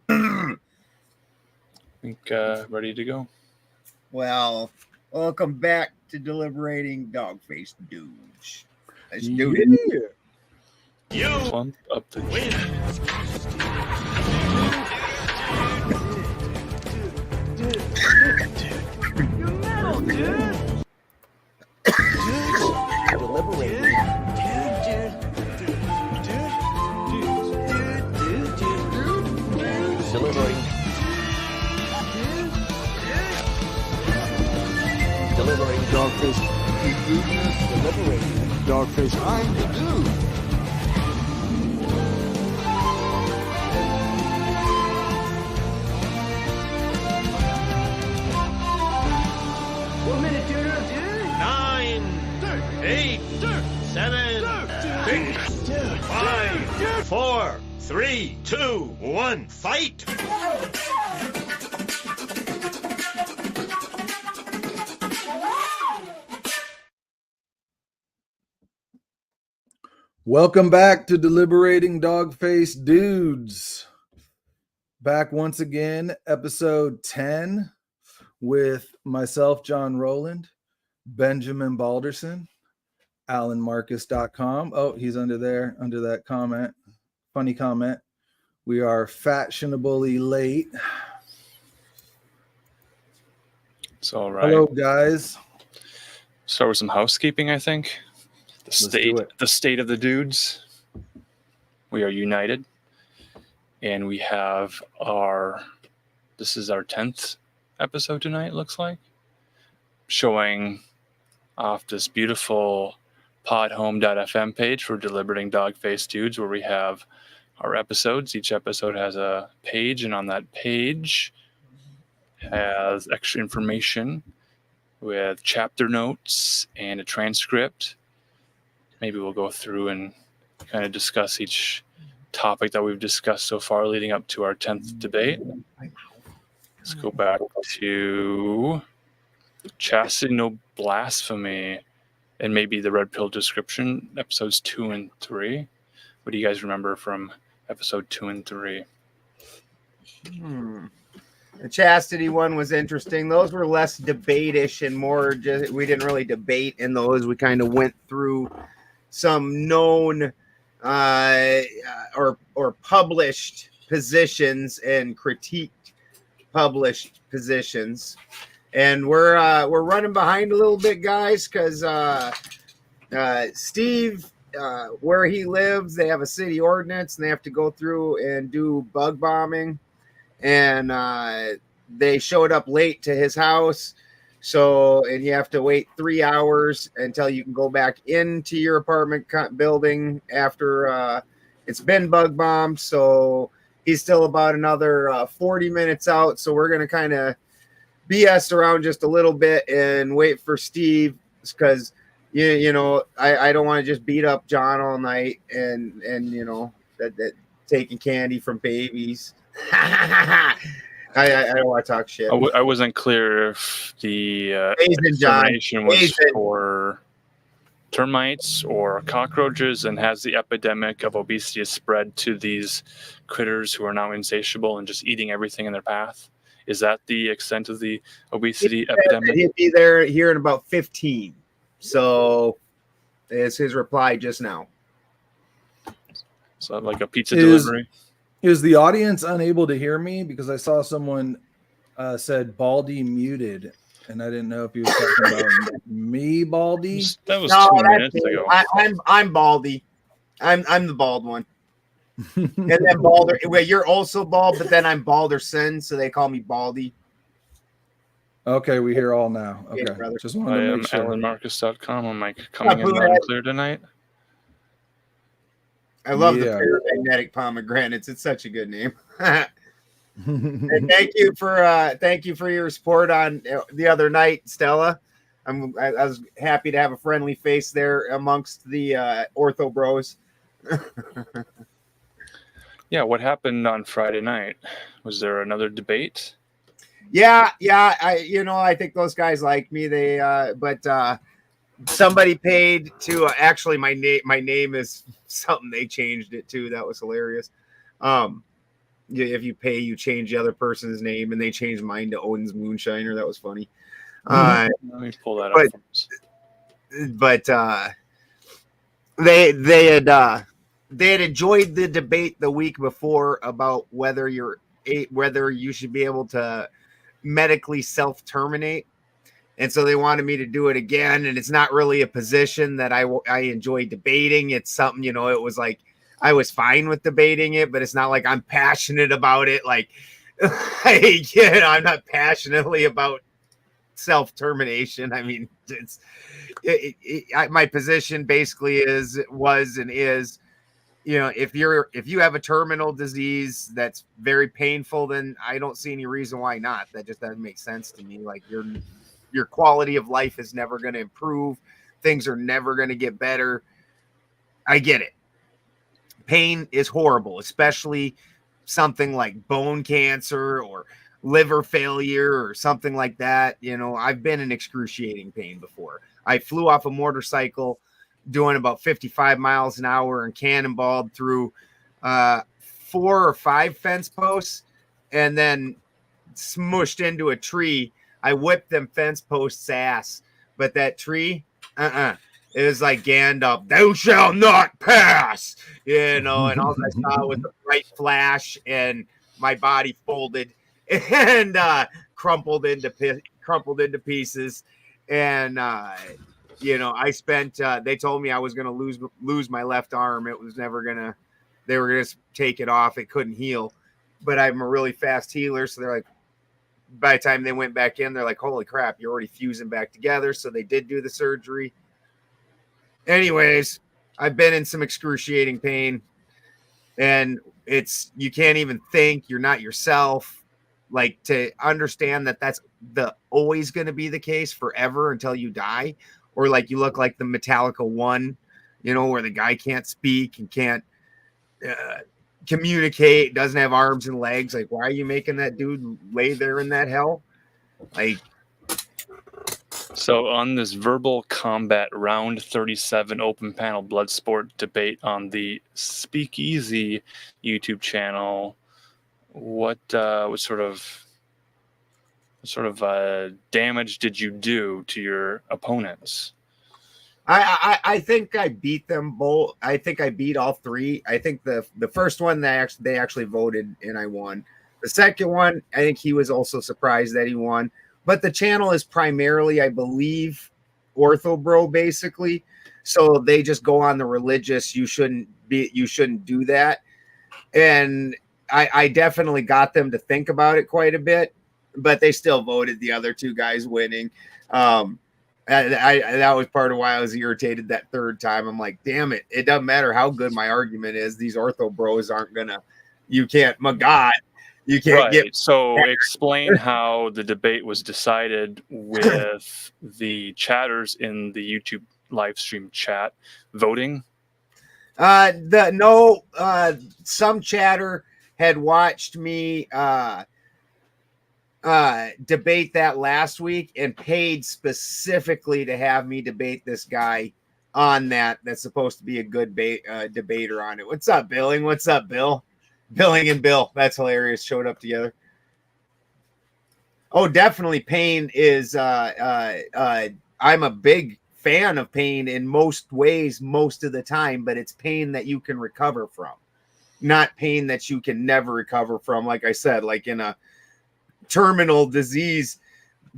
I think ready to go. Well, welcome back to Deliberating Dog-Faced Dudes. Let's do it. Plump up the Delivering Dog-Faced. Delivering Dog-Faced. I'm the dude. Nine, 8, 7, 6, 5, 4, 3, 2, 1, fight! Welcome back to Deliberating Dog-Faced Dudes. Back once again, episode 10 with myself, John Rowland, Benjamin Balderson, AlanMarcus.com. Oh, he's under there, under that comment. Funny comment. We are fashionably late. It's all right. Hello, guys. Start with some housekeeping, I think. The state of the dudes. We are united. And we have this is our 10th episode tonight, looks like. Showing off this beautiful podhome.fm page for Deliberating Dog-Faced Dudes, where we have our episodes. Each episode has a page, and on that page has extra information with chapter notes and a transcript. Maybe we'll go through and kind of discuss each topic that we've discussed so far leading up to our 10th debate. Let's go back to Chastity, No Blasphemy, and maybe the Red Pill Description, episodes 2 and 3. What do you guys remember from episode 2 and 3? The chastity one was interesting. Those were less debate-ish and more just, we didn't really debate in those. We kind of went through some known or published positions and critiqued published positions. And we're running behind a little bit, guys, because Steve, where he lives, they have a city ordinance, and they have to go through and do bug bombing. And they showed up late to his house. So, and you have to wait 3 hours until you can go back into your apartment building after it's been bug bombed. So he's still about another 40 minutes out. So we're going to kind of BS around just a little bit and wait for Steve, because you know I don't want to just beat up John all night and you know that taking candy from babies. I don't want to talk shit. I wasn't clear if the extermination was for termites or cockroaches, and has the epidemic of obesity spread to these critters who are now insatiable and just eating everything in their path. Is that the extent of the obesity epidemic? He'll be there here in about 15. So it's his reply just now. So like a pizza delivery? Is the audience unable to hear me? Because I saw someone said Baldy muted, and I didn't know if he was talking about me, Baldy. That was 2 minutes ago. I'm Baldy. I'm the bald one. And then Balder. Wait, you're also bald, but then I'm Balderson, so they call me Baldy. Okay, we hear all now. Okay, just wanted to make sure. AlanMarcus.com. Am I coming in loud and clear tonight? I love the paramagnetic pomegranates. It's such a good name. And thank you for your support on the other night, Stella. I was happy to have a friendly face there amongst the ortho bros. Yeah, what happened on Friday night? Was there another debate? Yeah. I think those guys like me. But somebody paid to actually my name is something they changed it to. That was hilarious. if you pay, you change the other person's name, and they changed mine to Odin's Moonshiner. That was funny. Let me pull that up. But they had enjoyed the debate the week before about whether you should be able to medically self-terminate, and so they wanted me to do it again. And it's not really a position that I enjoy debating. It's something, it was like I was fine with debating it, but it's not like I'm passionate about it. Like, I'm not passionately about self-termination. I mean, my position basically is if you have a terminal disease that's very painful, then I don't see any reason why not. That just doesn't make sense to me. Like, your quality of life is never going to improve. Things are never going to get better. I get it. Pain is horrible, especially something like bone cancer or liver failure or something like that. I've been in excruciating pain before. I flew off a motorcycle doing about 55 miles an hour and cannonballed through 4 or 5 fence posts and then smushed into a tree. I whipped them fence posts' ass, but that tree, it was like Gandalf, thou shalt not pass, and all I saw was a bright flash, and my body folded and crumpled into pieces. And I spent. They told me I was going to lose my left arm. It was never gonna. They were going to take it off. It couldn't heal, but I'm a really fast healer, so they're like. By the time they went back in, they're like, "Holy crap, you're already fusing back together." So they did do the surgery. Anyways, I've been in some excruciating pain, and you can't even think. You're not yourself. Like, to understand that that's always going to be the case forever until you die, or like you look like the Metallica one, where the guy can't speak and can't communicate, doesn't have arms and legs. Like, why are you making that dude lay there in that hell? Like, so on this verbal combat round 37 open panel blood sport debate on the Speakeasy YouTube channel, what sort of damage did you do to your opponents? I think I beat them both. I think I beat all 3. I think the first one they actually voted and I won. The second one, I think he was also surprised that he won. But the channel is primarily, I believe, Ortho-Bro, basically. So they just go on the religious. You shouldn't do that. And I definitely got them to think about it quite a bit. But they still voted the other 2 guys winning. That was part of why I was irritated that third time. I'm like, damn it. It doesn't matter how good my argument is. These Ortho-Bros aren't going to, you can't, my God, you can't get. So explain how the debate was decided with the chatters in the YouTube live stream chat voting. Some chatter had watched me, debate that last week and paid specifically to have me debate this guy on that's supposed to be a good debater on it. What's up, Billing? What's up, Bill? Billing and Bill. That's hilarious. Showed up together. Oh, definitely. Pain is I'm a big fan of pain in most ways most of the time, but it's pain that you can recover from, not pain that you can never recover from. Like I said, like in a terminal disease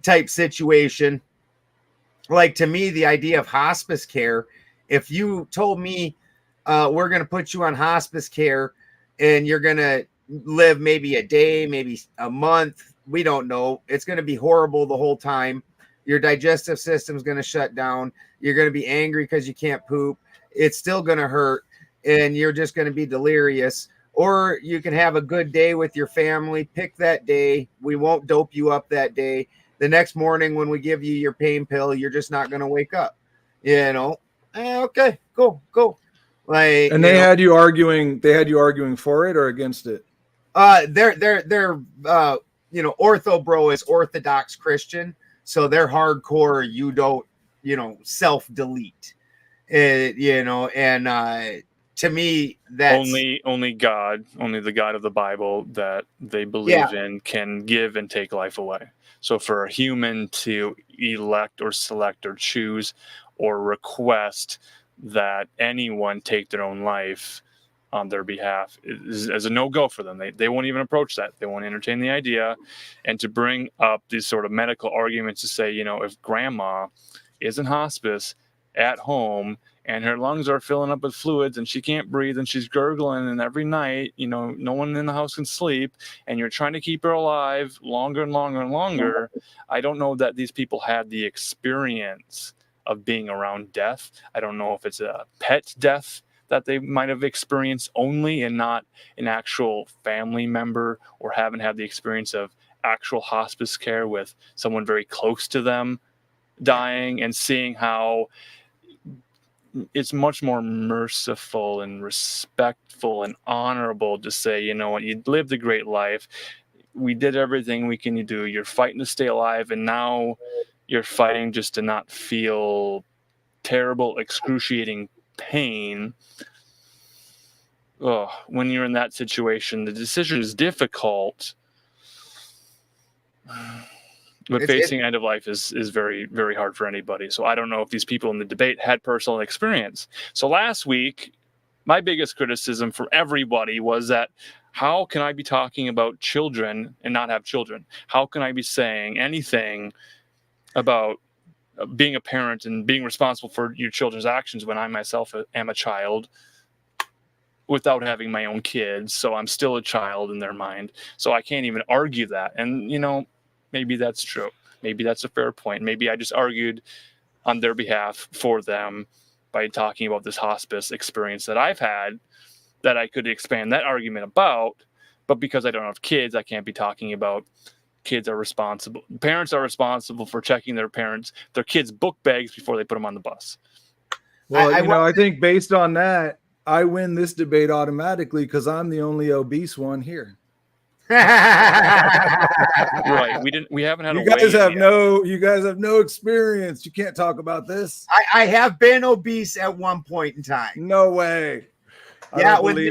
type situation. Like, to me, the idea of hospice care, if you told me we're going to put you on hospice care and you're going to live maybe a day, maybe a month, we don't know, it's going to be horrible the whole time. Your digestive system's going to shut down. You're going to be angry because you can't poop. It's still going to hurt and you're just going to be delirious. Or you can have a good day with your family. Pick that day. We won't dope you up that day. The next morning when we give you your pain pill, you're just not going to wake up. Okay, cool. Like, and they had you arguing for it or against it? They're Ortho-Bro is Orthodox Christian. So they're hardcore. You don't, self-delete. to me, that's only the God of the Bible that they believe in can give and take life away. So for a human to elect or select or choose or request that anyone take their own life on their behalf is a no-go for them. They won't even approach that. They won't entertain the idea. And to bring up these sort of medical arguments to say, if grandma is in hospice at home and her lungs are filling up with fluids and she can't breathe and she's gurgling, and every night, no one in the house can sleep, and you're trying to keep her alive longer and longer and longer, I don't know that these people had the experience of being around death. I don't know if it's a pet death that they might have experienced only and not an actual family member, or haven't had the experience of actual hospice care with someone very close to them dying, and seeing how it's much more merciful and respectful and honorable to say, you lived a great life. We did everything we can do. You're fighting to stay alive, and now you're fighting just to not feel terrible, excruciating pain. When you're in that situation, the decision is difficult. But facing end of life is very, very hard for anybody. So I don't know if these people in the debate had personal experience. So last week, my biggest criticism from everybody was that, how can I be talking about children and not have children? How can I be saying anything about being a parent and being responsible for your children's actions when I myself am a child without having my own kids? So I'm still a child in their mind. So I can't even argue that. And, maybe that's true. Maybe that's a fair point. Maybe I just argued on their behalf for them by talking about this hospice experience that I've had, that I could expand that argument about. But because I don't have kids, I can't be talking about parents are responsible for checking their kids' book bags before they put them on the bus. Well, I think based on that, I win this debate automatically because I'm the only obese one here. Right. We haven't had you guys have no experience. You can't talk about this. I have been obese at one point in time. No way. When they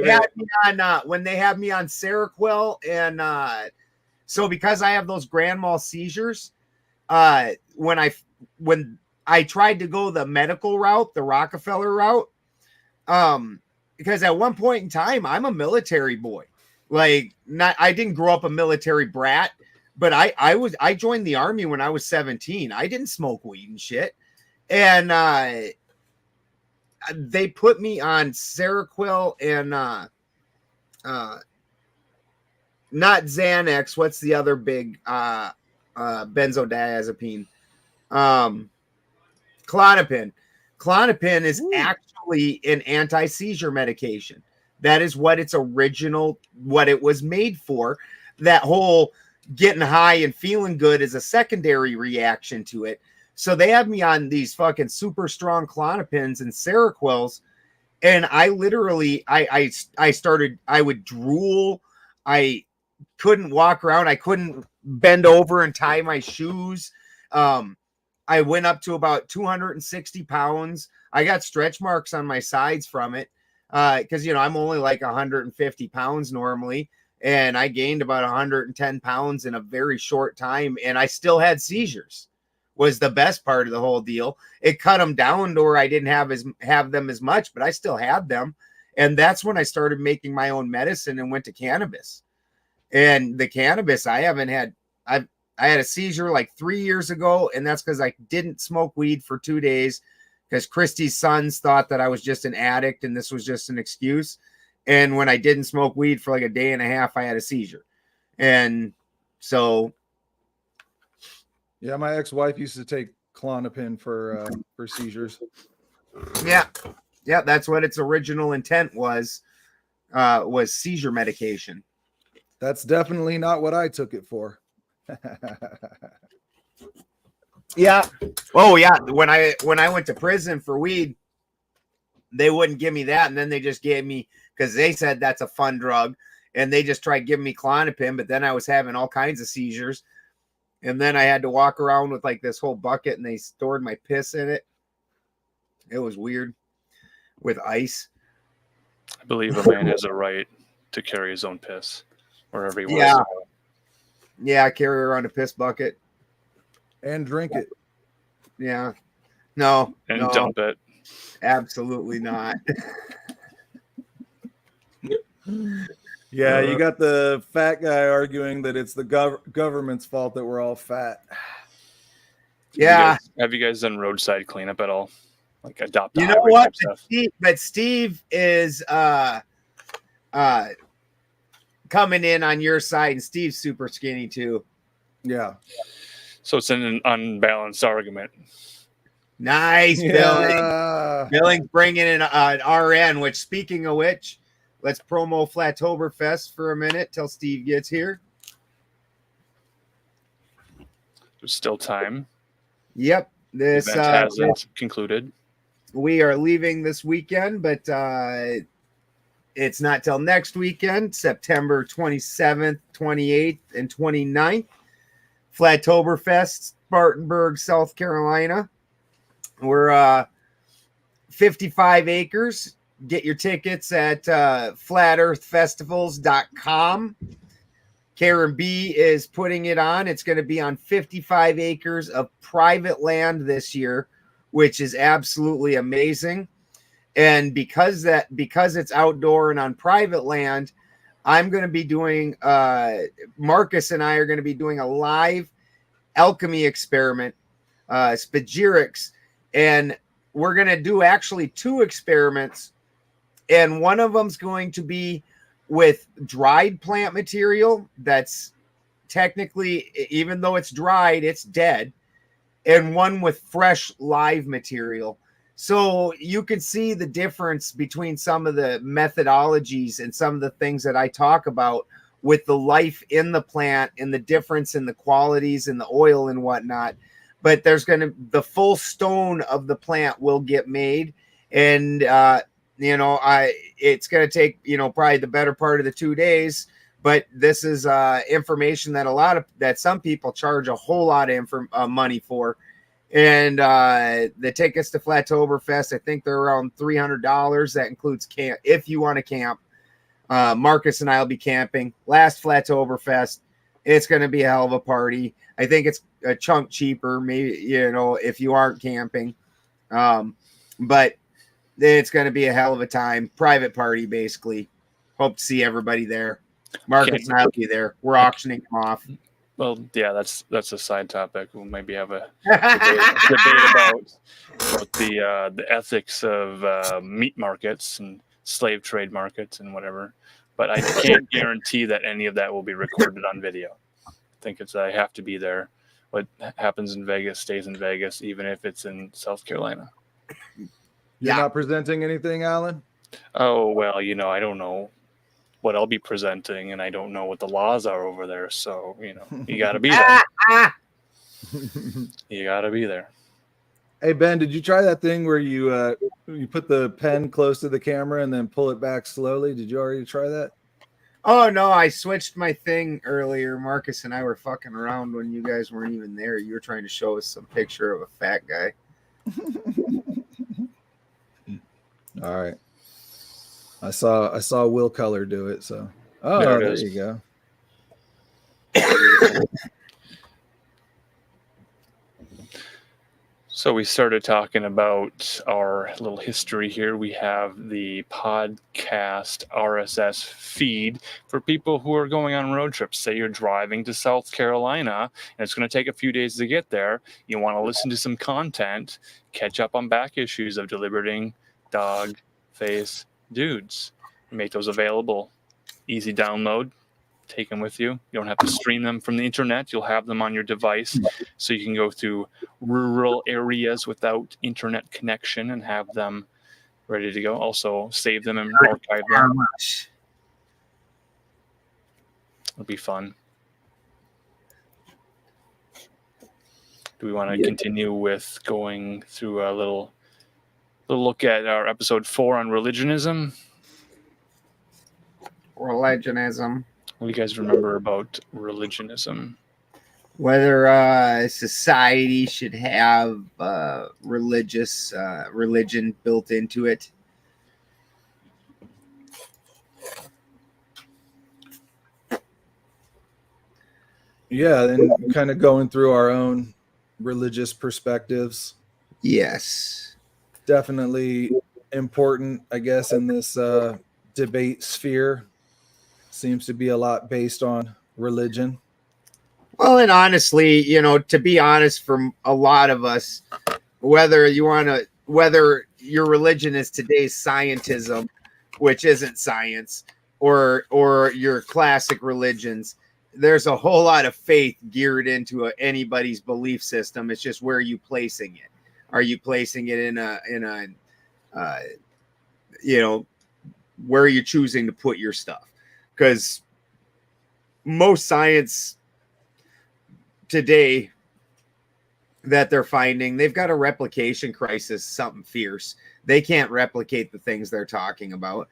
had me on Seroquel, and so because I have those grand mal seizures, when I tried to go the medical route, the Rockefeller route, because at one point in time I'm a military boy. I didn't grow up a military brat, but I joined the army when I was 17. I didn't smoke weed and shit. And they put me on Seroquel and not Xanax. What's the other big benzodiazepine? Klonopin. Klonopin is actually an anti-seizure medication. That is what what it was made for. That whole getting high and feeling good is a secondary reaction to it. So they have me on these fucking super strong Klonopins and Seroquels. And I literally, I would drool. I couldn't walk around. I couldn't bend over and tie my shoes. I went up to about 260 pounds. I got stretch marks on my sides from it. Because I'm only like 150 pounds normally, and I gained about 110 pounds in a very short time, and I still had seizures. Was the best part of the whole deal. It cut them down to where I didn't have them as much, but I still had them, and that's when I started making my own medicine and went to cannabis. And the cannabis, I had a seizure like 3 years ago, and that's because I didn't smoke weed for 2 days. Because Christy's sons thought that I was just an addict and this was just an excuse. And when I didn't smoke weed for like a day and a half, I had a seizure. And so. Yeah, my ex-wife used to take Klonopin for seizures. Yeah. Yeah, that's what its original intent was seizure medication. That's definitely not what I took it for. Yeah. Oh, yeah. When I went to prison for weed, they wouldn't give me that, and then they just gave me, because they said that's a fun drug, and they just tried giving me Klonopin, but then I was having all kinds of seizures, and then I had to walk around with like this whole bucket, and they stored my piss in it. It was weird, with ice. I believe a man has a right to carry his own piss wherever he wants Yeah. to go. Yeah, I carry around a piss bucket. And drink it. Yeah. No. And no, dump it. absolutely not. Yeah, you got the fat guy arguing that it's the government's fault that we're all fat. Yeah. Have you guys done roadside cleanup at all? Like adopt a You know highway what? type stuff? But Steve is coming in on your side, and Steve's super skinny too. Yeah. So it's an unbalanced argument. Nice, Billy. Yeah. Billing's bringing in an RN, which, speaking of which, let's promo Flattoberfest for a minute till Steve gets here. There's still time. Yep. This Event hasn't concluded. we are leaving this weekend, but it's not till next weekend, September 27th, 28th, and 29th. Flattoberfest, Spartanburg, South Carolina. We're 55 acres. Get your tickets at flatearthfestivals.com. Karen B is putting it on. It's going to be on 55 acres of private land this year, which is absolutely amazing. And because it's outdoor and on private land, I'm going to be doing Marcus and I are going to be doing a live alchemy experiment, spagyrics, and we're going to do actually 2 experiments, and one of them's going to be with dried plant material that's technically, even though it's dried, it's dead, and one with fresh live material. So you can see the difference between some of the methodologies and some of the things that I talk about with the life in the plant and the difference in the qualities and the oil and whatnot. But there's going to, the full stone of the plant will get made. And, it's going to take, probably the better part of the 2 days. But this is information that some people charge a whole lot of money for. And the tickets to Flattoberfest, I think they're around $300. That includes camp if you want to camp. Marcus and I will be camping. Last Flattoberfest, it's going to be a hell of a party. I think it's a chunk cheaper, maybe, if you aren't camping. But it's going to be a hell of a time. Private party, basically. Hope to see everybody there. Marcus and I will be there. We're auctioning them off. Well, yeah, that's a side topic. We'll maybe have a debate about the ethics of meat markets and slave trade markets and whatever. But I can't guarantee that any of that will be recorded on video. I think I have to be there. What happens in Vegas stays in Vegas, even if it's in South Carolina. You're not presenting anything, Alan? Oh, well, I don't know what I'll be presenting, and I don't know what the laws are over there. So, you got to be there. You got to be there. Hey, Ben, did you try that thing where you put the pen close to the camera and then pull it back slowly? Did you already try that? Oh, no, I switched my thing earlier. Marcus and I were fucking around when you guys weren't even there. You were trying to show us some picture of a fat guy. All right. I saw Will Color do it, so there you go. So we started talking about our little history here. We have the podcast RSS feed for people who are going on road trips. Say you're driving to South Carolina and it's going to take a few days to get there. You want to listen to some content, catch up on back issues of Deliberating Dog Face Dudes. We make those available. Easy download. Take them with you. You don't have to stream them from the internet. You'll have them on your device, so you can go through rural areas without internet connection and have them ready to go. Also, save them and archive them. It'll be fun. Do we want to continue with going through a little look at our episode 4 on religionism? Religionism. What do you guys remember about religionism? Whether society should have religion built into it. Yeah, and kind of going through our own religious perspectives. Yes. Definitely important, I guess, in this debate sphere. Seems to be a lot based on religion. Well, and honestly, to be honest, from a lot of us, whether your religion is today's scientism, which isn't science, or your classic religions, there's a whole lot of faith geared into anybody's belief system. It's just where are you placing it? Are you placing it in a where are you choosing to put your stuff? Because most science today that they're finding, they've got a replication crisis, something fierce. They can't replicate the things they're talking about.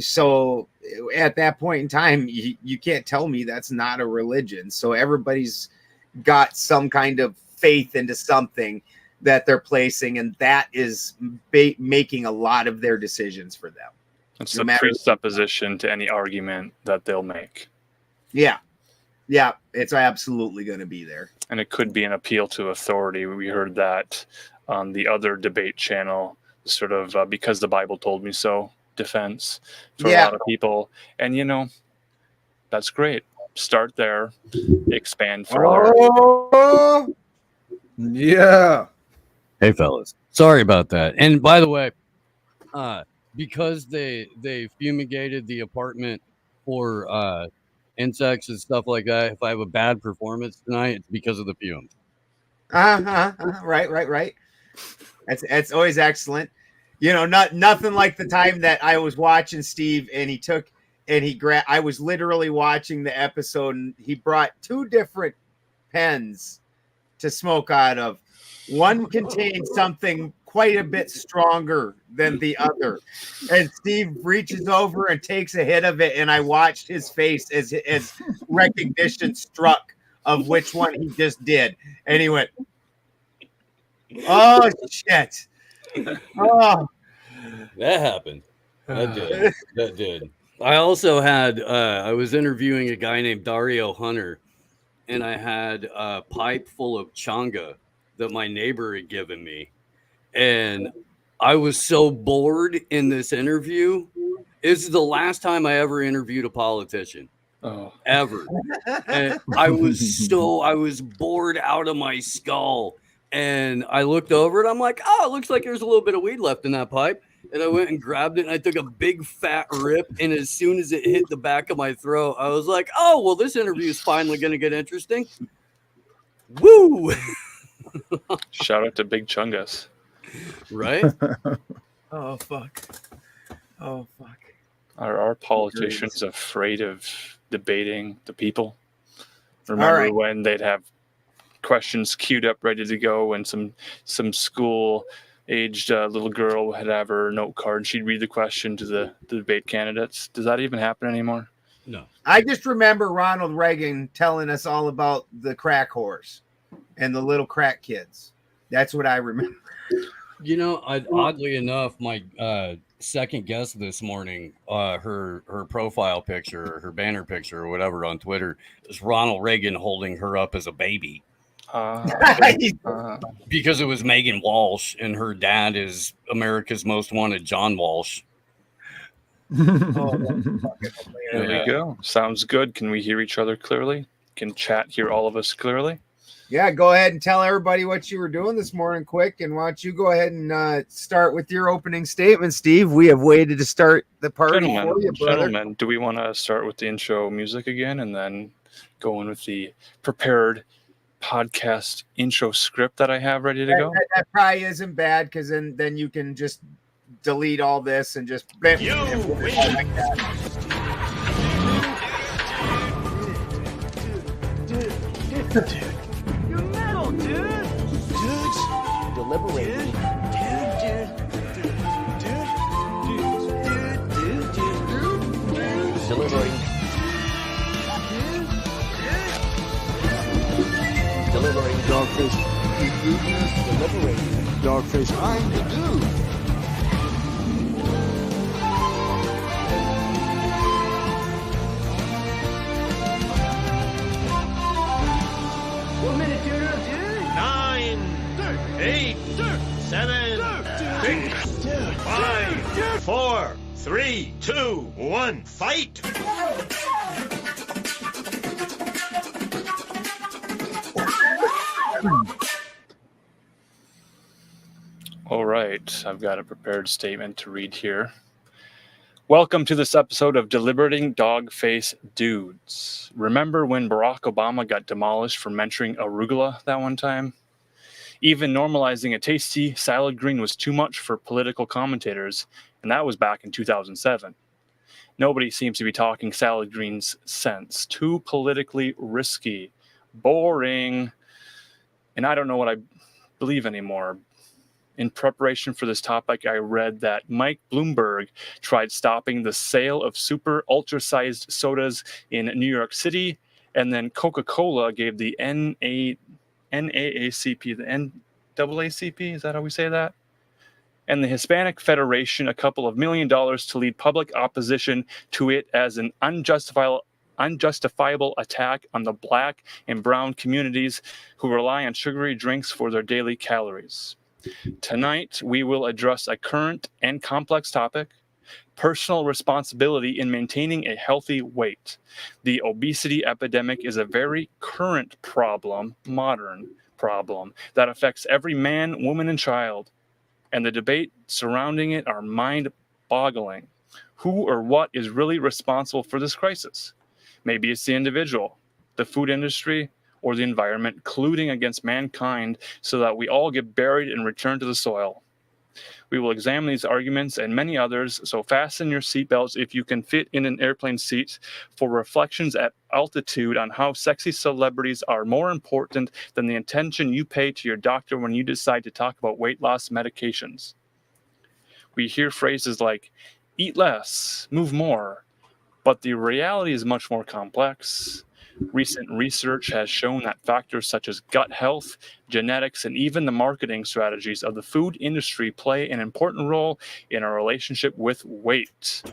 So at that point in time, you can't tell me that's not a religion. So everybody's got some kind of faith into something that they're placing, and that is making a lot of their decisions for them. It's the presupposition to any argument that they'll make. Yeah. Yeah, it's absolutely going to be there. And it could be an appeal to authority. We heard that on the other debate channel, sort of because the Bible told me so defense for a lot of people. And, that's great. Start there, expand further. Oh, yeah. Hey, fellas. Sorry about that. And by the way, because they fumigated the apartment for insects and stuff like that, if I have a bad performance tonight, it's because of the fumes. Right. That's always excellent. Nothing like the time that I was watching Steve and I was literally watching the episode and he brought 2 different pens to smoke out of. One contained something quite a bit stronger than the other. And Steve reaches over and takes a hit of it, and I watched his face as recognition struck of which one he just did. And he went, oh, shit. Oh. That happened. That did. I also had, I was interviewing a guy named Dario Hunter, and I had a pipe full of changa that my neighbor had given me. And I was so bored in this interview. This is the last time I ever interviewed a politician. Ever. And I was bored out of my skull. And I looked over and I'm like, oh, it looks like there's a little bit of weed left in that pipe. And I went and grabbed it and I took a big fat rip. And as soon as it hit the back of my throat, I was like, oh, well, this interview is finally going to get interesting. Woo! Shout out to Big Chungus. Right? Oh, fuck. Are our politicians afraid of debating the people? Remember when they'd have questions queued up ready to go and some school-aged little girl would have her note card. She'd read the question to the debate candidates. Does that even happen anymore? No. I just remember Ronald Reagan telling us all about the crack horse and the little crack kids. That's what I remember. Oddly enough, my second guest this morning, her profile picture, her banner picture or whatever on Twitter is Ronald Reagan holding her up as a baby. Because it was Megan Walsh and her dad is America's Most Wanted John Walsh. There we go. Sounds good. Can we hear each other clearly? Can chat hear all of us clearly? Yeah, go ahead and tell everybody what you were doing this morning quick. And why don't you go ahead and start with your opening statement, Steve? We have waited to start the party for you, brother. Gentlemen, do we want to start with the intro music again and then go in with the prepared podcast intro script that I have ready to go? That probably isn't bad because then you can just delete all this and just like that. You're metal, dude. Dudes. Deliberating. Delivering. Delivering Dogfish. Delivering Dogfish. I'm the dude. 3, 2, 1, fight! All right, I've got a prepared statement to read here. Welcome to this episode of Deliberating Dog-Face Dudes. Remember when Barack Obama got demolished for mentoring arugula that one time? Even normalizing a tasty salad green was too much for political commentators, and that was back in 2007. Nobody seems to be talking salad greens since. Too politically risky. Boring. And I don't know what I believe anymore. In preparation for this topic, I read that Mike Bloomberg tried stopping the sale of super ultra-sized sodas in New York City, and then Coca-Cola gave the NAACP, the NAACP, is that how we say that? And the Hispanic Federation a couple of $1 million to lead public opposition to it as an unjustifiable attack on the Black and brown communities who rely on sugary drinks for their daily calories. Tonight, we will address a current and complex topic: personal responsibility in maintaining a healthy weight. The obesity epidemic is a very current problem, modern problem, that affects every man, woman, and child. And the debate surrounding it are mind-boggling. Who or what is really responsible for this crisis? Maybe it's the individual, the food industry, or the environment colluding against mankind so that we all get buried and return to the soil. We will examine these arguments and many others, so fasten your seatbelts if you can fit in an airplane seat for reflections at altitude on how sexy celebrities are more important than the attention you pay to your doctor when you decide to talk about weight loss medications. We hear phrases like, eat less, move more, but the reality is much more complex. Recent research has shown that factors such as gut health, genetics, and even the marketing strategies of the food industry play an important role in our relationship with weight.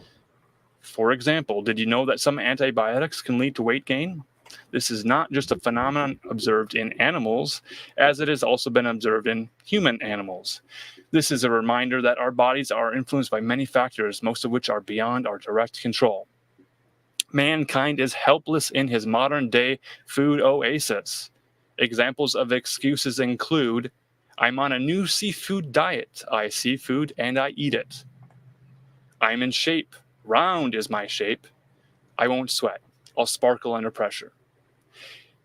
For example, did you know that some antibiotics can lead to weight gain? This is not just a phenomenon observed in animals, as it has also been observed in human animals. This is a reminder that our bodies are influenced by many factors, most of which are beyond our direct control. Mankind is helpless in his modern-day food oasis. Examples of excuses include, I'm on a new seafood diet. I see food and I eat it. I'm in shape. Round is my shape. I won't sweat. I'll sparkle under pressure.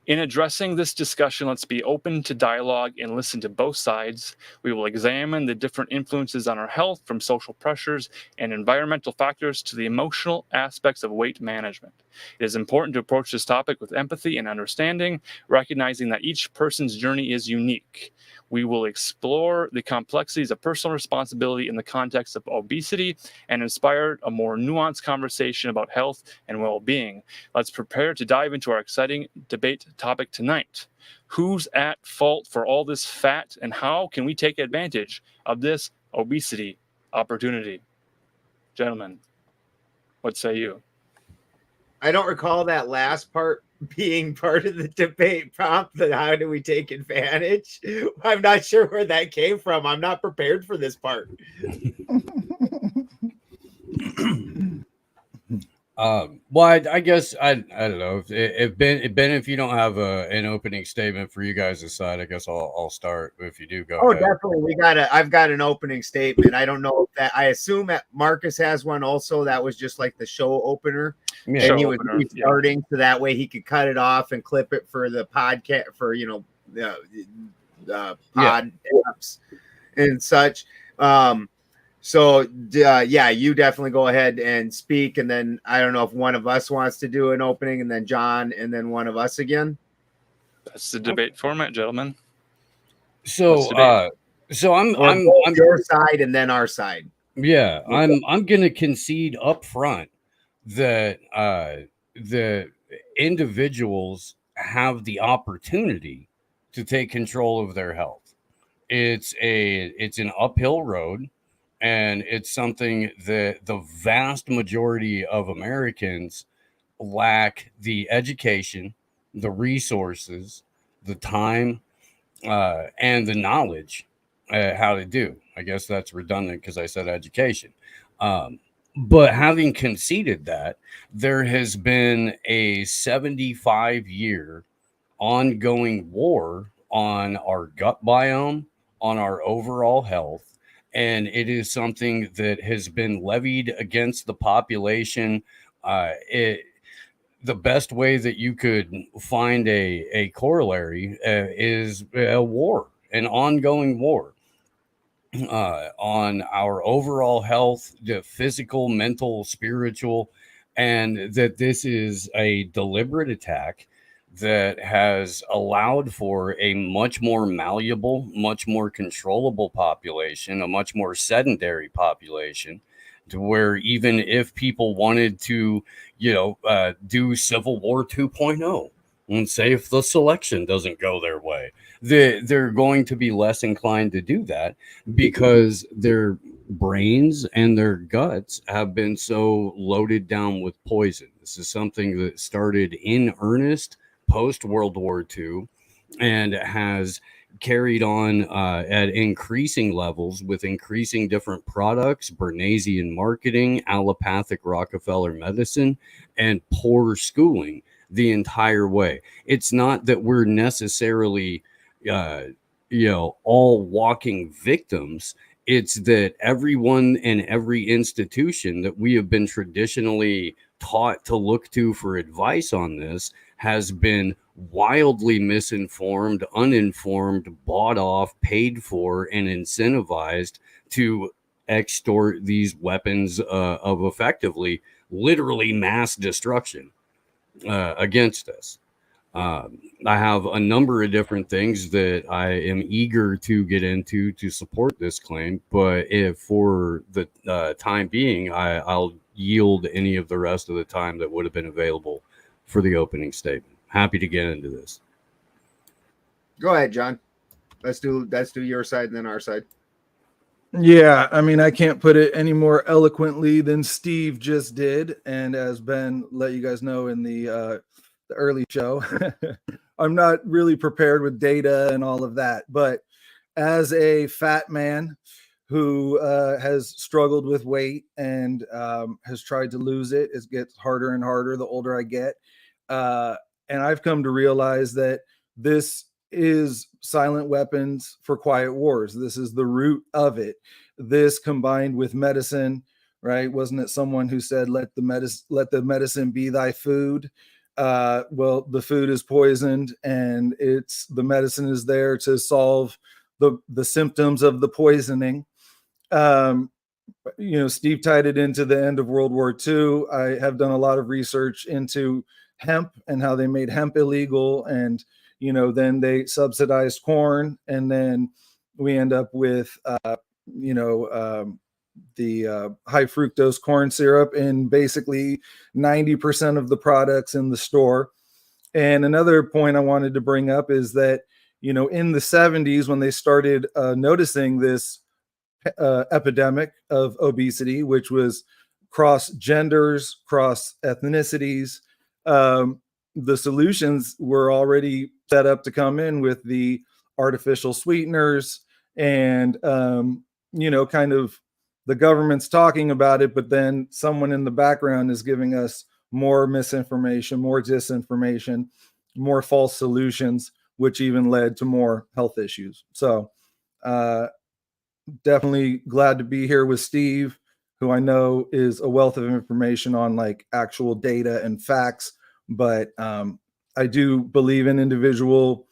In addressing this discussion, let's be open to dialogue and listen to both sides. We will examine the different influences on our health, from social pressures and environmental factors to the emotional aspects of weight management. It is important to approach this topic with empathy and understanding, recognizing that each person's journey is unique. We will explore the complexities of personal responsibility in the context of obesity and inspire a more nuanced conversation about health and well-being. Let's prepare to dive into our exciting debate topic tonight. Who's at fault for all this fat, and how can we take advantage of this obesity opportunity? Gentlemen, what say you? I don't recall that last part being part of the debate prompt, that how do we take advantage? I'm not sure where that came from. I'm not prepared for this part. Well, I guess I don't know if Ben, if you don't have an opening statement for you guys' side, I guess I'll start. If you do, go. Oh, ahead. definitely. I've got an opening statement. I don't know if that. I assume that Marcus has one also. That was just like the show opener, Yeah. and he was restarting so that way he could cut it off and clip it for the podcast for the pod apps and such. So you definitely go ahead and speak, and then I don't know if one of us wants to do an opening, and then John, and then one of us again. That's the debate format, gentlemen. So I'm your side and then our side. Yeah, I'm gonna concede up front that the individuals have the opportunity to take control of their health. It's an uphill road, and it's something that the vast majority of Americans lack the education, the resources, the time, and the knowledge how to do. I guess that's redundant because I said education. But having conceded that, there has been a 75-year ongoing war on our gut biome, on our overall health, and it is something that has been levied against the population. The best way that you could find a corollary is a war, an ongoing war on our overall health, the physical, mental, spiritual, and that this is a deliberate attack that has allowed for a much more malleable, much more controllable population, a much more sedentary population, to where even if people wanted to, do Civil War 2.0, and say if the selection doesn't go their way, they're going to be less inclined to do that because their brains and their guts have been so loaded down with poison. This is something that started in earnest post World War II and has carried on at increasing levels with increasing different products, Bernaysian marketing, allopathic Rockefeller medicine, and poor schooling the entire way. It's not that we're necessarily all walking victims. It's that everyone and every institution that we have been traditionally taught to look to for advice on this has been wildly misinformed, uninformed, bought off, paid for, and incentivized to extort these weapons of effectively, literally mass destruction against us. I have a number of different things that I am eager to get into to support this claim, but if for the time being, I'll yield any of the rest of the time that would have been available for the opening statement. Happy to get into this. Go ahead, John. Let's do your side and then our side. Yeah, I mean, I can't put it any more eloquently than Steve just did, and as Ben let you guys know in the early show, I'm not really prepared with data and all of that. But as a fat man who has struggled with weight and has tried to lose it, it gets harder and harder the older I get. And I've come to realize that this is silent weapons for quiet wars. This is the root of it. This combined with medicine, right? Wasn't it someone who said, let the medicine be thy food? Well, the food is poisoned, and the medicine is there to solve the symptoms of the poisoning. Steve tied it into the end of World War II. I have done a lot of research into hemp and how they made hemp illegal, and then they subsidized corn, and then we end up with the high fructose corn syrup in basically 90% of the products in the store. And another point I wanted to bring up is that in the 70s, when they started noticing this epidemic of obesity, which was cross genders, cross ethnicities, the solutions were already set up to come in with the artificial sweeteners and kind of the government's talking about it, but then someone in the background is giving us more misinformation, more disinformation, more false solutions, which even led to more health issues. So definitely glad to be here with Steve, who I know is a wealth of information on like actual data and facts, but I do believe in individual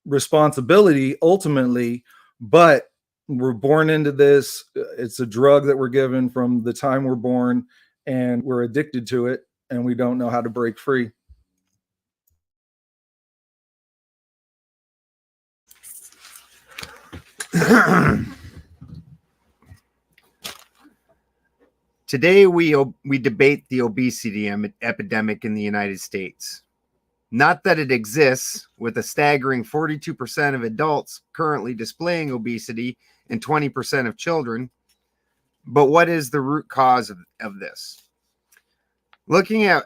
responsibility ultimately, but we're born into this. It's a drug that we're given from the time we're born, and we're addicted to it, and we don't know how to break free. Today we debate the obesity epidemic in the United States. Not that it exists, with a staggering 42% of adults currently displaying obesity and 20% of children, but what is the root cause of this? Looking at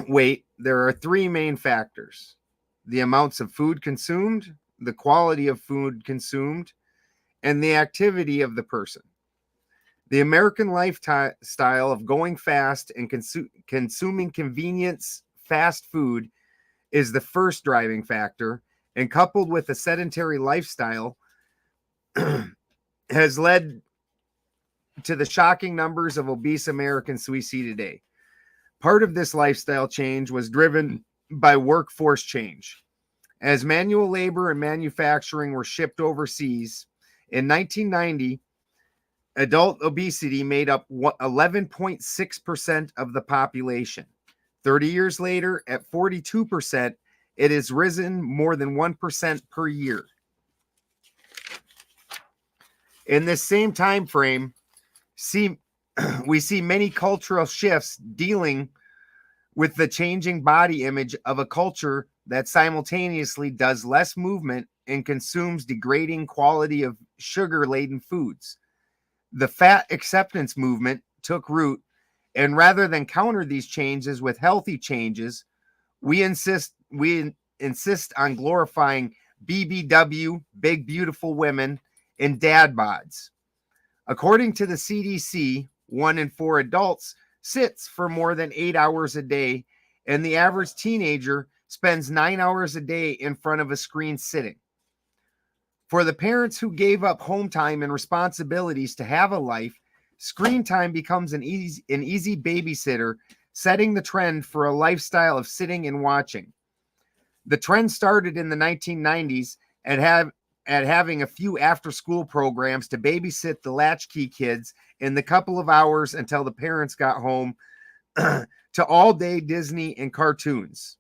weight, there are three main factors: the amounts of food consumed, the quality of food consumed, and the activity of the person. The American lifestyle of going fast and consuming convenience fast food is the first driving factor, and coupled with a sedentary lifestyle has led to the shocking numbers of obese Americans we see today. Part of this lifestyle change was driven by workforce change. As manual labor and manufacturing were shipped overseas, in 1990, adult obesity made up 11.6% of the population. 30 years later, at 42%, it has risen more than 1% per year. In this same time frame, we see many cultural shifts dealing with the changing body image of a culture that simultaneously does less movement and consumes degrading quality of sugar-laden foods. The fat acceptance movement took root, and rather than counter these changes with healthy changes, we insist on glorifying BBW, big beautiful women, and dad bods. According to the CDC, 1 in 4 adults sits for more than 8 hours a day, and the average teenager spends 9 hours a day in front of a screen sitting. For the parents who gave up home time and responsibilities to have a life, screen time becomes an easy babysitter, setting the trend for a lifestyle of sitting and watching. The trend started in the 1990s at having a few after-school programs to babysit the latchkey kids in the couple of hours until the parents got home, to all-day Disney and cartoons.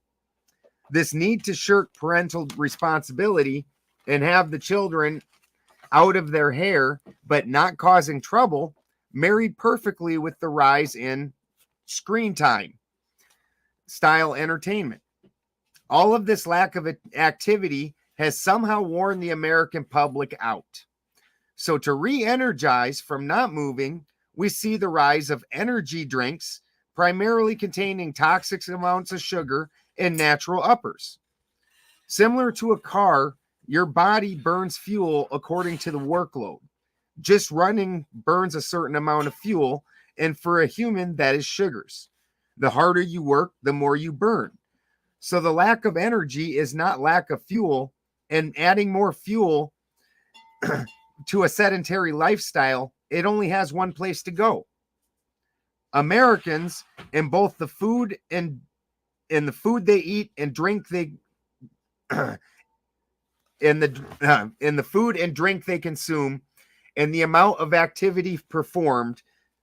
This need to shirk parental responsibility and have the children out of their hair but not causing trouble married perfectly with the rise in screen time style entertainment. All of this lack of activity has somehow worn the American public out. So to re-energize from not moving, we see the rise of energy drinks, primarily containing toxic amounts of sugar and natural uppers. Similar to a car, your body burns fuel according to the workload. Just running burns a certain amount of fuel, and for a human, that is sugars. The harder you work, the more you burn. So the lack of energy is not lack of fuel, and adding more fuel to a sedentary lifestyle, it only has one place to go. Americans, in both the food and in the food they eat and drink they in the food and drink they consume, and the amount of activity performed,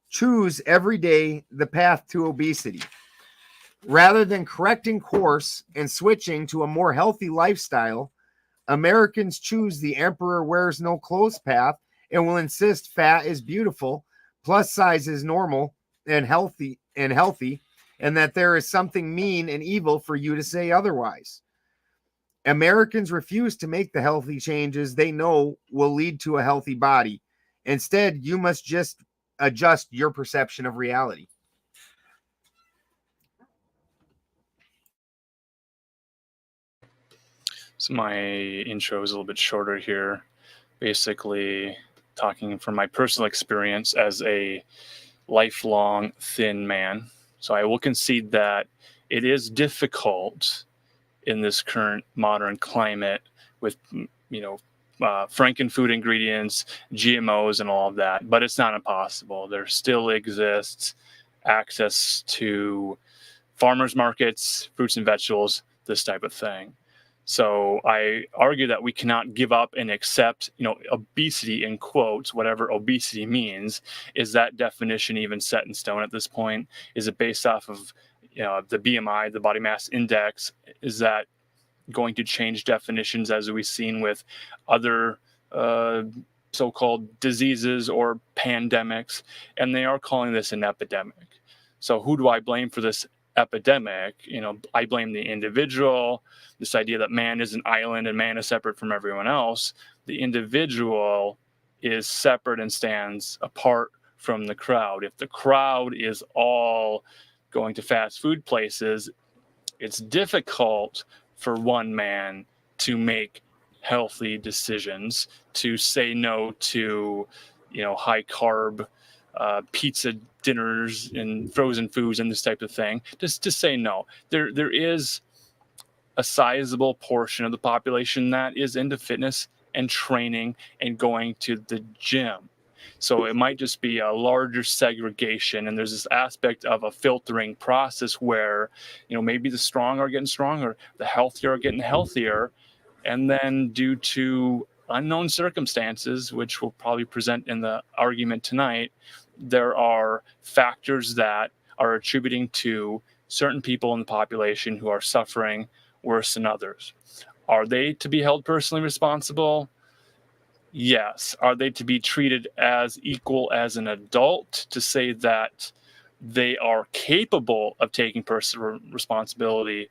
choose every day the path to obesity. Rather than correcting course and switching to a more healthy lifestyle, Americans choose the emperor wears no clothes path and will insist fat is beautiful, plus size is normal and healthy, and that there is something mean and evil for you to say otherwise. Americans refuse to make the healthy changes they know will lead to a healthy body. Instead, you must just adjust your perception of reality. So my intro is a little bit shorter here, basically talking from my personal experience as a lifelong thin man. So I will concede that it is difficult in this current modern climate with, franken-food ingredients, GMOs, and all of that, but it's not impossible. There still exists access to farmers markets, fruits and vegetables, this type of thing. So I argue that we cannot give up and accept, obesity in quotes, whatever obesity means. Is that definition even set in stone at this point? Is it based off of the BMI, the body mass index? Is that going to change definitions as we've seen with other so-called diseases or pandemics? And they are calling this an epidemic. So who do I blame for this epidemic? I blame the individual, this idea that man is an island and man is separate from everyone else. The individual is separate and stands apart from the crowd. If the crowd is all going to fast food places, it's difficult for one man to make healthy decisions, to say no to, high carb pizza dinners and frozen foods and this type of thing. Just to say no. There is a sizable portion of the population that is into fitness and training and going to the gym. So it might just be a larger segregation, and there's this aspect of a filtering process where, maybe the strong are getting stronger, the healthier are getting healthier, and then due to unknown circumstances, which we'll probably present in the argument tonight, there are factors that are attributing to certain people in the population who are suffering worse than others. Are they to be held personally responsible? Yes. Are they to be treated as equal as an adult to say that they are capable of taking personal responsibility?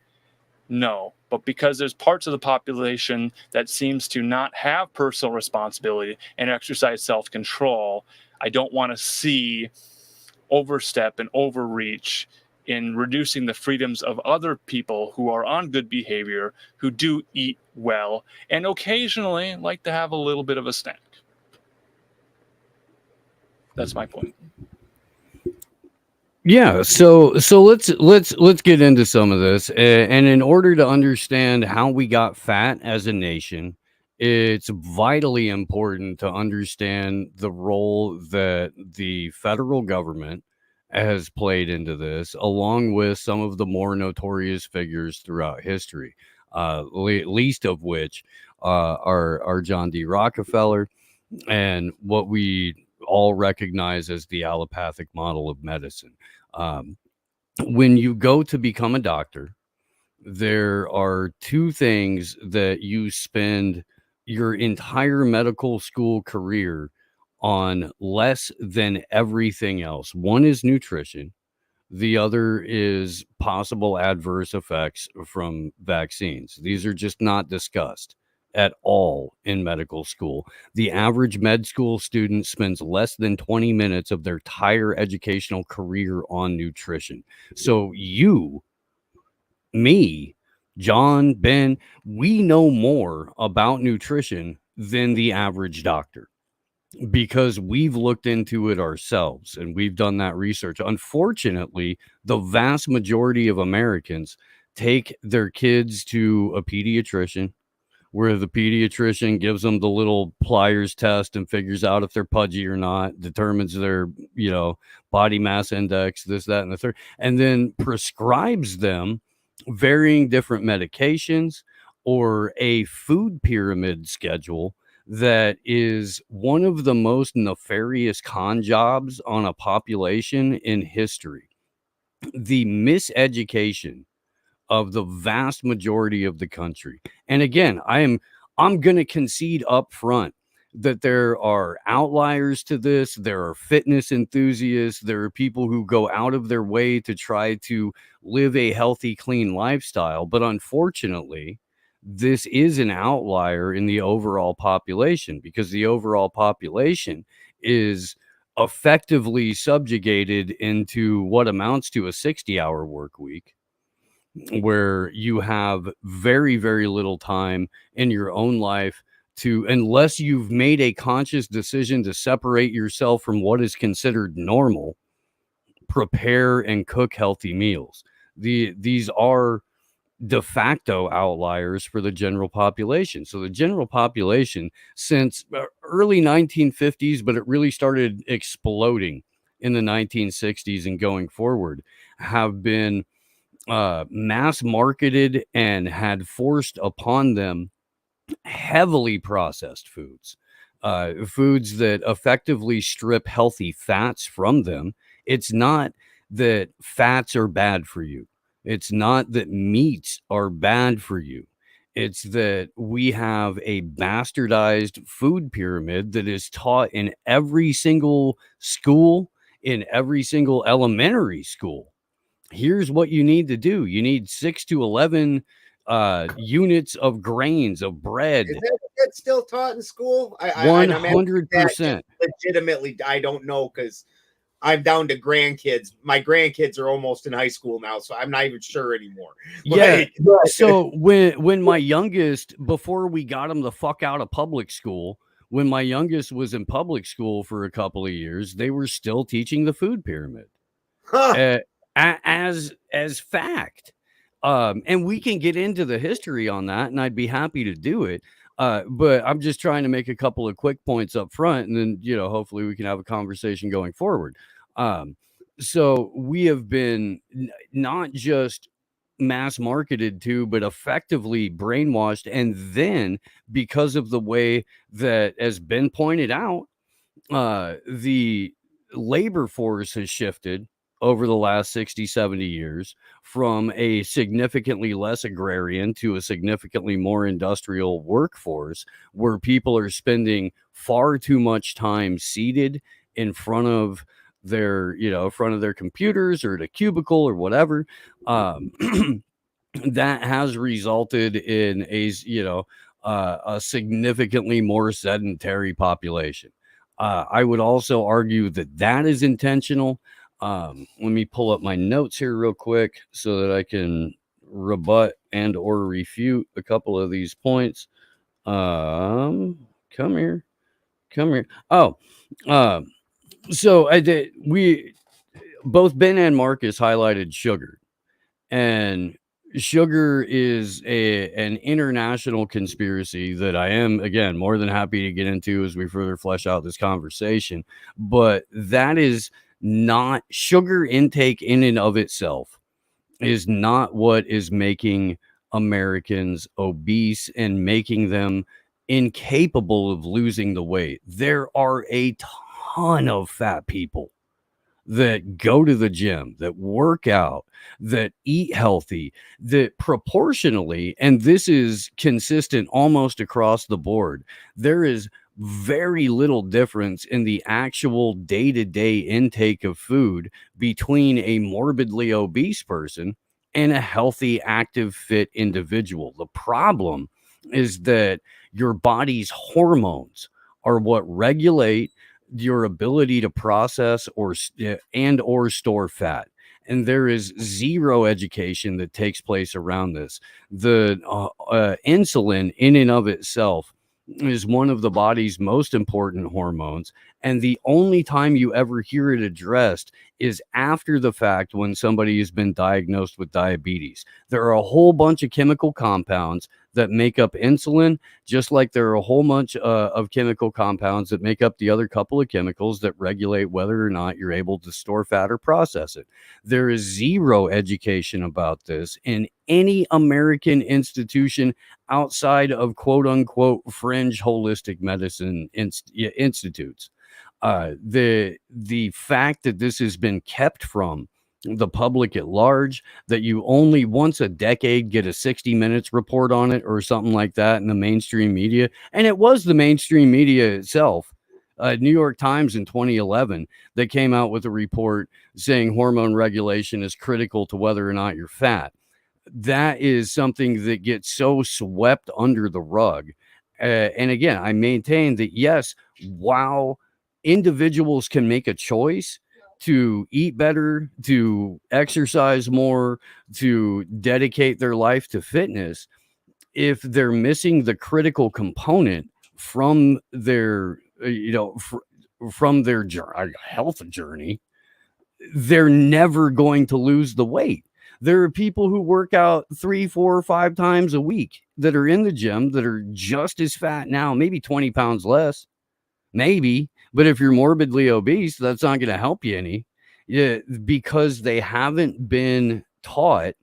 No. But because there's parts of the population that seems to not have personal responsibility and exercise self-control, I don't want to see overstep and overreach in reducing the freedoms of other people who are on good behavior, who do eat well, and occasionally like to have a little bit of a snack. That's my point. Yeah, so let's get into some of this, and in order to understand how we got fat as a nation, it's vitally important to understand the role that the federal government has played into this, along with some of the more notorious figures throughout history, least of which are John D. Rockefeller and what we all recognize as the allopathic model of medicine. When you go to become a doctor, there are two things that you spend your entire medical school career on less than everything else. One is nutrition. The other is possible adverse effects from vaccines. These are just not discussed at all in medical school. The average med school student spends less than 20 minutes of their entire educational career on nutrition. So you, me, John, Ben, we know more about nutrition than the average doctor, because we've looked into it ourselves and we've done that research. Unfortunately, the vast majority of Americans take their kids to a pediatrician, where the pediatrician gives them the little pliers test and figures out if they're pudgy or not, determines their, body mass index, this, that, and the third, and then prescribes them varying different medications or a food pyramid schedule that is one of the most nefarious con jobs on a population in history. The miseducation of the vast majority of the country. And again, I'm going to concede up front that there are outliers to this. There are fitness enthusiasts. There are people who go out of their way to try to live a healthy, clean lifestyle. But unfortunately, this is an outlier in the overall population, because the overall population is effectively subjugated into what amounts to a 60-hour work week, where you have very, very little time in your own life to, unless you've made a conscious decision to separate yourself from what is considered normal, prepare and cook healthy meals. These are de facto outliers for the general population. So the general population, since early 1950s, but it really started exploding in the 1960s and going forward, have been mass marketed and had forced upon them heavily processed foods, foods that effectively strip healthy fats from them. It's not that fats are bad for you. It's not that meats are bad for you. It's that we have a bastardized food pyramid that is taught in every single school, in every single elementary school. Here's what you need to do. You need 6 to 11 units of grains of bread. Is that still taught in school? 100%. Legitimately, I don't know, because I'm down to grandkids. My grandkids are almost in high school now, so I'm not even sure anymore. Yeah. So when my youngest, before we got him the fuck out of public school, when my youngest was in public school for a couple of years, they were still teaching the food pyramid as fact. And we can get into the history on that, and I'd be happy to do it. But I'm just trying to make a couple of quick points up front, and then, hopefully we can have a conversation going forward. So we have been not just mass marketed to, but effectively brainwashed. And then because of the way that, as Ben pointed out, the labor force has shifted over the last 60, 70 years from a significantly less agrarian to a significantly more industrial workforce, where people are spending far too much time seated in front of their computers or the cubicle or whatever. That has resulted in a significantly more sedentary population. I would also argue that is intentional. Let me pull up my notes here real quick so that I can rebut and or refute a couple of these points. Come here. So both Ben and Marcus highlighted sugar, and sugar is an international conspiracy that I am, again, more than happy to get into as we further flesh out this conversation. But that is not, sugar intake in and of itself is not what is making Americans obese and making them incapable of losing the weight. There are a ton of fat people that go to the gym, that work out, that eat healthy, that proportionally, and this is consistent almost across the board, there is very little difference in the actual day-to-day intake of food between a morbidly obese person and a healthy, active, fit individual. The problem is that your body's hormones are what regulate your ability to process or store fat, and there is zero education that takes place around this. The insulin in and of itself is one of the body's most important hormones, and the only time you ever hear it addressed is after the fact, when somebody has been diagnosed with diabetes. There are a whole bunch of chemical compounds that make up insulin, just like there are a whole bunch of chemical compounds that make up the other couple of chemicals that regulate whether or not you're able to store fat or process it. There is zero education about this in any American institution outside of quote unquote fringe holistic medicine institutes. The fact that this has been kept from the public at large, that you only once a decade get a 60 Minutes report on it or something like that in the mainstream media. And it was the mainstream media itself, New York Times in 2011, that came out with a report saying hormone regulation is critical to whether or not you're fat. That is something that gets so swept under the rug. And again, I maintain that, yes, while individuals can make a choice to eat better, to exercise more, to dedicate their life to fitness, if they're missing the critical component from their, from their health journey, they're never going to lose the weight. There are people who work out 3, 4, 5 times a week that are in the gym that are just as fat now, maybe 20 pounds less, maybe. But if you're morbidly obese, that's not going to help you any, because they haven't been taught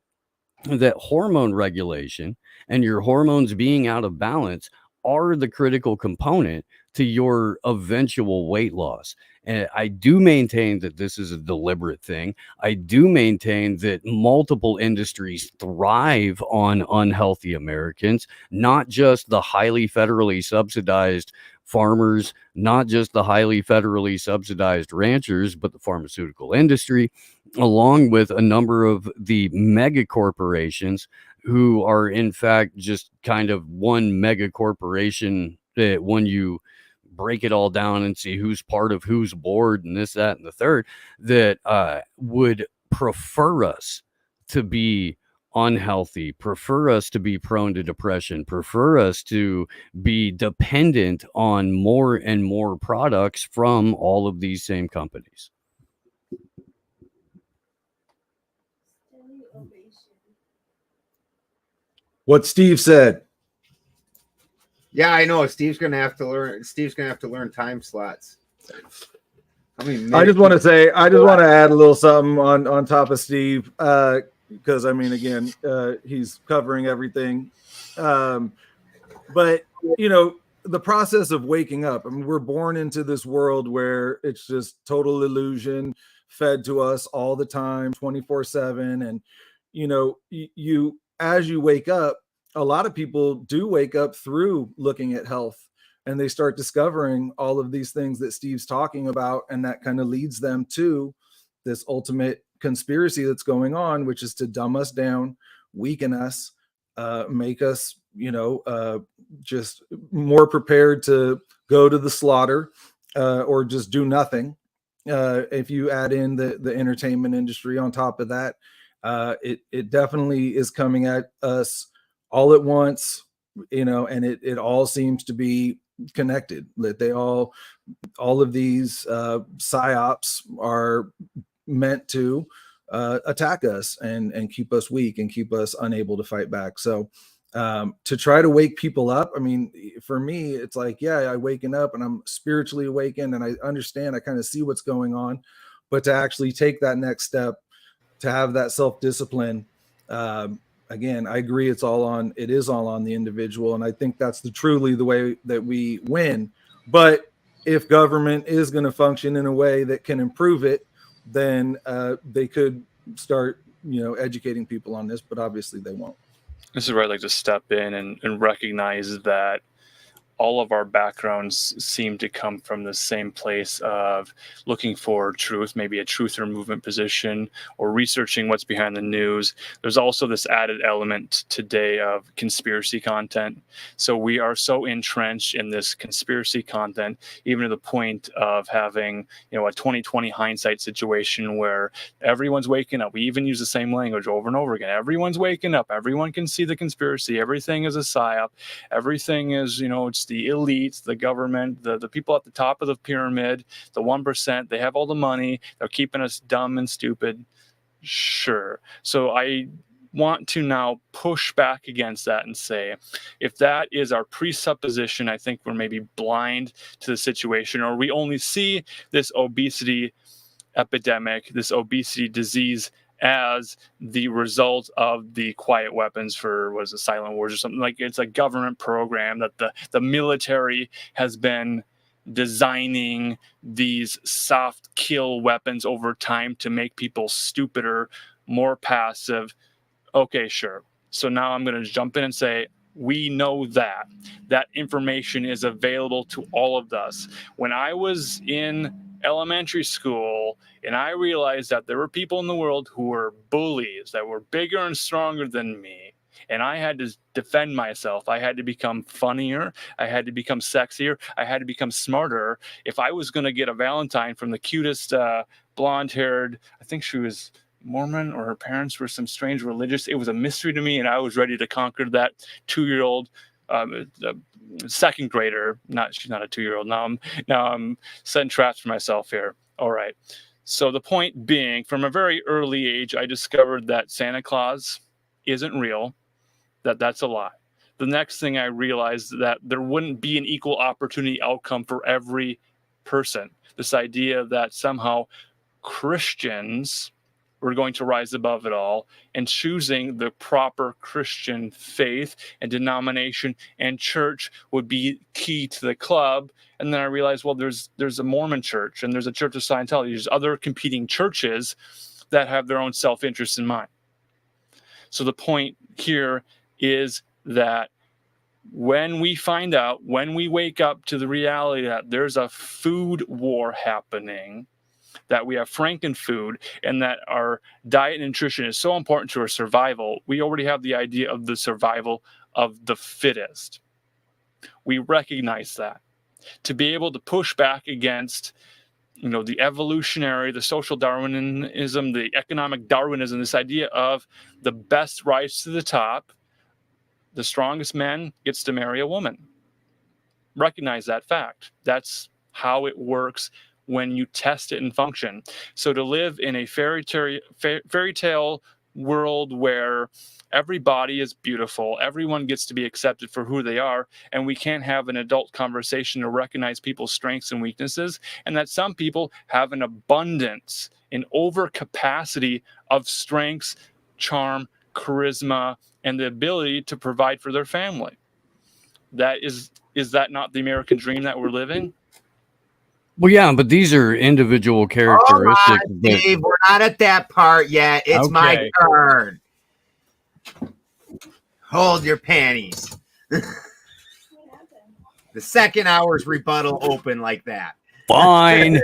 that hormone regulation and your hormones being out of balance are the critical component to your eventual weight loss. And I do maintain that this is a deliberate thing. I do maintain that multiple industries thrive on unhealthy Americans, not just the highly federally subsidized farmers, not just the highly federally subsidized ranchers, but the pharmaceutical industry, along with a number of the mega corporations who are in fact just kind of one mega corporation that, when you break it all down and see who's part of whose board and this, that, and the third, that would prefer us to be unhealthy, prefer us to be prone to depression, prefer us to be dependent on more and more products from all of these same companies. What Steve said. Yeah, I know. Steve's gonna have to learn time slots. I just want to add a little something on top of Steve, because I mean, again, he's covering everything. But you know, the process of waking up. I mean, we're born into this world where it's just total illusion fed to us all the time, 24/7. And you know, you as you wake up, a lot of people do wake up through looking at health, and they start discovering all of these things that Steve's talking about, and that kind of leads them to this ultimate conspiracy that's going on, which is to dumb us down, weaken us, make us, you know, just more prepared to go to the slaughter, or just do nothing. If you add in the entertainment industry on top of that, it definitely is coming at us all at once, you know, and it all seems to be connected. That they all of these psyops are meant to attack us and keep us weak and keep us unable to fight back. So to try to wake people up, I mean, for me, it's like, yeah, I waken up and I'm spiritually awakened and I understand, I kind of see what's going on, but to actually take that next step, to have that self-discipline, again, I agree, it is all on the individual. And I think that's truly the way that we win. But if government is going to function in a way that can improve it, then they could start, you know, educating people on this, but obviously they won't. This is where I'd like to step in and recognize that all of our backgrounds seem to come from the same place of looking for truth, maybe a truth or movement position, or researching what's behind the news. There's also this added element today of conspiracy content. So we are so entrenched in this conspiracy content, even to the point of having, you know, a 20/20 hindsight situation where everyone's waking up. We even use the same language over and over again. Everyone's waking up. Everyone can see the conspiracy. Everything is a psyop. Everything is, you know, it's the elites, the government, the people at the top of the pyramid, the 1%, they have all the money, they're keeping us dumb and stupid. Sure. So I want to now push back against that and say, if that is our presupposition, I think we're maybe blind to the situation, or we only see this obesity epidemic, this obesity disease, as the result of the quiet weapons for, what is it, silent wars or something. Like, it's a government program that the military has been designing these soft kill weapons over time to make people stupider, more passive. Okay, sure. So now I'm going to jump in and say, we know that information is available to all of us. When I was in elementary school and I realized that there were people in the world who were bullies, that were bigger and stronger than me, and I had to defend myself. I had to become funnier. I had to become sexier. I had to become smarter. If I was going to get a Valentine from the cutest blonde-haired, I think she was Mormon, or her parents were some strange religious, it was a mystery to me, and I was ready to conquer that 2-year-old second grader. She's not a 2-year-old. Now I'm setting traps for myself here. All right. So the point being, from a very early age, I discovered that Santa Claus isn't real, that's a lie. The next thing I realized that there wouldn't be an equal opportunity outcome for every person. This idea that somehow Christians were going to rise above it all, and choosing the proper Christian faith and denomination and church would be key to the club. And then I realized, well, there's a Mormon church and there's a Church of Scientology. There's other competing churches that have their own self-interest in mind. So the point here is that when we find out, when we wake up to the reality that there's a food war happening, that we have frankenfood, and that our diet and nutrition is so important to our survival, we already have the idea of the survival of the fittest. We recognize that. To be able to push back against the evolutionary, the social Darwinism, the economic Darwinism, this idea of the best rise to the top, the strongest man gets to marry a woman. Recognize that fact. That's how it works when you test it and function. So to live in a fairy tale world where everybody is beautiful, everyone gets to be accepted for who they are, and we can't have an adult conversation to recognize people's strengths and weaknesses, and that some people have an abundance, an overcapacity of strengths, charm, charisma, and the ability to provide for their family. Is that not the American dream that we're living? Well, yeah, but these are individual characteristics. Dave, we're not at that part yet. It's my turn. Hold your panties. The second hour's rebuttal open like that. Fine.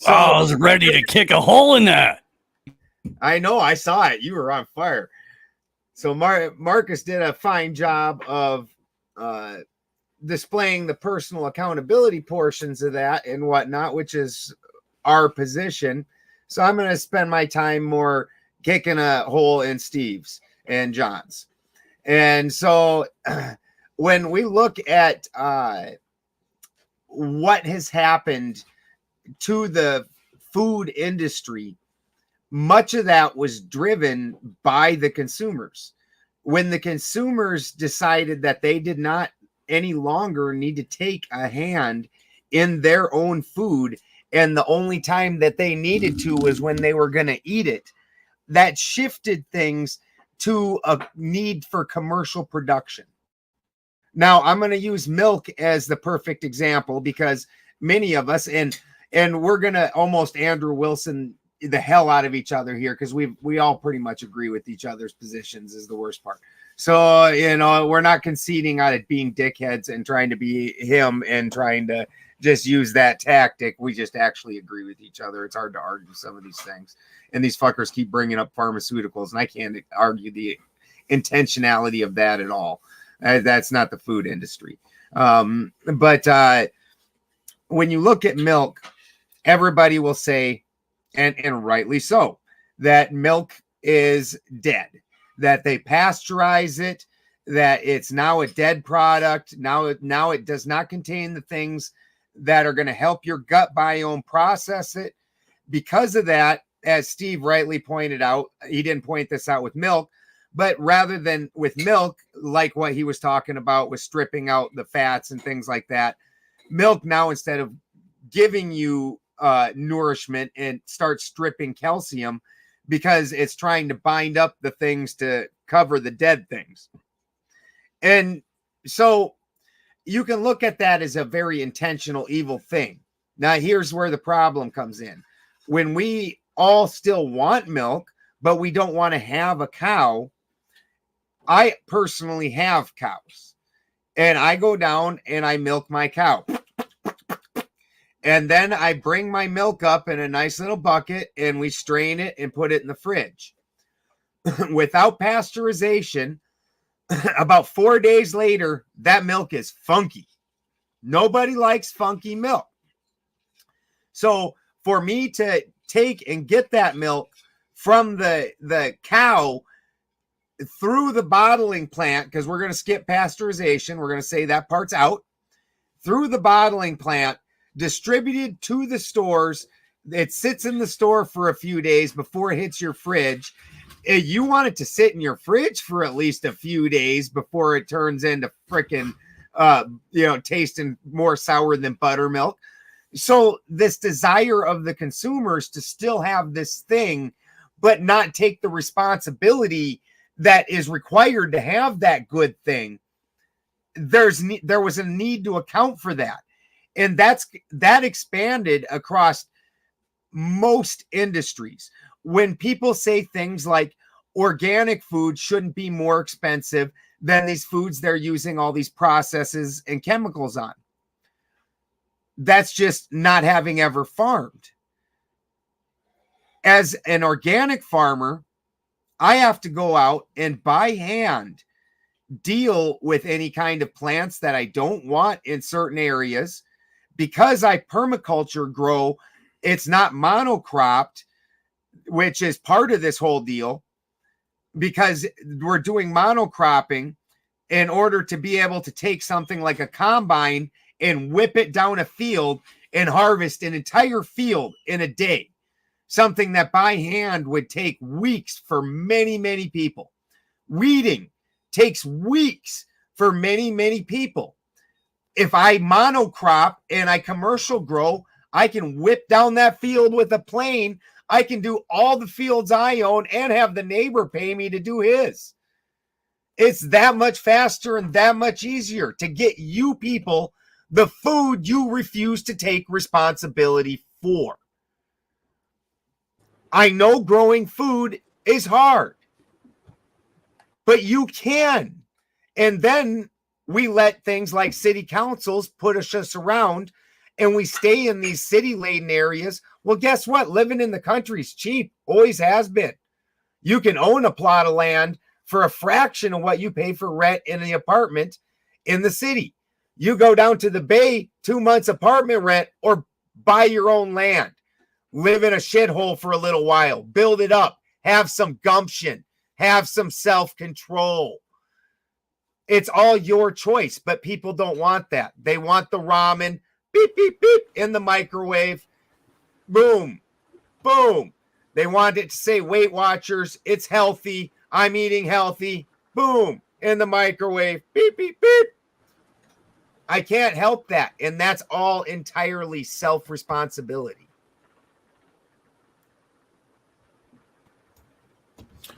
I was ready to kick a hole in that. I know. I saw it. You were on fire. So Marcus did a fine job of displaying the personal accountability portions of that and whatnot, which is our position. So I'm going to spend my time more kicking a hole in Steve's and John's. And so when we look at what has happened to the food industry, much of that was driven by the consumers. When the consumers decided that they did not any longer need to take a hand in their own food, and the only time that they needed to was when they were going to eat it, that shifted things to a need for commercial production. Now, I'm going to use milk as the perfect example because many of us, and we're going to almost Andrew Wilson the hell out of each other here because we all pretty much agree with each other's positions is the worst part. So, we're not conceding on it being dickheads and trying to be him and trying to just use that tactic. We just actually agree with each other. It's hard to argue some of these things. And these fuckers keep bringing up pharmaceuticals, and I can't argue the intentionality of that at all. That's not the food industry. But when you look at milk, everybody will say, and rightly so, that milk is dead, that they pasteurize it, that it's now a dead product. Now it does not contain the things that are going to help your gut biome process it. Because of that, as Steve rightly pointed out, he didn't point this out with milk, but rather than with milk, like what he was talking about with stripping out the fats and things like that, milk now, instead of giving you nourishment, and starts stripping calcium because it's trying to bind up the things to cover the dead things. And so you can look at that as a very intentional evil thing. Now, here's where the problem comes in. When we all still want milk, but we don't want to have a cow, I personally have cows, and I go down and I milk my cow. And then I bring my milk up in a nice little bucket and we strain it and put it in the fridge. Without pasteurization, about 4 days later, that milk is funky. Nobody likes funky milk. So for me to take and get that milk from the cow through the bottling plant, because we're going to skip pasteurization, we're going to say that part's out, through the bottling plant, distributed to the stores. It sits in the store for a few days before it hits your fridge. You want it to sit in your fridge for at least a few days before it turns into freaking, tasting more sour than buttermilk. So this desire of the consumers to still have this thing, but not take the responsibility that is required to have that good thing. There was a need to account for that. And that expanded across most industries. When people say things like organic food shouldn't be more expensive than these foods they're using all these processes and chemicals on, that's just not having ever farmed. As an organic farmer, I have to go out and by hand deal with any kind of plants that I don't want in certain areas, because I permaculture grow, it's not monocropped, which is part of this whole deal, because we're doing monocropping in order to be able to take something like a combine and whip it down a field and harvest an entire field in a day. Something that by hand would take weeks for many, many people. Weeding takes weeks for many, many people. If I monocrop and I commercial grow, I can whip down that field with a plane. I can do all the fields I own and have the neighbor pay me to do his. It's that much faster and that much easier to get you people the food you refuse to take responsibility for. I know growing food is hard, but you can. And then we let things like city councils push us around and we stay in these city laden areas. Well, guess what? Living in the country is cheap, always has been. You can own a plot of land for a fraction of what you pay for rent in the apartment in the city. You go down to the Bay, 2 months apartment rent, or buy your own land. Live in a shithole for a little while, build it up, have some gumption, have some self-control. It's all your choice, but people don't want that. They want the ramen, beep, beep, beep, in the microwave. Boom, boom. They want it to say, Weight Watchers, it's healthy. I'm eating healthy. Boom, in the microwave. Beep, beep, beep. I can't help that. And that's all entirely self-responsibility.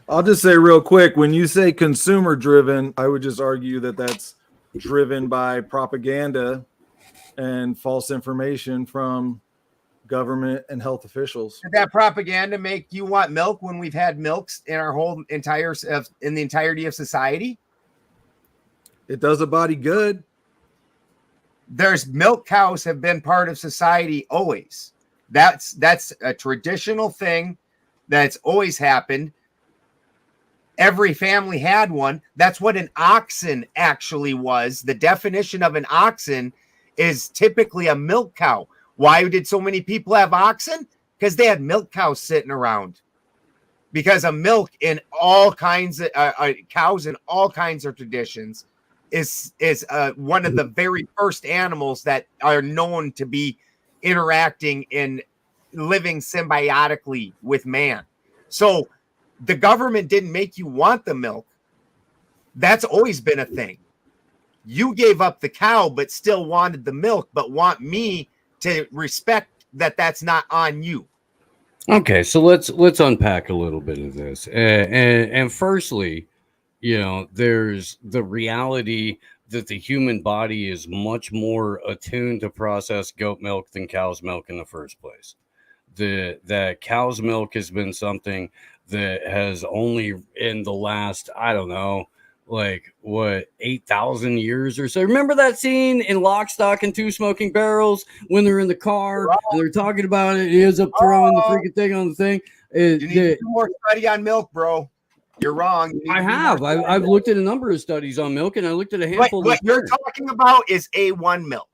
I'll just say real quick, when you say consumer driven, I would just argue that that's driven by propaganda and false information from government and health officials. Did that propaganda make you want milk when we've had milks in our whole in the entirety of society? It does a body good. There's milk cows have been part of society always. That's a traditional thing that's always happened. Every family had one. That's what an oxen actually was. The definition of an oxen is typically a milk cow. Why did so many people have oxen? Because they had milk cows sitting around. Because of milk in all kinds of cows in all kinds of traditions is one of the very first animals that are known to be interacting and living symbiotically with man. So the government didn't make you want the milk. That's always been a thing. You gave up the cow, but still wanted the milk, but want me to respect that that's not on you. Okay, so let's unpack a little bit of this. And firstly, you know, there's the reality that the human body is much more attuned to process goat milk than cow's milk in the first place. That cow's milk has been something that has only in the last, I don't know, like what, 8,000 years or so. Remember that scene in Lock, Stock, and Two Smoking Barrels when they're in the car and they're talking about it? He ends up throwing the freaking thing on the thing. You need to do more study on milk, bro. You're wrong. I have. I've looked at a number of studies on milk, and I looked at a handful. What you're talking about is A1 milk.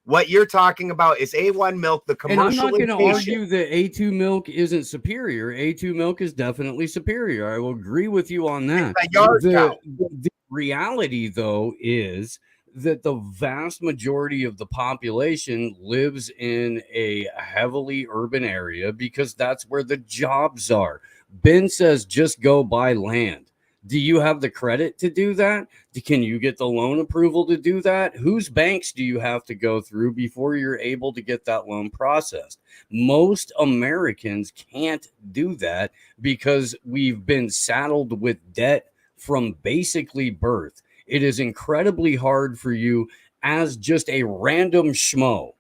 What you're talking about is A1 milk, the commercial. And I'm not going to argue that A2 milk isn't superior. A2 milk is definitely superior. I will agree with you on that. The reality, though, is that the vast majority of the population lives in a heavily urban area because that's where the jobs are. Ben says just go buy land. Do you have the credit to do that? Can you get the loan approval to do that? Whose banks do you have to go through before you're able to get that loan processed? Most Americans can't do that because we've been saddled with debt from basically birth. It is incredibly hard for you as just a random schmo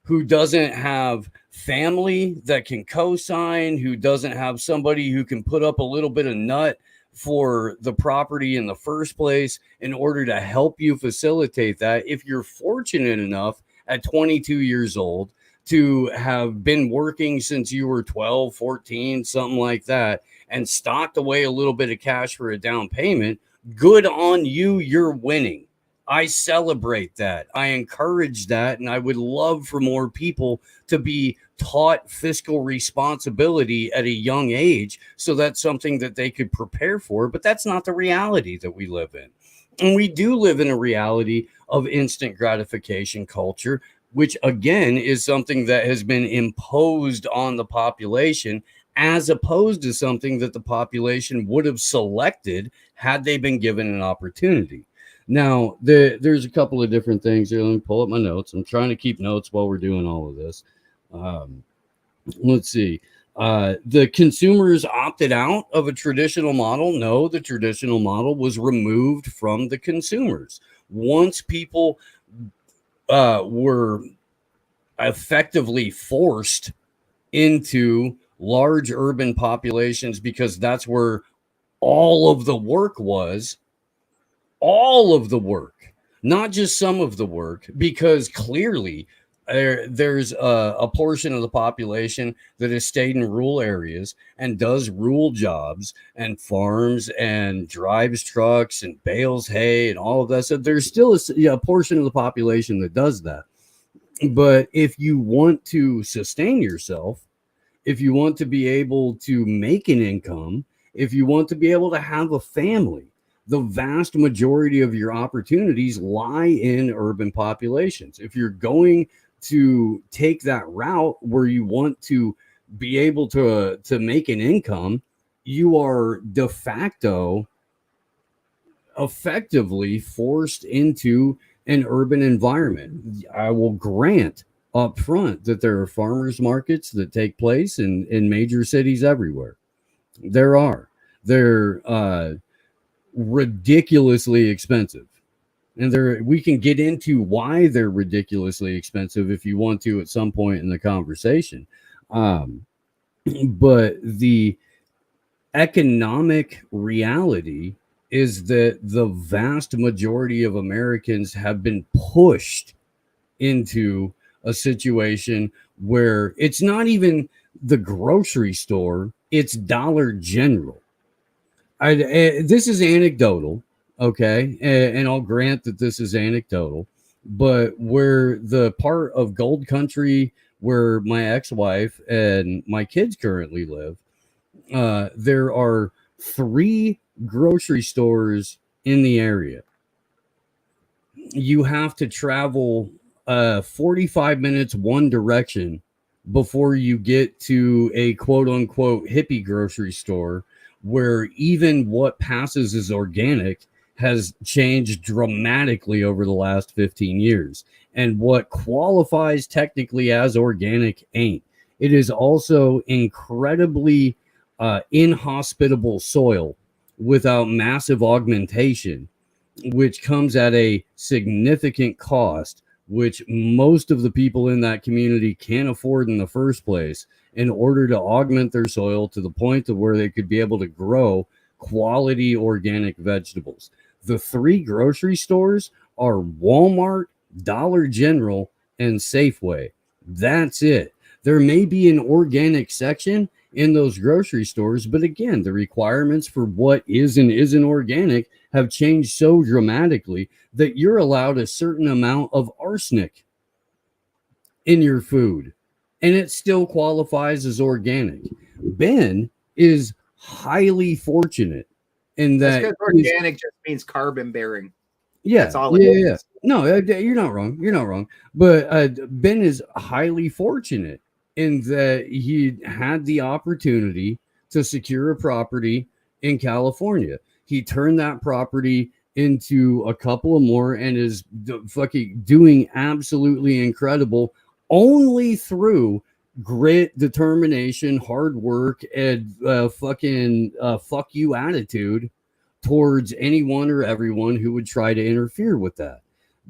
who doesn't have family that can co-sign, who doesn't have somebody who can put up a little bit of nut for the property in the first place in order to help you facilitate that. If you're fortunate enough at 22 years old to have been working since you were 12, 14, something like that, and stocked away a little bit of cash for a down payment, good on you, you're winning. I celebrate that. I encourage that. And I would love for more people to be taught fiscal responsibility at a young age. So that's something that they could prepare for. But that's not the reality that we live in. And we do live in a reality of instant gratification culture, which again is something that has been imposed on the population, as opposed to something that the population would have selected had they been given an opportunity. Now, there's a couple of different things here. Let me pull up my notes. I'm trying to keep notes while we're doing all of this. Let's see. The consumers opted out of a traditional model. No, the traditional model was removed from the consumers. Once people were effectively forced into large urban populations, because that's where all of the work was, all of the work, not just some of the work, because clearly there's a portion of the population that has stayed in rural areas and does rural jobs and farms and drives trucks and bales hay and all of that. So there's still a portion of the population that does that. But if you want to sustain yourself, if you want to be able to make an income, if you want to be able to have a family, the vast majority of your opportunities lie in urban populations. If you're going to take that route where you want to be able to make an income, you are de facto effectively forced into an urban environment. I will grant up front that there are farmers markets that take place in major cities everywhere. There are. They're ridiculously expensive. And we can get into why they're ridiculously expensive if you want to at some point in the conversation. But the economic reality is that the vast majority of Americans have been pushed into a situation where it's not even the grocery store, it's Dollar General. This is anecdotal, okay? And I'll grant that this is anecdotal, but where the part of Gold Country where my ex-wife and my kids currently live, there are 3 grocery stores in the area. You have to travel 45 minutes one direction before you get to a quote-unquote hippie grocery store, where even what passes as organic has changed dramatically over the last 15 years. And what qualifies technically as organic ain't. It is also incredibly inhospitable soil without massive augmentation, which comes at a significant cost, which most of the people in that community can't afford in the first place, in order to augment their soil to the point to where they could be able to grow quality organic vegetables. The 3 grocery stores are Walmart, Dollar General, and Safeway. That's it. There may be an organic section in those grocery stores, but again, the requirements for what is and isn't organic have changed so dramatically that you're allowed a certain amount of arsenic in your food, and it still qualifies as organic. Ben is highly fortunate in that organic just means carbon bearing. Yeah, that's all it is. Yeah. No, you're not wrong. You're not wrong. But Ben is highly fortunate in that he had the opportunity to secure a property in California. He turned that property into a couple of more and is fucking doing absolutely incredible only through grit, determination, hard work, and fucking fuck you attitude towards anyone or everyone who would try to interfere with that.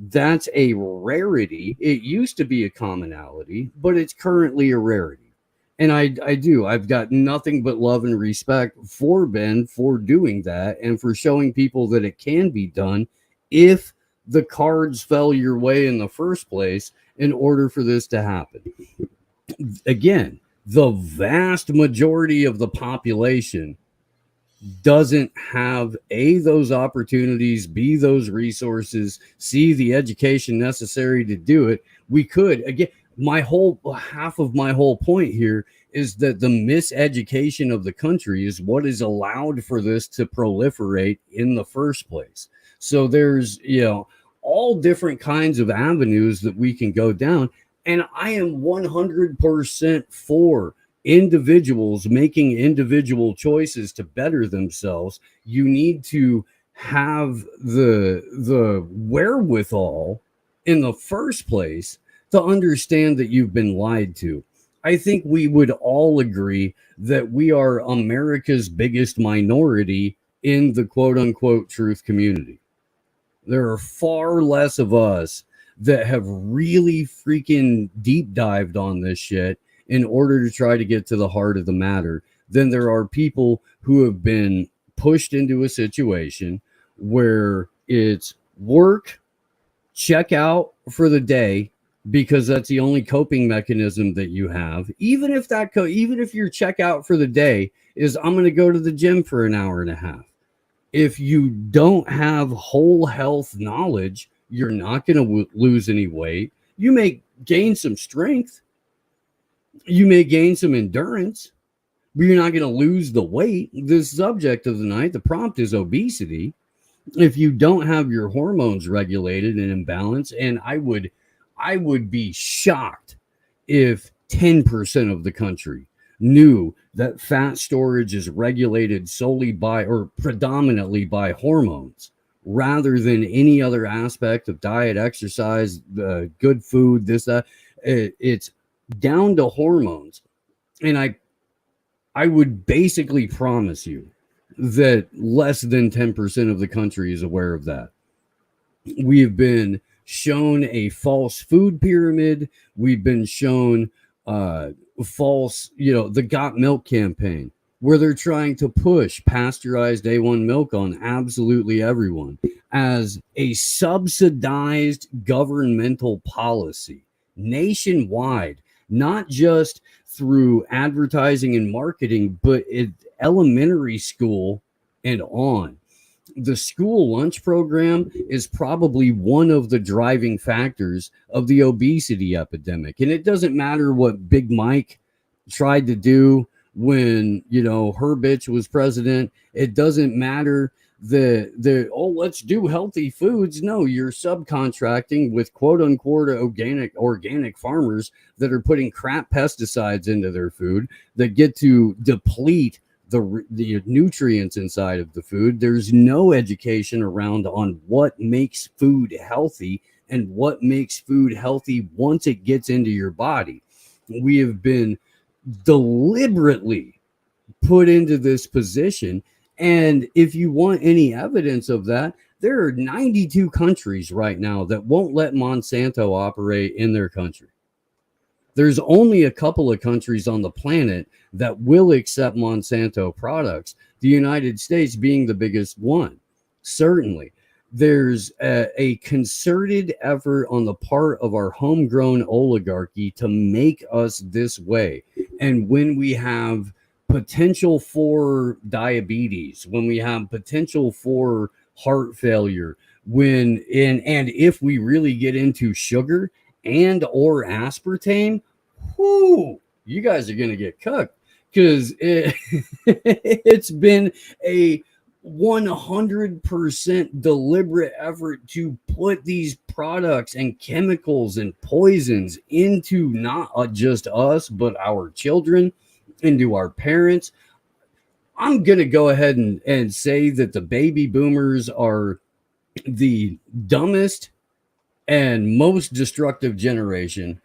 That's a rarity. It used to be a commonality, but it's currently a rarity. And I've got nothing but love and respect for Ben for doing that and for showing people that it can be done if the cards fell your way in the first place in order for this to happen. Again, the vast majority of the population doesn't have those opportunities, B, those resources, C, the education necessary to do it, we could, again, half of my whole point here is that the miseducation of the country is what is allowed for this to proliferate in the first place. So there's, all different kinds of avenues that we can go down. And I am 100% for individuals making individual choices to better themselves. You need to have the wherewithal in the first place to understand that you've been lied to. I think we would all agree that we are America's biggest minority in the quote unquote truth community. There are far less of us that have really freaking deep dived on this shit in order to try to get to the heart of the matter than there are people who have been pushed into a situation where it's work, check out for the day, because that's the only coping mechanism that you have. Even if your checkout for the day is, I'm going to go to the gym for an hour and a half. If you don't have whole health knowledge, you're not going to lose any weight. You may gain some strength. You may gain some endurance, but you're not going to lose the weight. The subject of the night, the prompt, is obesity. If you don't have your hormones regulated and in balance, and I would be shocked if 10% of the country knew that fat storage is regulated solely by or predominantly by hormones rather than any other aspect of diet, exercise, good food, this, that. It's down to hormones. And I would basically promise you that less than 10% of the country is aware of that. We have been shown a false food pyramid. We've been shown false, the Got Milk campaign, where they're trying to push pasteurized A1 milk on absolutely everyone as a subsidized governmental policy nationwide, not just through advertising and marketing, but at elementary school and on. The school lunch program is probably one of the driving factors of the obesity epidemic. And it doesn't matter what Big Mike tried to do when, her bitch was president. It doesn't matter let's do healthy foods. No, you're subcontracting with quote unquote organic farmers that are putting crap pesticides into their food that get to deplete the nutrients inside of the food. There's no education around on what makes food healthy and what makes food healthy once it gets into your body. We have been deliberately put into this position. And if you want any evidence of that, there are 92 countries right now that won't let Monsanto operate in their country. There's only a couple of countries on the planet that will accept Monsanto products, the United States being the biggest one. Certainly, there's a concerted effort on the part of our homegrown oligarchy to make us this way. And when we have potential for diabetes, when we have potential for heart failure, and if we really get into sugar and or aspartame, you guys are going to get cooked, because it's been a 100% deliberate effort to put these products and chemicals and poisons into not just us, but our children, into our parents. I'm going to go ahead and say that the baby boomers are the dumbest and most destructive generation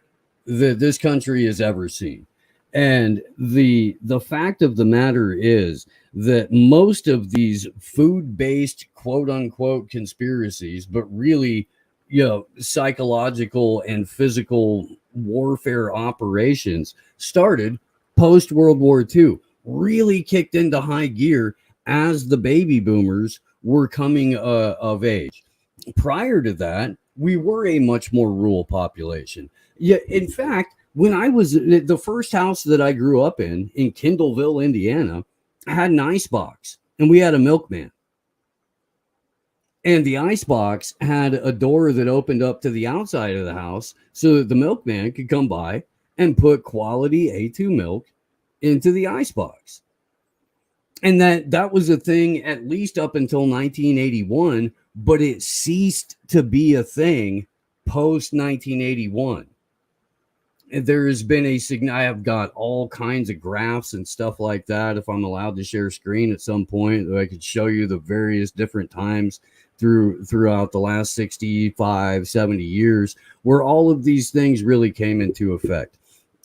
that this country has ever seen. And the fact of the matter is that most of these food-based quote unquote conspiracies, but really, psychological and physical warfare operations started post World War II, really kicked into high gear as the baby boomers were coming of age. Prior to that, we were a much more rural population. Yeah, in fact, when I was the first house that I grew up in Kindleville, Indiana, had an ice box and we had a milkman. And the icebox had a door that opened up to the outside of the house so that the milkman could come by and put quality A2 milk into the icebox. And that was a thing at least up until 1981, but it ceased to be a thing post 1981. There has been I have got all kinds of graphs and stuff like that. If I'm allowed to share screen at some point, I could show you the various different times throughout the last 65, 70 years where all of these things really came into effect.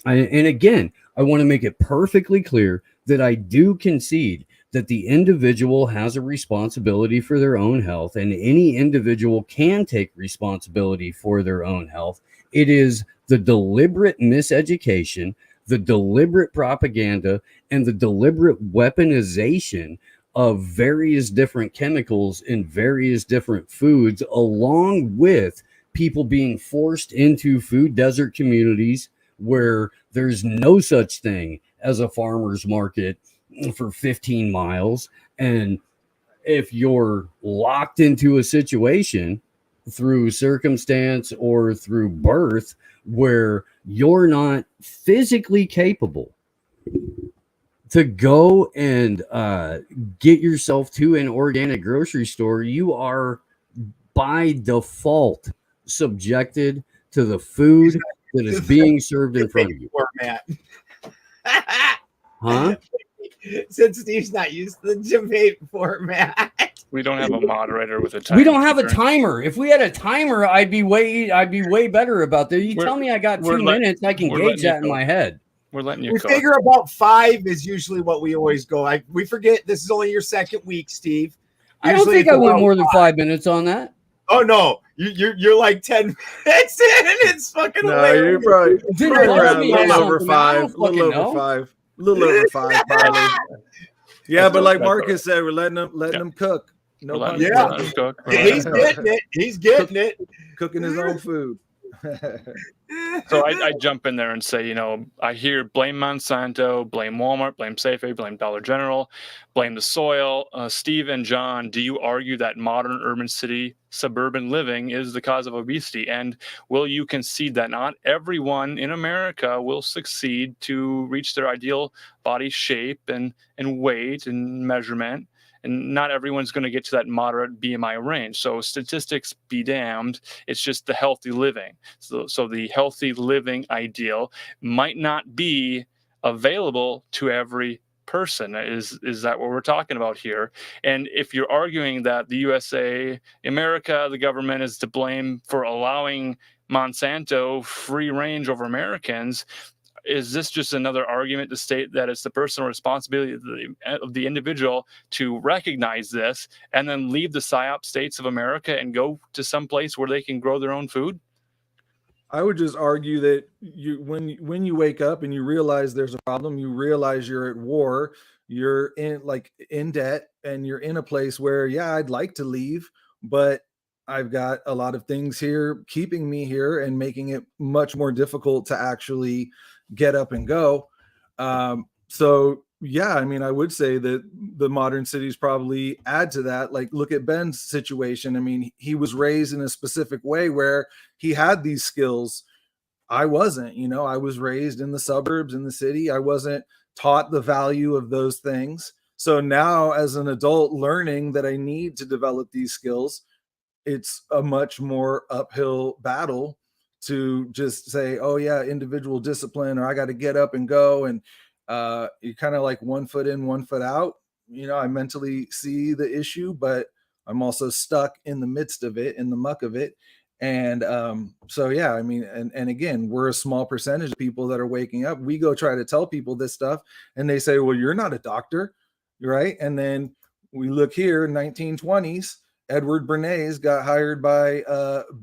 And again, I want to make it perfectly clear that I do concede that the individual has a responsibility for their own health, and any individual can take responsibility for their own health. It is the deliberate miseducation, the deliberate propaganda, and the deliberate weaponization of various different chemicals in various different foods, along with people being forced into food desert communities where there's no such thing as a farmer's market for 15 miles. And if you're locked into a situation through circumstance or through birth where you're not physically capable to go and get yourself to an organic grocery store, you are by default subjected to the food that is being served in front of you. Format. Huh? Since Steve's not used to the debate format. We don't have a moderator with a timer. We don't have a timer. If we had a timer, I'd be way better about that. You tell me I got 2 minutes, I can gauge that in my head. We're letting you We cook. figure about 5 is usually what we always go. We forget this is only your second week, Steve. I don't Usually think it's I went about more than 5. 5 minutes on that. Oh no, you're like 10 minutes in. It's fucking No, hilarious. you're probably Didn't right buzz around me a or little over something, I don't 5. A little fucking over know. 5. A little over 5, probably. Yeah, That's but like all Marcus said, we're letting them cook. No We're pun letting- Yeah. we're letting him cook. We're He's letting him cook. getting it. He's getting it. cooking his own food. So I jump in there and say, I hear blame Monsanto, blame Walmart, blame Safeway, blame Dollar General, blame the soil. Steve and John, do you argue that modern urban city suburban living is the cause of obesity? And will you concede that not everyone in America will succeed to reach their ideal body shape and weight and measurement? And not everyone's going to get to that moderate BMI range. So statistics be damned. It's just the healthy living. So the healthy living ideal might not be available to every person. Is that what we're talking about here? And if you're arguing that the USA, America, the government is to blame for allowing Monsanto free range over Americans, is this just another argument to state that it's the personal responsibility of the individual to recognize this and then leave the PSYOP states of America and go to some place where they can grow their own food? I would just argue that when you wake up and you realize there's a problem, you realize you're at war, you're in debt, and you're in a place where, yeah, I'd like to leave, but I've got a lot of things here keeping me here and making it much more difficult to actually get up and go. So yeah, I mean, I would say that the modern cities probably add to that. Like, look at Ben's situation. I mean, he was raised in a specific way where he had these skills. I wasn't, I was raised in the suburbs, in the city. I wasn't taught the value of those things. So now as an adult learning that I need to develop these skills, it's a much more uphill battle to just say, oh yeah, individual discipline, or I got to get up and go. And you're kind of like 1 foot in, 1 foot out. I mentally see the issue, but I'm also stuck in the midst of it, in the muck of it. And so, yeah, I mean, and again, we're a small percentage of people that are waking up. We go try to tell people this stuff and they say, well, you're not a doctor, right? And then we look here, 1920s, Edward Bernays got hired by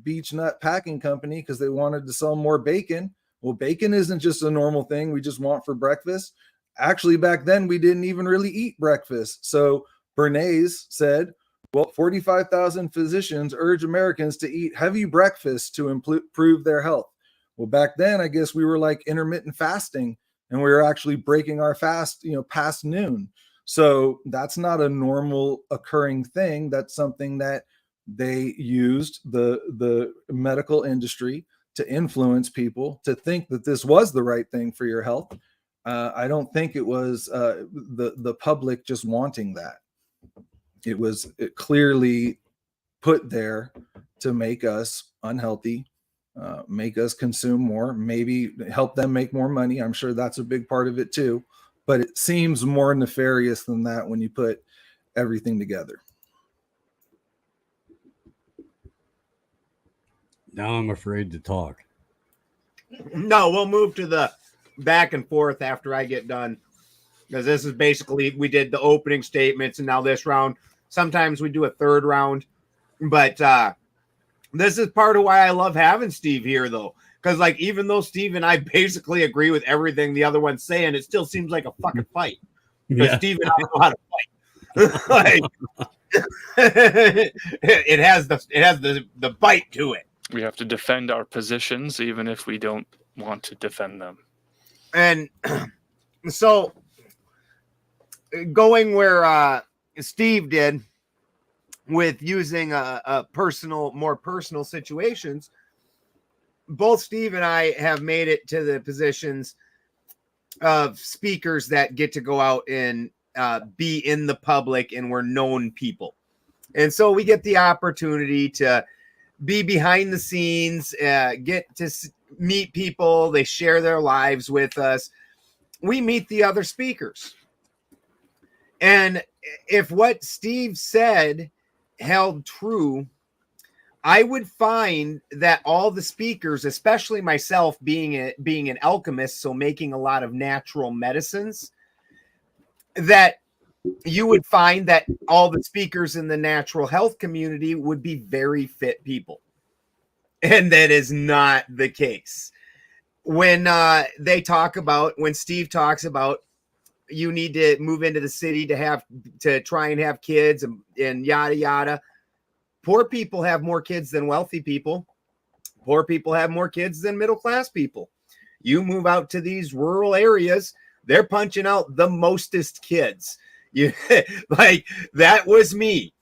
Beech Nut Packing Company because they wanted to sell more bacon. Well, bacon isn't just a normal thing we just want for breakfast. Actually, back then, we didn't even really eat breakfast. So Bernays said, well, 45,000 physicians urge Americans to eat heavy breakfast to improve their health. Well, back then, I guess we were like intermittent fasting, and we were actually breaking our fast, past noon. So that's not a normal occurring thing. That's something that they used the medical industry to influence people to think that this was the right thing for your health. I don't think it was the public just wanting that. It was clearly put there to make us unhealthy, make us consume more, maybe help them make more money. I'm sure that's a big part of it too. But it seems more nefarious than that when you put everything together. Now I'm afraid to talk. No, we'll move to the back and forth after I get done, because this is basically, we did the opening statements and now this round. Sometimes we do a third round, but this is part of why I love having Steve here, though. Because, like, even though Steve and I basically agree with everything the other one's saying, it still seems like a fucking fight. Because Steve and I know how to fight. Like, it has the bite to it. We have to defend our positions, even if we don't want to defend them. And so, going where Steve did with using more personal situations, both Steve and I have made it to the positions of speakers that get to go out and be in the public, and we're known people. And so we get the opportunity to be behind the scenes, get to meet people. They share their lives with us. We meet the other speakers. And if what Steve said held true, I would find that all the speakers, especially myself being an alchemist, so making a lot of natural medicines, that you would find that all the speakers in the natural health community would be very fit people. And that is not the case. When when Steve talks about you need to move into the city to try and have kids and yada, yada. Poor people have more kids than wealthy people. Poor people have more kids than middle-class people. You move out to these rural areas, they're punching out the mostest kids. Like, that was me.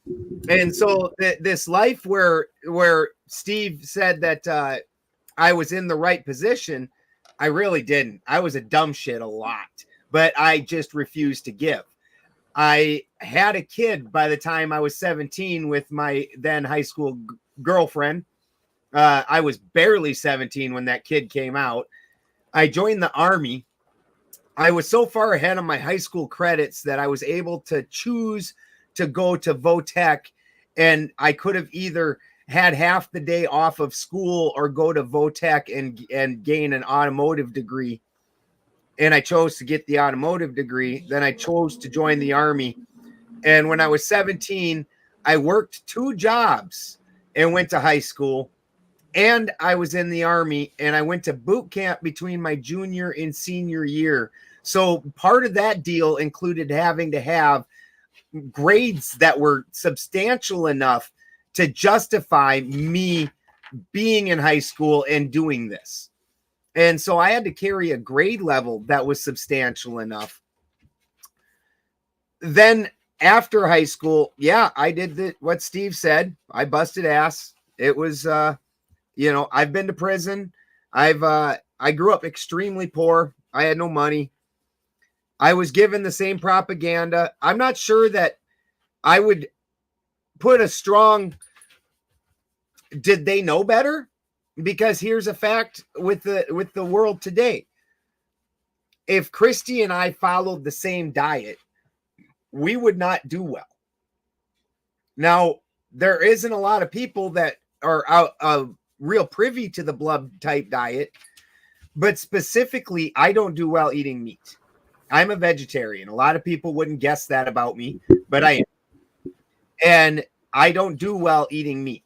And so this life where Steve said that I was in the right position, I really didn't. I was a dumb shit a lot, but I just refused to give. I had a kid by the time I was 17 with my then high school girlfriend. I was barely 17 when that kid came out. I joined the Army. I was so far ahead on my high school credits that I was able to choose to go to Votech, and I could have either had half the day off of school or go to Votech and gain an automotive degree. And I chose to get the automotive degree. Then I chose to join the Army. And when I was 17, I worked 2 jobs and went to high school. And I was in the Army, and I went to boot camp between my junior and senior year. So part of that deal included having to have grades that were substantial enough to justify me being in high school and doing this. And so I had to carry a grade level that was substantial enough. Then after high school, yeah, I did what Steve said. I busted ass. It was, I've been to prison. I grew up extremely poor. I had no money. I was given the same propaganda. I'm not sure that I would put a strong, did they know better? Because here's a fact with the world today. If Christy and I followed the same diet, we would not do well. Now, there isn't a lot of people that are real privy to the blood type diet, but specifically, I don't do well eating meat. I'm a vegetarian. A lot of people wouldn't guess that about me, but I am. And I don't do well eating meat.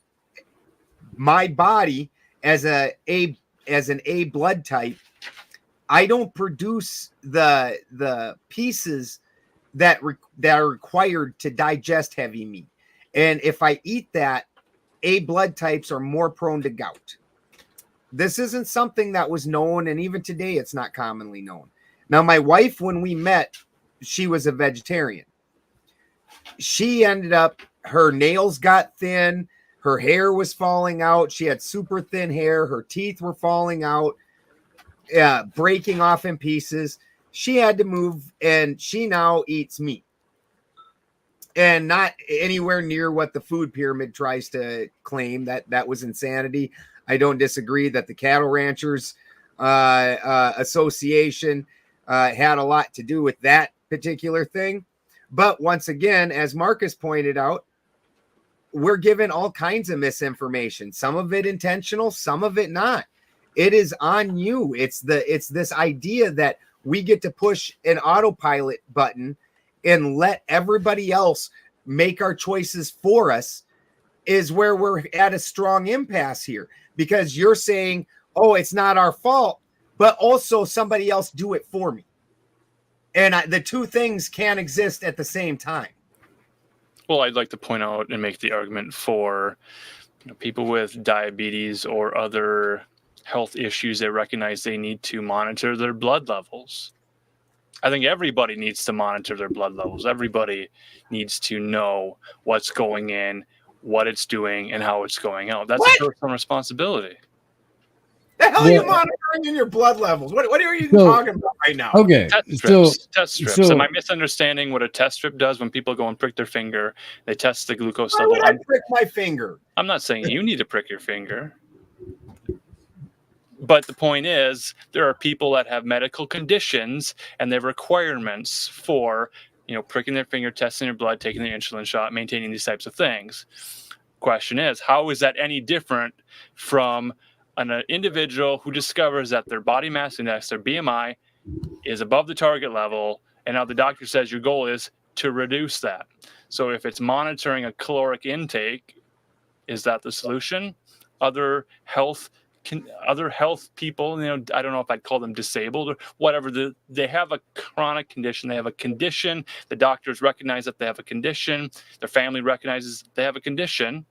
My body, as an A blood type, I don't produce the pieces that are required to digest heavy meat. And if I eat that, A blood types are more prone to gout. This isn't something that was known, and even today it's not commonly known. Now, my wife, when we met, she was a vegetarian. She ended up, her nails got thin, her hair was falling out, she had super thin hair, her teeth were falling out, breaking off in pieces. She had to move, and she now eats meat, and not anywhere near what the food pyramid tries to claim. That was insanity. I don't disagree that the Cattle Ranchers Association had a lot to do with that particular thing. But once again, as Marcus pointed out, we're given all kinds of misinformation, some of it intentional, some of it not. It is on you. It's this idea that we get to push an autopilot button and let everybody else make our choices for us is where we're at a strong impasse here, because you're saying, oh, it's not our fault, but also somebody else do it for me. And the two things can't exist at the same time. Well, I'd like to point out and make the argument for people with diabetes or other health issues that recognize they need to monitor their blood levels. I think everybody needs to monitor their blood levels. Everybody needs to know what's going in, what it's doing, and how it's going out. That's a personal responsibility. The hell are you monitoring in your blood levels? What are you talking about right now? Okay, Test strips. Am I misunderstanding what a test strip does when people go and prick their finger? They test the glucose Why level. would I prick my finger? I'm not saying you need to prick your finger. But the point is, there are people that have medical conditions and they have requirements for, pricking their finger, testing their blood, taking their insulin shot, maintaining these types of things. Question is, how is that any different from an individual who discovers that their body mass index, their BMI, is above the target level, and now the doctor says your goal is to reduce that? So if it's monitoring a caloric intake, is that the solution? Other health people, I don't know if I'd call them disabled or whatever. They have a chronic condition. They have a condition. The doctors recognize that they have a condition. Their family recognizes they have a condition.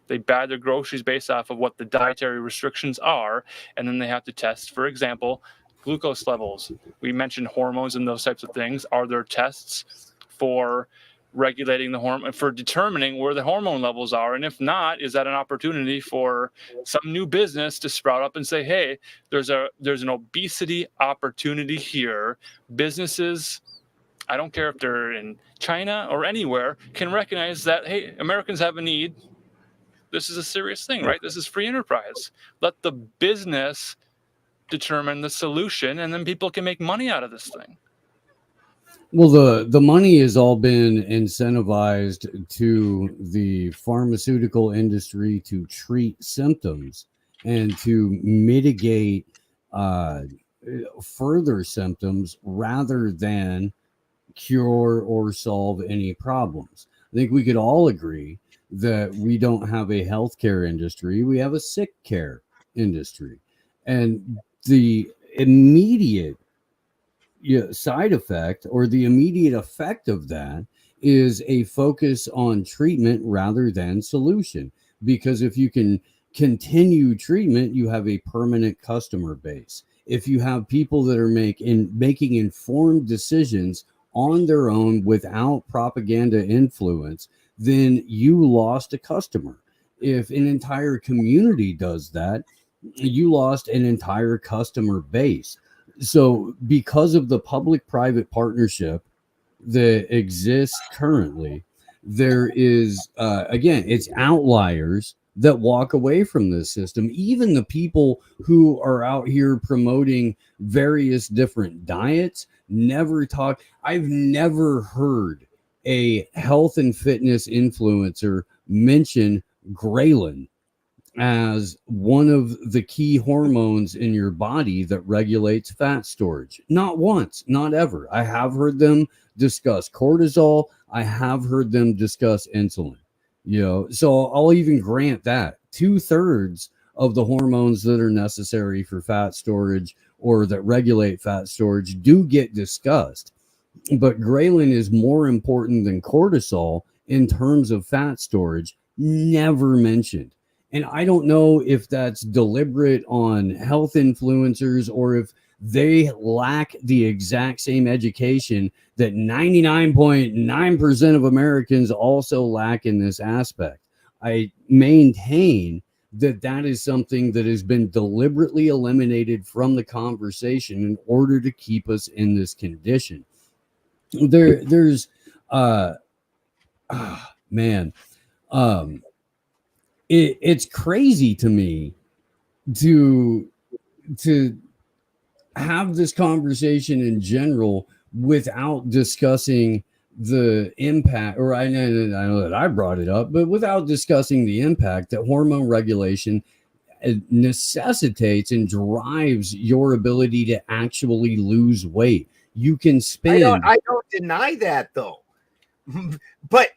They buy their groceries based off of what the dietary restrictions are, and then they have to test, for example, glucose levels. We mentioned hormones and those types of things. Are there tests for regulating the hormone, for determining where the hormone levels are? And if not, is that an opportunity for some new business to sprout up and say, hey, there's an obesity opportunity here? Businesses, I don't care if they're in China or anywhere, can recognize that, hey, Americans have a need. This is a serious thing, right? This is free enterprise. Let the business determine the solution, and then people can make money out of this thing. Well, the money has all been incentivized to the pharmaceutical industry to treat symptoms and to mitigate further symptoms rather than cure or solve any problems. I think we could all agree that we don't have a healthcare industry. We have a sick care industry. And the immediate side effect, or the immediate effect of that, is a focus on treatment rather than solution. Because if you can continue treatment, you have a permanent customer base. If you have people that are making informed decisions on their own without propaganda influence, then you lost a customer. If an entire community does that, you lost an entire customer base. So because of the public-private partnership that exists currently, there is, again, it's outliers that walk away from this system. Even the people who are out here promoting various different diets never talk. I've never heard a health and fitness influencer mention ghrelin as one of the key hormones in your body that regulates fat storage. Not once, not ever. I have heard them discuss cortisol. I have heard them discuss insulin. So I'll even grant that 2/3 of the hormones that are necessary for fat storage or that regulate fat storage do get discussed. But ghrelin is more important than cortisol in terms of fat storage, never mentioned. And I don't know if that's deliberate on health influencers or if They lack the exact same education that 99.9% of Americans also lack in this aspect. I maintain that that is something that has been deliberately eliminated from the conversation in order to keep us in this condition. It's crazy to me to have this conversation in general without discussing the impact, or I know that I brought it up, but without discussing the impact that hormone regulation necessitates and drives your ability to actually lose weight. You can spend. I don't deny that though, but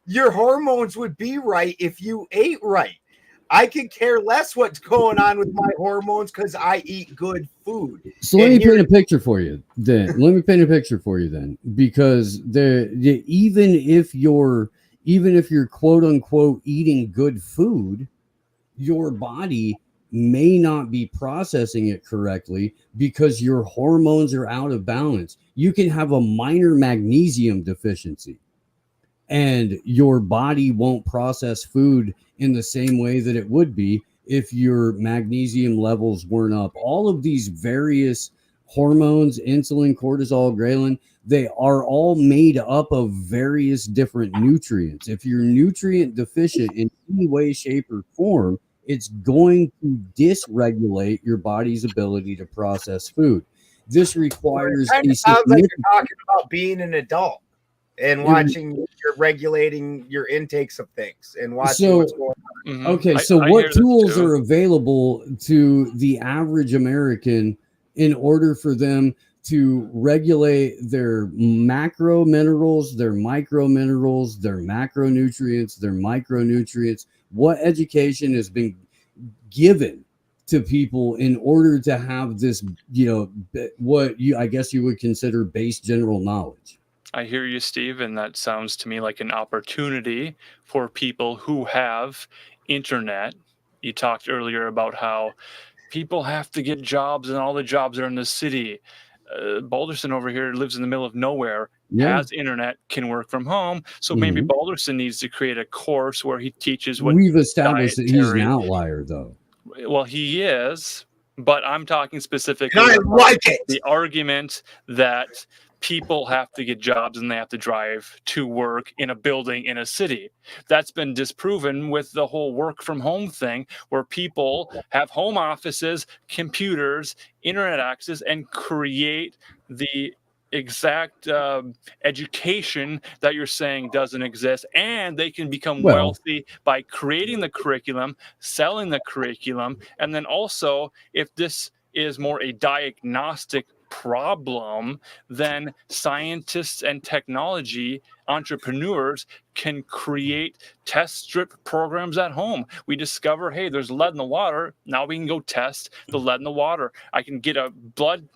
your hormones would be right if you ate right. I could care less what's going on with my hormones because I eat good food. So let me paint a picture for you then. Because even if you're quote unquote eating good food, your body may not be processing it correctly because your hormones are out of balance. You can have a minor magnesium deficiency and your body won't process food in the same way that it would be if your magnesium levels weren't up. All of these various hormones, insulin, cortisol, ghrelin, they are all made up of various different nutrients. If you're nutrient deficient in any way, shape, or form, it's going to dysregulate your body's ability to process food. This requires it sounds like you're talking about being an adult and watching, you're regulating your intakes of things and watching what's going on. Mm-hmm. Okay, so what tools are available to the average American in order for them to regulate their macro minerals, their micro minerals, their macronutrients, their micronutrients? What education has been given to people in order to have this, what I guess you would consider base general knowledge? I hear you, Steve, and that sounds to me like an opportunity for people who have internet. You talked earlier about how people have to get jobs and all the jobs are in the city. Balderson over here lives in the middle of nowhere, has internet, can work from home. So maybe Balderson needs to create a course where he teaches what we've established that he's an outlier, though. Well, he is, but I'm talking specifically and I like it. The argument that people have to get jobs and they have to drive to work in a building in a city. That's been disproven with the whole work from home thing, where people have home offices, computers, internet access, and create the exact education that you're saying doesn't exist. And they can become wealthy by creating the curriculum, selling the curriculum. And then also, if this is more a diagnostic problem, then scientists and technology entrepreneurs can create test strip programs at home. We discover, hey, there's lead in the water. Now we can go test the lead in the water. I can get a blood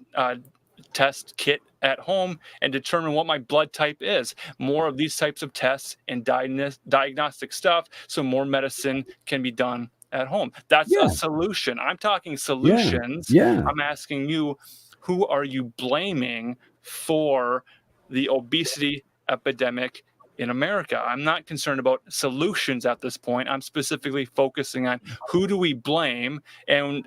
test kit at home and determine what my blood type is. More of these types of tests and diagnostic stuff, so more medicine can be done at home. That's a solution. I'm talking solutions. I'm asking you, who are you blaming for the obesity epidemic in America? I'm not concerned about solutions at this point. I'm specifically focusing on who do we blame. And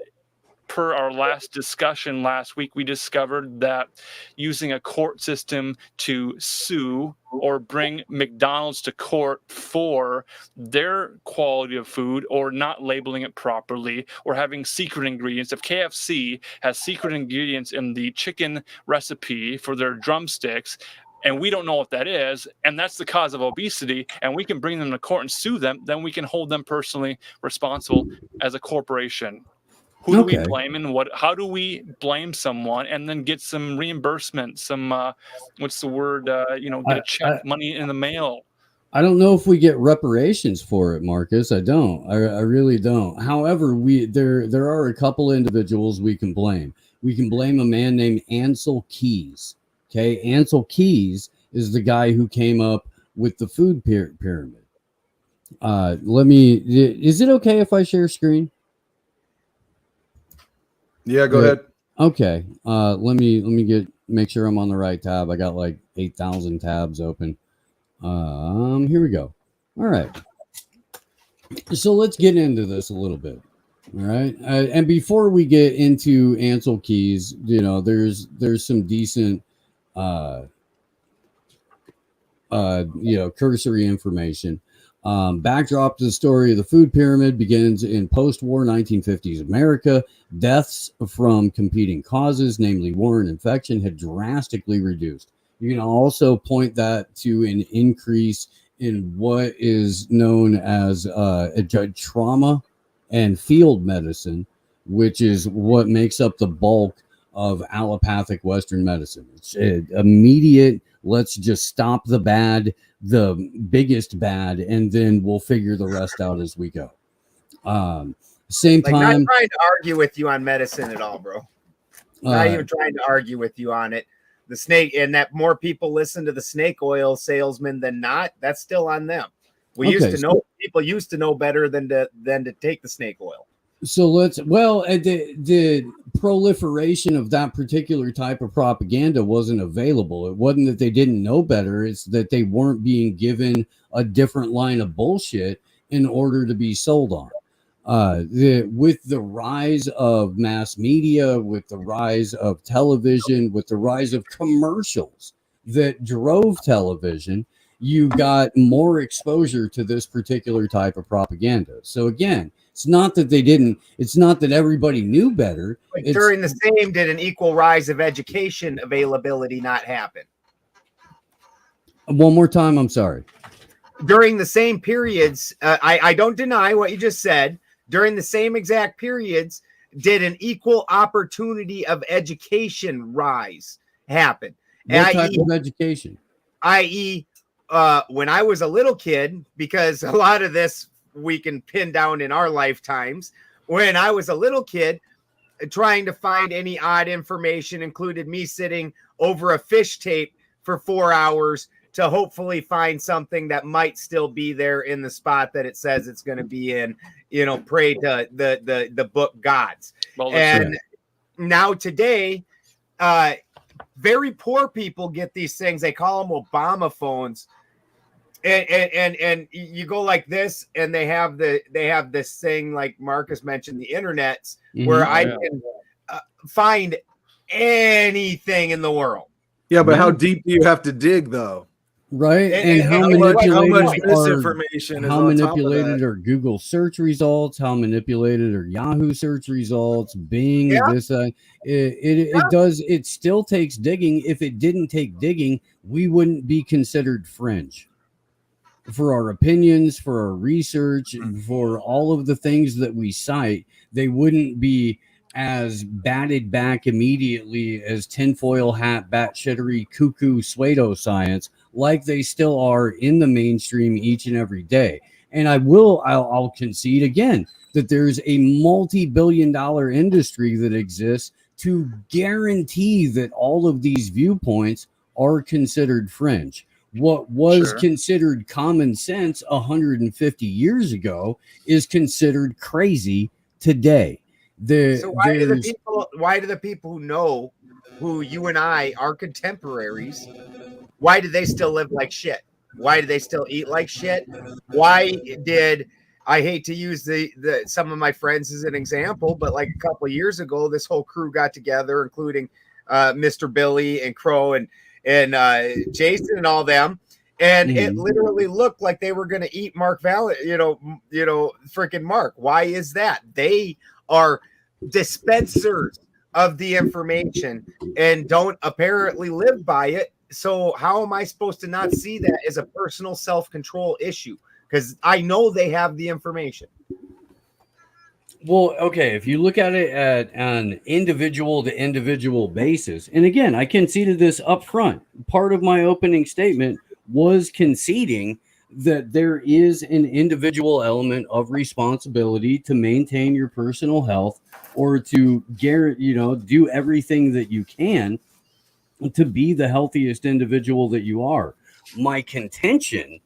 per our last discussion last week, we discovered that using a court system to sue or bring McDonald's to court for their quality of food or not labeling it properly or having secret ingredients. If KFC has secret ingredients in the chicken recipe for their drumsticks, and we don't know what that is, and that's the cause of obesity, and we can bring them to court and sue them, then we can hold them personally responsible as a corporation. Who do we blame and what? How do we blame someone and then get some reimbursement, some what's the word? Get a check, money in the mail. I don't know if we get reparations for it, Marcus. I don't. I really don't. However, there are a couple individuals we can blame. We can blame a man named Ancel Keys. Okay, Ancel Keys is the guy who came up with the food pyramid. Is it okay if I share screen? Yeah, go ahead. Okay. Let me make sure I'm on the right tab. I got like 8,000 tabs open. Here we go. All right. So let's get into this a little bit. All right. And before we get into Ansel Keys, there's some decent cursory information. Backdrop to the story of the food pyramid begins in post-war 1950s America. Deaths from competing causes, namely war and infection, had drastically reduced. You can also point that to an increase in what is known as trauma and field medicine, which is what makes up the bulk of allopathic Western medicine. It's immediate. Let's just stop the bad, the biggest bad, and then we'll figure the rest out as we go. Same like, time, not trying to argue with you on medicine at all, bro. Not even trying to argue with you on it. The snake, and that more people listen to the snake oil salesman than not, that's still on them. People used to know better than to take the snake oil. So the proliferation of that particular type of propaganda wasn't available. It wasn't that they didn't know better. It's that they weren't being given a different line of bullshit in order to be sold on. With the rise of mass media, with the rise of television, with the rise of commercials that drove television, you got more exposure to this particular type of propaganda. So again, it's not that everybody knew better. During the same, did an equal rise of education availability not happen? One more time, I'm sorry. During the same periods, I don't deny what you just said. During the same exact periods, did an equal opportunity of education rise happen? What type of education? I.e., when I was a little kid, because a lot of this we can pin down in our lifetimes. When I was a little kid, trying to find any odd information included me sitting over a fish tape for 4 hours to hopefully find something that might still be there in the spot that it says it's going to be in, pray to the book gods. Well, and now today, very poor people get these things. They call them Obama phones. And you go like this, and they have this thing like Marcus mentioned, the internets, where I can find anything in the world. Yeah, but how deep do you have to dig, though? Right, and how manipulated misinformation? How manipulated are Google search results? How manipulated are Yahoo search results? Bing, it still takes digging. If it didn't take digging, we wouldn't be considered fringe. For our opinions, for our research, for all of the things that we cite, they wouldn't be as batted back immediately as tinfoil hat, batshittery, cuckoo, pseudoscience, like they still are in the mainstream each and every day. And I'll concede again that there's a multi-billion-dollar industry that exists to guarantee that all of these viewpoints are considered fringe. What was considered common sense 150 years ago is considered crazy today. So why do the people who know, who you and I are contemporaries, why do they still live like shit? Why do they still eat like shit? Why did, I hate to use the some of my friends as an example, but like a couple of years ago, this whole crew got together, including Mr. Billy and Crow and Jason and all them, and it literally looked like they were going to eat Mark Valley, freaking Mark. Why is that? They are dispensers of the information and don't apparently live by it. So how am I supposed to not see that as a personal self-control issue? Because I know they have the information. Well, okay, if you look at it at an individual to individual basis, and again, I conceded this up front. Part of my opening statement was conceding that there is an individual element of responsibility to maintain your personal health or to do everything that you can to be the healthiest individual that you are. My contention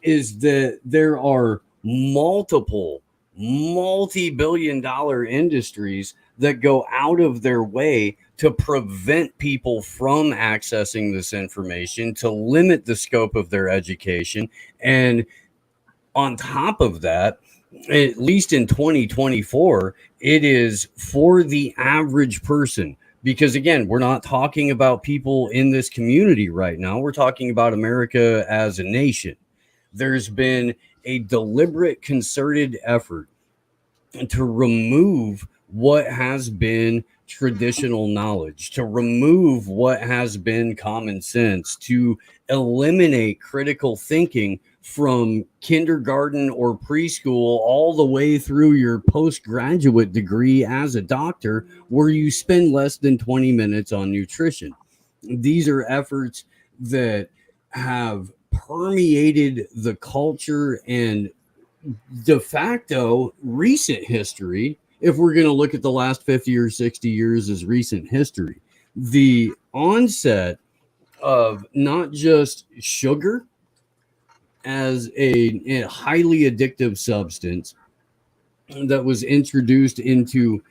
is that there are multiple multi-billion-dollar industries that go out of their way to prevent people from accessing this information, to limit the scope of their education. And on top of that, at least in 2024, it is for the average person. Because again, we're not talking about people in this community right now. We're talking about America as a nation. There's been a deliberate, concerted effort to remove what has been traditional knowledge, to remove what has been common sense, to eliminate critical thinking from kindergarten or preschool all the way through your postgraduate degree as a doctor, where you spend less than 20 minutes on nutrition. These are efforts that have permeated the culture and de facto recent history. If we're going to look at the last 50 or 60 years as recent history, the onset of not just sugar as a highly addictive substance that was introduced into,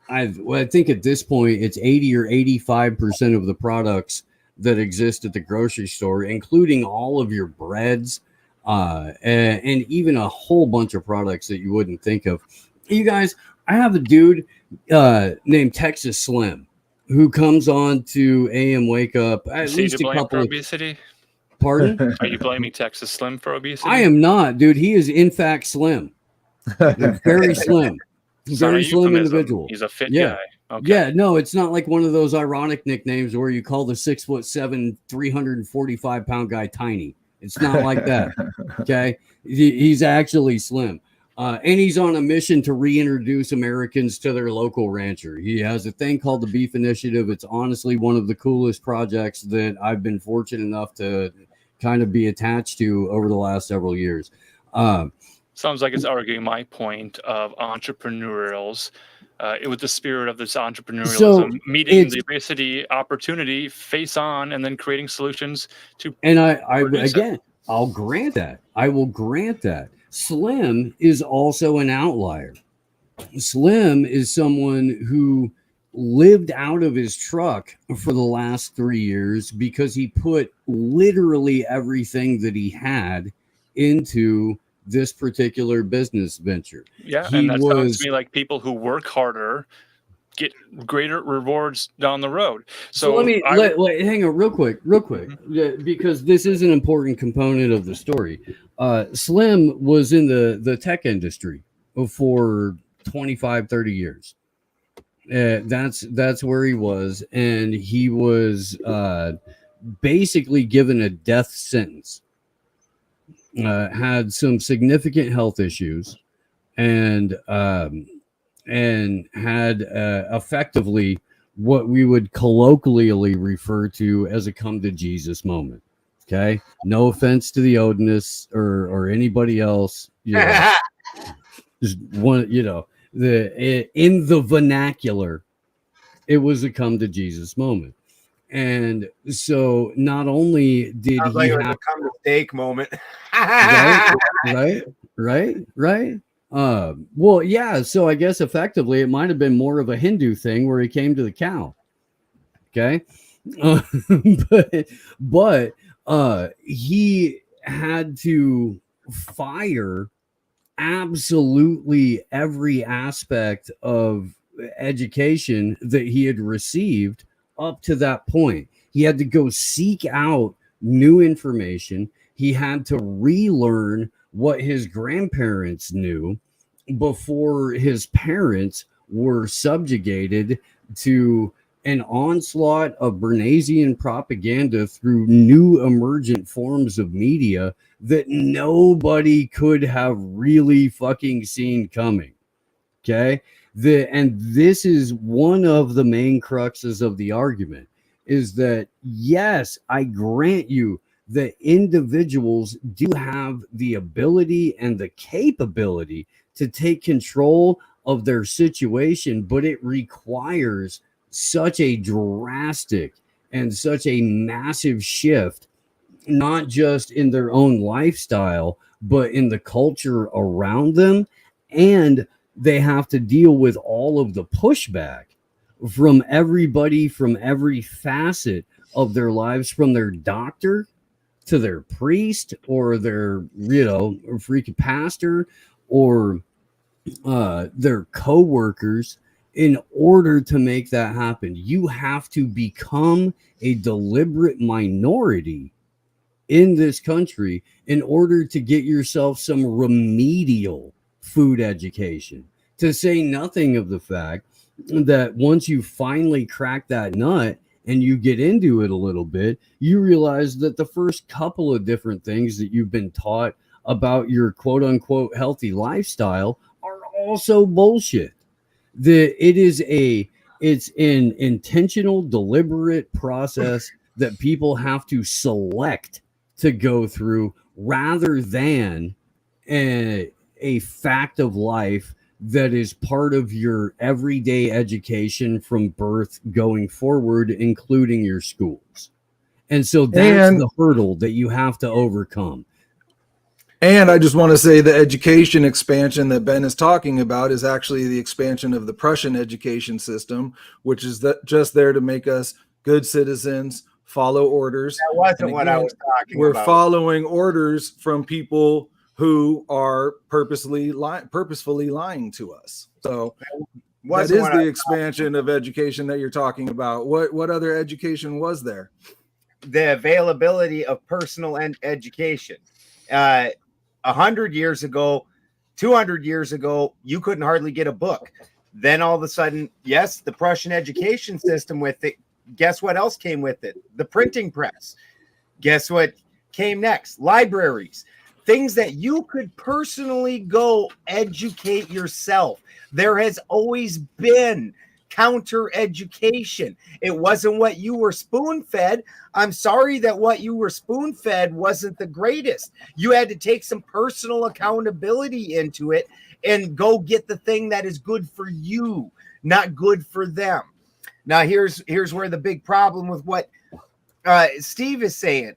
I think at this point it's 80 or 85% of the products that exist at the grocery store, including all of your breads, and even a whole bunch of products that you wouldn't think of. You guys, I have a dude named Texas Slim who comes on to AM Wake Up at least a couple of obesity. Pardon? Are you blaming Texas Slim for obesity? I am not, dude. He is in fact slim. Very slim. Very slim individual. He's a fit Yeah. guy. Okay. Yeah, no, it's not like one of those ironic nicknames where you call the 6'7", 345-pound guy tiny. It's not like that. Okay. He's actually slim. And he's on a mission to reintroduce Americans to their local rancher. He has a thing called the Beef Initiative. It's honestly one of the coolest projects that I've been fortunate enough to kind of be attached to over the last several years. Sounds like it's arguing my point of entrepreneurials. With the spirit of this entrepreneurialism, meeting the obesity opportunity face on, and then creating solutions to. And I'll grant that. I will grant that. Slim is also an outlier. Slim is someone who lived out of his truck for the last 3 years because he put literally everything that he had into this particular business venture. Yeah, and that sounds to me like people who work harder get greater rewards down the road. So let me hang on real quick, because this is an important component of the story. Slim was in the tech industry for 25, 30 years. That's where he was, and he was basically given a death sentence. Had some significant health issues, and had effectively what we would colloquially refer to as a come to Jesus moment. Okay, no offense to the Odinists or anybody else. You know, just one, you know, in the vernacular, it was a come to Jesus moment. And so not only did Sounds he like have it was a come to steak moment. right. Well, yeah. So I guess effectively it might have been more of a Hindu thing where he came to the cow. Okay, but he had to fire absolutely every aspect of education that he had received up to that point. He had to go seek out new information. He had to relearn what his grandparents knew before his parents were subjugated to an onslaught of Bernaysian propaganda through new emergent forms of media that nobody could have really fucking seen coming. Okay? And this is one of the main cruxes of the argument, is that, yes, I grant you that individuals do have the ability and the capability to take control of their situation, but it requires such a drastic and such a massive shift, not just in their own lifestyle, but in the culture around them and they have to deal with all of the pushback from everybody, from every facet of their lives, from their doctor to their priest or their, freaking pastor or their co-workers. In order to make that happen, you have to become a deliberate minority in this country in order to get yourself some remedial food education, to say nothing of the fact that once you finally crack that nut and you get into it a little bit, you realize that the first couple of different things that you've been taught about your quote unquote healthy lifestyle are also bullshit. It's an intentional, deliberate process that people have to select to go through rather than a fact of life that is part of your everyday education from birth going forward, including your schools. And so that's the hurdle that you have to overcome. And I just want to say the education expansion that Ben is talking about is actually the expansion of the Prussian education system, which is just there to make us good citizens, follow orders. That wasn't what I was talking about. We're following orders from people who are purposefully lying to us. So that is the expansion of education that you're talking about. What other education was there? The availability of personal education. 100 years ago, 200 years ago, you couldn't hardly get a book. Then all of a sudden, yes, the Prussian education system with it. Guess what else came with it? The printing press. Guess what came next? Libraries. Things that you could personally go educate yourself. There has always been counter education. It wasn't what you were spoon fed. I'm sorry that what you were spoon fed wasn't the greatest. You had to take some personal accountability into it and go get the thing that is good for you, not good for them. Now, here's where the big problem with what Steve is saying,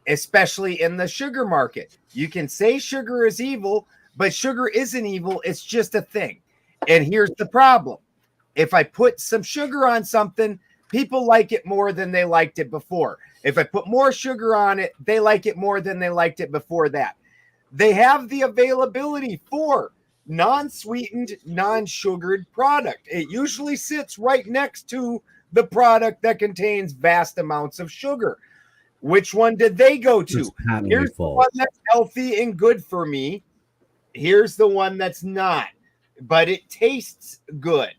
especially in the sugar market. You can say sugar is evil, but sugar isn't evil. It's just a thing. And here's the problem. If I put some sugar on something, people like it more than they liked it before. If I put more sugar on it, they like it more than they liked it before that. They have the availability for non-sweetened, non-sugared product. It usually sits right next to the product that contains vast amounts of sugar. Which one did they go to? Here's the one that's healthy and good for me. Here's the one that's not, but it tastes good.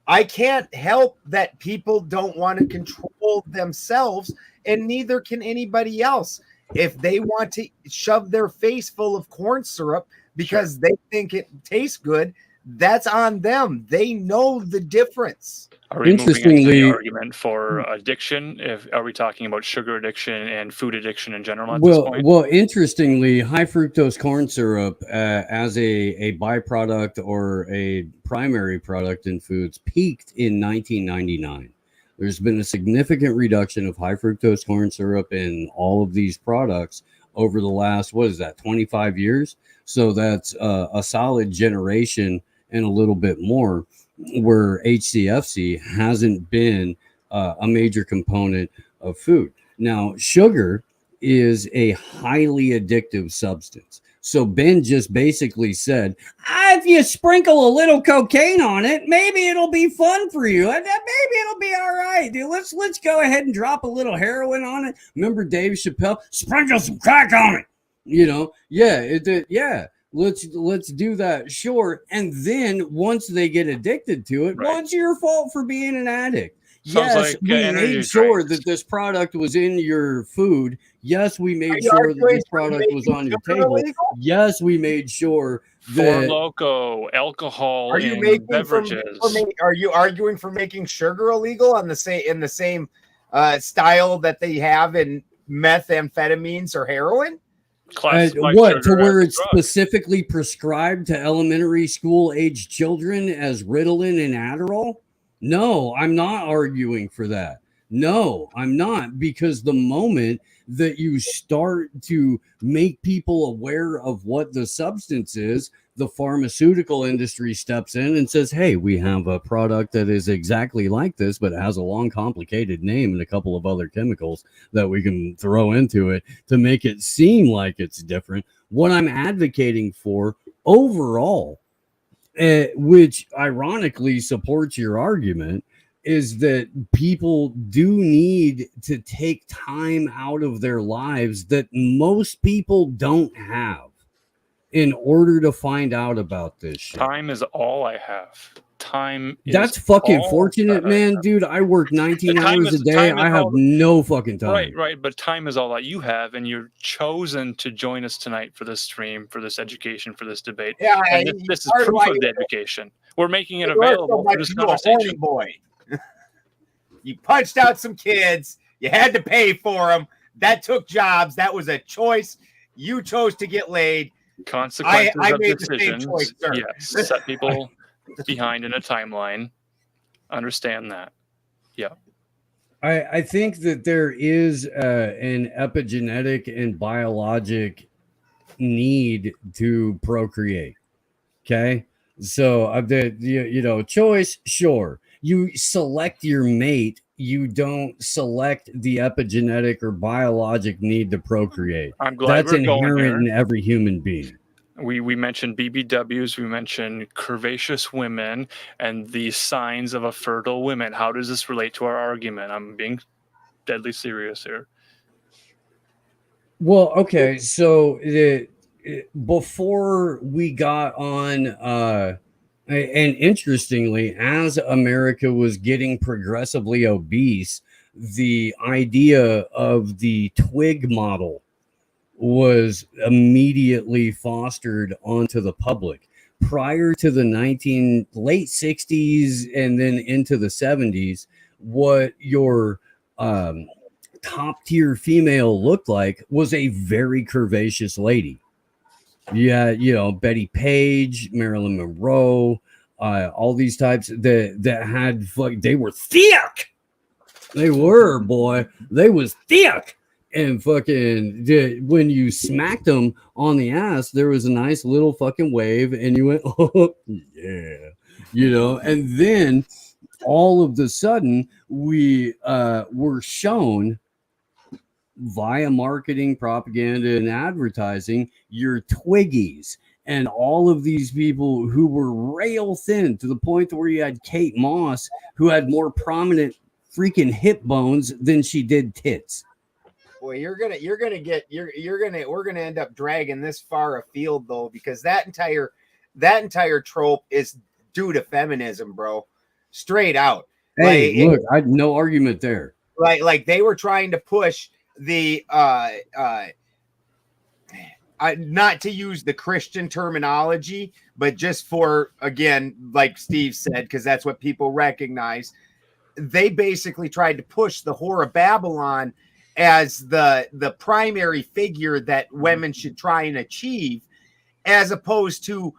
I can't help that people don't want to control themselves, and neither can anybody else. If they want to shove their face full of corn syrup because they think it tastes good, that's on them. They know the difference. Are we moving into the argument for addiction? Are we talking about sugar addiction and food addiction in general at this point? Well, interestingly, high fructose corn syrup as a byproduct or a primary product in foods peaked in 1999. There's been a significant reduction of high fructose corn syrup in all of these products over the last, 25 years? So that's a solid generation and a little bit more, where HCFC hasn't been a major component of food. Now, sugar is a highly addictive substance. So Ben just basically said, if you sprinkle a little cocaine on it, maybe it'll be fun for you. Maybe it'll be all right, dude. Let's go ahead and drop a little heroin on it. Remember Dave Chappelle? Sprinkle some crack on it. Let's do that, sure. And then once they get addicted to it, well, it's your fault for being an addict. Yes, we made sure that this product was in your food. Yes, we made sure that this product was on your table. Yes, we made sure that Four Loko, alcohol, and beverages. Are you arguing for making sugar illegal in the same style that they have in methamphetamines or heroin? Where it's specifically prescribed to elementary school age children as Ritalin and Adderall? No, I'm not arguing for that. No, I'm not, because the moment that you start to make people aware of what the substance is, the pharmaceutical industry steps in and says, hey, we have a product that is exactly like this, but has a long, complicated name and a couple of other chemicals that we can throw into it to make it seem like it's different. What I'm advocating for overall, which ironically supports your argument, is that people do need to take time out of their lives that most people don't have in order to find out about this shit. Time is all I have. Time is That's fucking all fortunate, that I man, have. dude. I work 19 Time hours is- a day. time is I have all- no fucking time. Right. But time is all that you have, and you're chosen to join us tonight for this stream, for this education, for this debate. Yeah, And this is part of proof why of the education. We're making it you are so available much for this you a horny conversation. boy. You punched out some kids. You had to pay for them. That took jobs. That was a choice. You chose to get laid. Consequences I of made the same decisions. choice, sir. Yes, set people behind in a timeline. Understand that. I think that there is an epigenetic and biologic need to procreate. Okay. So choice, sure. You select your mate. You don't select the epigenetic or biologic need to procreate. I'm glad That's we're going inherent in here. every human being. We mentioned BBWs, we mentioned curvaceous women, and the signs of a fertile woman. How does this relate to our argument? I'm being deadly serious here. Well, okay. So before we got on, and interestingly, as America was getting progressively obese, the idea of the twig model was immediately fostered onto the public. Prior to the late 60s and then into the 70s, what your top tier female looked like was a very curvaceous lady. Yeah, Betty Page, Marilyn Monroe, all these types that had they were thick. They were, boy. They was thick. And fucking when you smacked them on the ass, there was a nice little fucking wave, and you went, oh yeah, and then all of the sudden we were shown via marketing, propaganda, and advertising your Twiggies. And all of these people who were rail thin to the point where you had Kate Moss, who had more prominent freaking hip bones than she did tits. Boy, we're gonna end up dragging this far afield though, because that entire trope is due to feminism, bro. Straight out. Hey, look, I had no argument there. Like they were trying to push the not to use the Christian terminology, but just for, again, like Steve said, because that's what people recognize. They basically tried to push the Whore of Babylon as the primary figure that women should try and achieve, as opposed to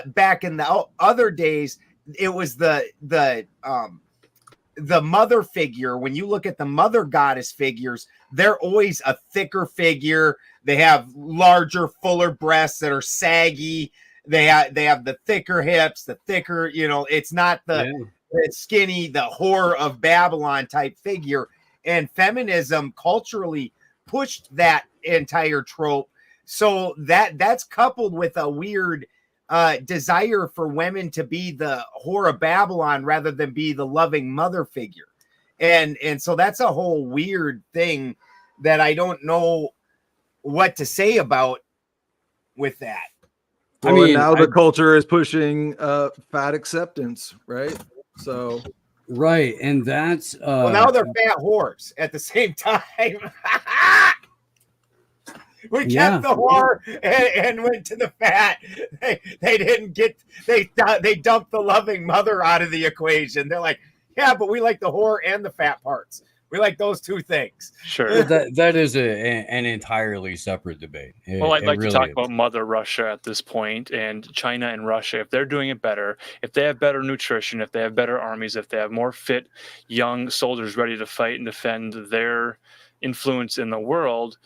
back in the other days, it was the mother figure. When you look at the mother goddess figures, they're always a thicker figure. They have larger, fuller breasts that are saggy. They have the thicker hips, the thicker, it's not the skinny, the Whore of Babylon type figure. And feminism culturally pushed that entire trope. So that's coupled with a weird desire for women to be the Whore of Babylon rather than be the loving mother figure. And so that's a whole weird thing that I don't know what to say about with that. Well, now the culture is pushing fat acceptance, right? So right, and that's well, now they're fat whores at the same time. We kept the whore and went to the fat. They didn't get they dumped the loving mother out of the equation. They're like, yeah, but we like the whore and the fat parts. We like those two things. Sure. That is an entirely separate debate. Well, I'd like to talk about Mother Russia at this point, and China and Russia. If they're doing it better, if they have better nutrition, if they have better armies, if they have more fit young soldiers ready to fight and defend their influence in the world,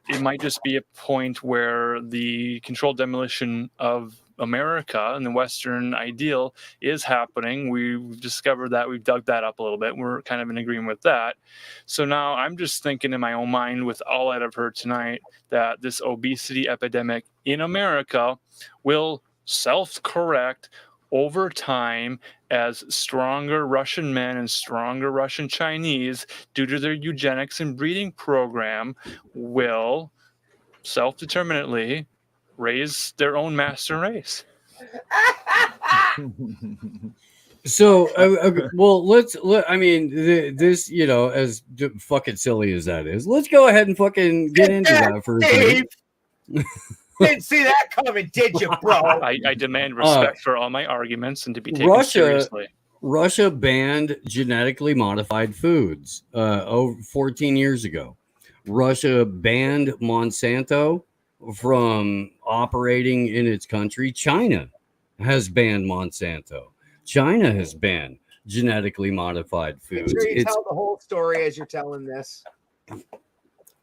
it might just be a point where the controlled demolition of America and the Western ideal is happening. We've discovered that. We've dug that up a little bit. We're kind of in agreement with that. So now I'm just thinking in my own mind, with all that I've heard tonight, that this obesity epidemic in America will self-correct over time as stronger Russian men and stronger Russian Chinese, due to their eugenics and breeding program, will self-determinately raise their own master race. So, well, I mean, this, you know, as fucking silly as that is, let's go ahead and fucking get into that for a second. Didn't see that coming, did you, bro? I demand respect for all my arguments and to be taken seriously. Russia banned genetically modified foods over 14 years ago. Russia banned Monsanto from operating in its country. China has banned Monsanto. China has banned genetically modified foods. Make sure you tell the whole story as you're telling this.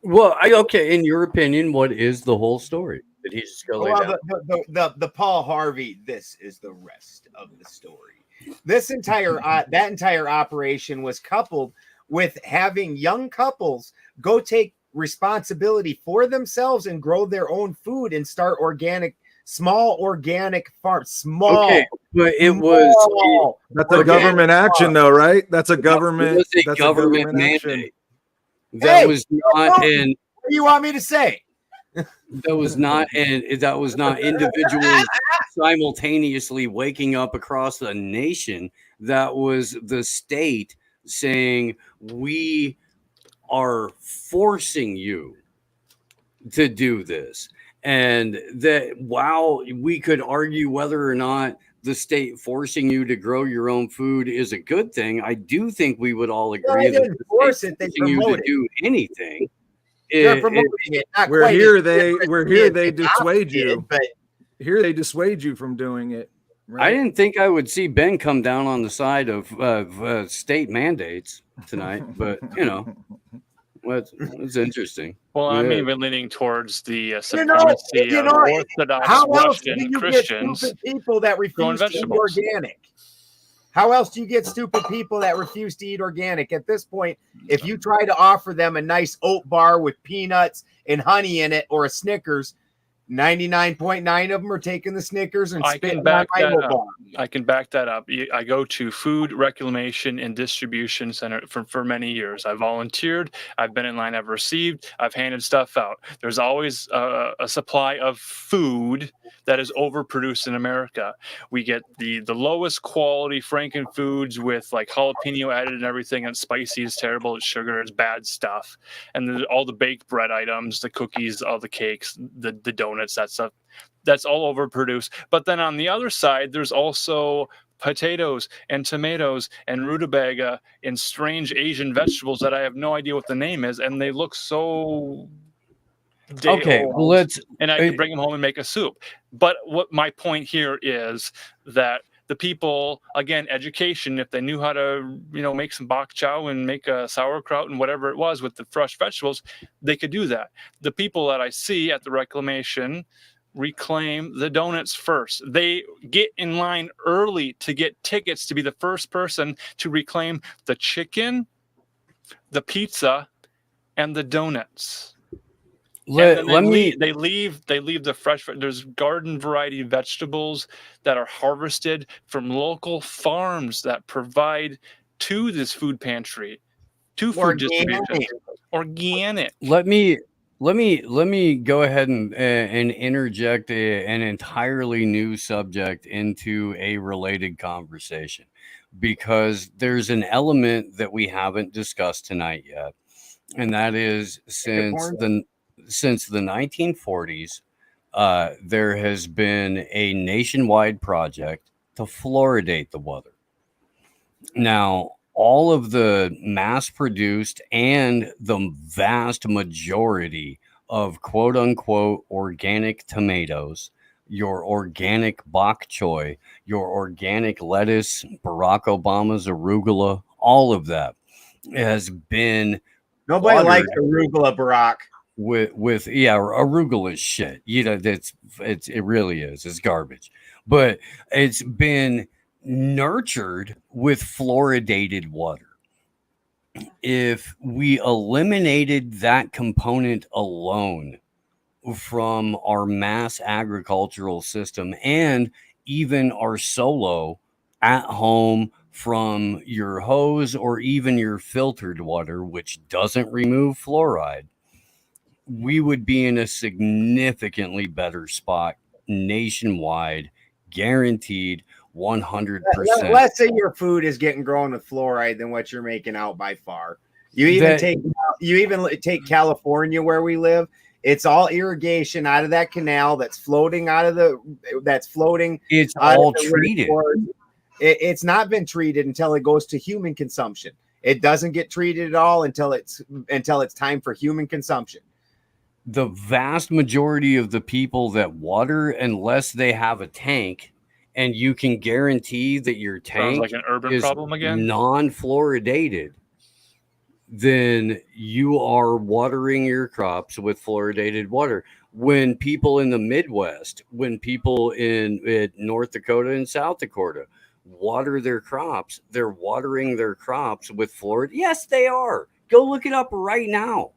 Well, okay. In your opinion, what is the whole story? Did he just go lay down? The Paul Harvey. This is the rest of the story. This entire that entire operation was coupled with having young couples go take responsibility for themselves and grow their own food and start small organic farms. Small. Okay, but it was that's a government action, though, right? That's a government. That's a government mandate. That was not in. What do you want me to say? That was not individuals simultaneously waking up across the nation. That was the state saying, we are forcing you to do this. And that while we could argue whether or not the state forcing you to grow your own food is a good thing, I do think we would all agree that the state forcing you to do anything. They're promoting it. We're here. They dissuade you. But here they dissuade you from doing it. Right? I didn't think I would see Ben come down on the side of state mandates tonight, but you know, it's interesting. Well, I'm even leaning towards the supremacy of Orthodox Russian Christians. Stupid people that refuse to eat organic. How else do you get stupid people that refuse to eat organic? At this point, if you try to offer them a nice oat bar with peanuts and honey in it or a Snickers, 99.9 of them are taking the Snickers and spitting on my bar. I can back that up. I go to Food Reclamation and Distribution Center for many years. I volunteered. I've been in line. I've received. I've handed stuff out. There's always a supply of food that is overproduced in America. We get the lowest quality Franken foods with like jalapeno added and everything, and spicy is terrible. It's sugar. It's bad stuff. And all the baked bread items, the cookies, all the cakes, the donuts, that stuff. That's all overproduced. But then on the other side, there's also potatoes and tomatoes and rutabaga and strange Asian vegetables that I have no idea what the name is, and they look so okay. Well, and I can bring them home and make a soup. But what my point here is that the people, again, education, if they knew how to, make some bok chow and make a sauerkraut and whatever it was with the fresh vegetables, they could do that. The people that I see at the reclamation reclaim the donuts first. They get in line early to get tickets to be the first person to reclaim the chicken, the pizza, and the donuts. They leave the fresh. There's garden variety vegetables that are harvested from local farms that provide to this food pantry, to food distribution. Organic. Let me go ahead and interject an entirely new subject into a related conversation, because there's an element that we haven't discussed tonight yet, and that is since the 1940s, there has been a nationwide project to fluoridate the water. Now, all of the mass-produced and the vast majority of quote-unquote organic tomatoes, your organic bok choy, your organic lettuce, Barack Obama's arugula, all of that has been... Nobody likes arugula, Barack. with arugula is shit. It really is. It's garbage. But it's been nurtured with fluoridated water. If we eliminated that component alone from our mass agricultural system and even our solo at home from your hose or even your filtered water, which doesn't remove fluoride, we would be in a significantly better spot nationwide, guaranteed 100%. Let's say your food is getting grown with fluoride than what you're making out by far. You even take California where we live. It's all irrigation out of that canal that's floating It's all treated. It's not been treated until it goes to human consumption. It doesn't get treated at all until it's time for human consumption. The vast majority of the people that water, unless they have a tank, and you can guarantee that your tank like an urban is problem again, non-fluoridated, then you are watering your crops with fluoridated water. When people in the Midwest, when people in North Dakota and South Dakota water their crops, they're watering their crops with fluoride. Yes, they are. Go look it up right now.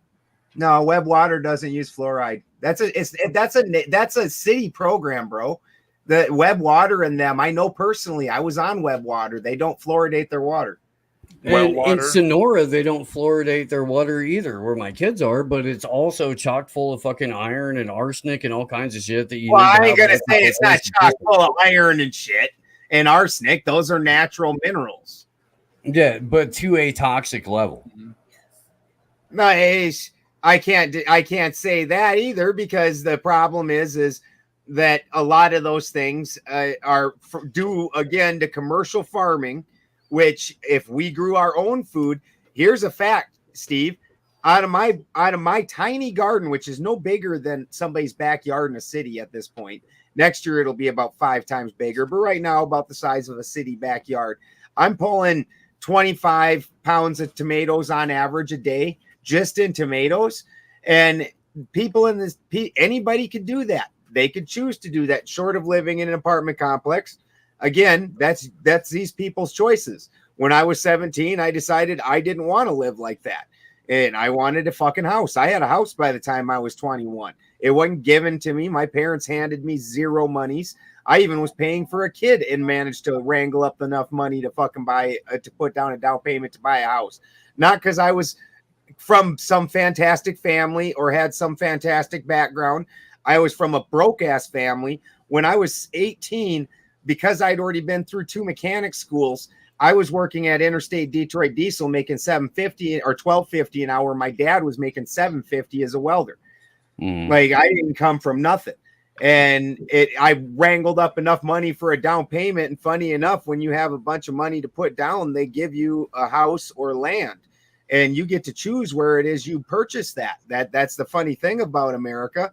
No, Web Water doesn't use fluoride. That's a city program, bro. The Web Water and them, I know personally. I was on Web Water. They don't fluoridate their water. And in Sonora, they don't fluoridate their water either, where my kids are, but it's also chock full of fucking iron and arsenic and all kinds of shit that you. Well, I ain't gonna say it's not chock full of iron and shit and arsenic. Those are natural minerals. Yeah, but to a toxic level. No, I can't say that either, because the problem is that a lot of those things are due again to commercial farming. Which, if we grew our own food, here's a fact, Steve. Out of my tiny garden, which is no bigger than somebody's backyard in a city at this point. Next year it'll be about 5 times bigger, but right now about the size of a city backyard. I'm pulling 25 pounds of tomatoes on average a day, just in tomatoes. And people in this, anybody could do that. They could choose to do that, short of living in an apartment complex. Again, that's these people's choices. When I was 17, I decided I didn't want to live like that. And I wanted a fucking house. I had a house by the time I was 21. It wasn't given to me. My parents handed me zero monies. I even was paying for a kid and managed to wrangle up enough money to fucking buy, to put down a down payment to buy a house. Not because I was from some fantastic family or had some fantastic background. I was from a broke ass family. When I was 18, because I'd already been through 2 mechanic schools, I was working at Interstate Detroit Diesel making $7.50 or $12.50 an hour. My dad was making $7.50 as a welder. Like, I didn't come from nothing. And I wrangled up enough money for a down payment. And funny enough, when you have a bunch of money to put down, they give you a house or land. And you get to choose where it is you purchase that. That's the funny thing about America.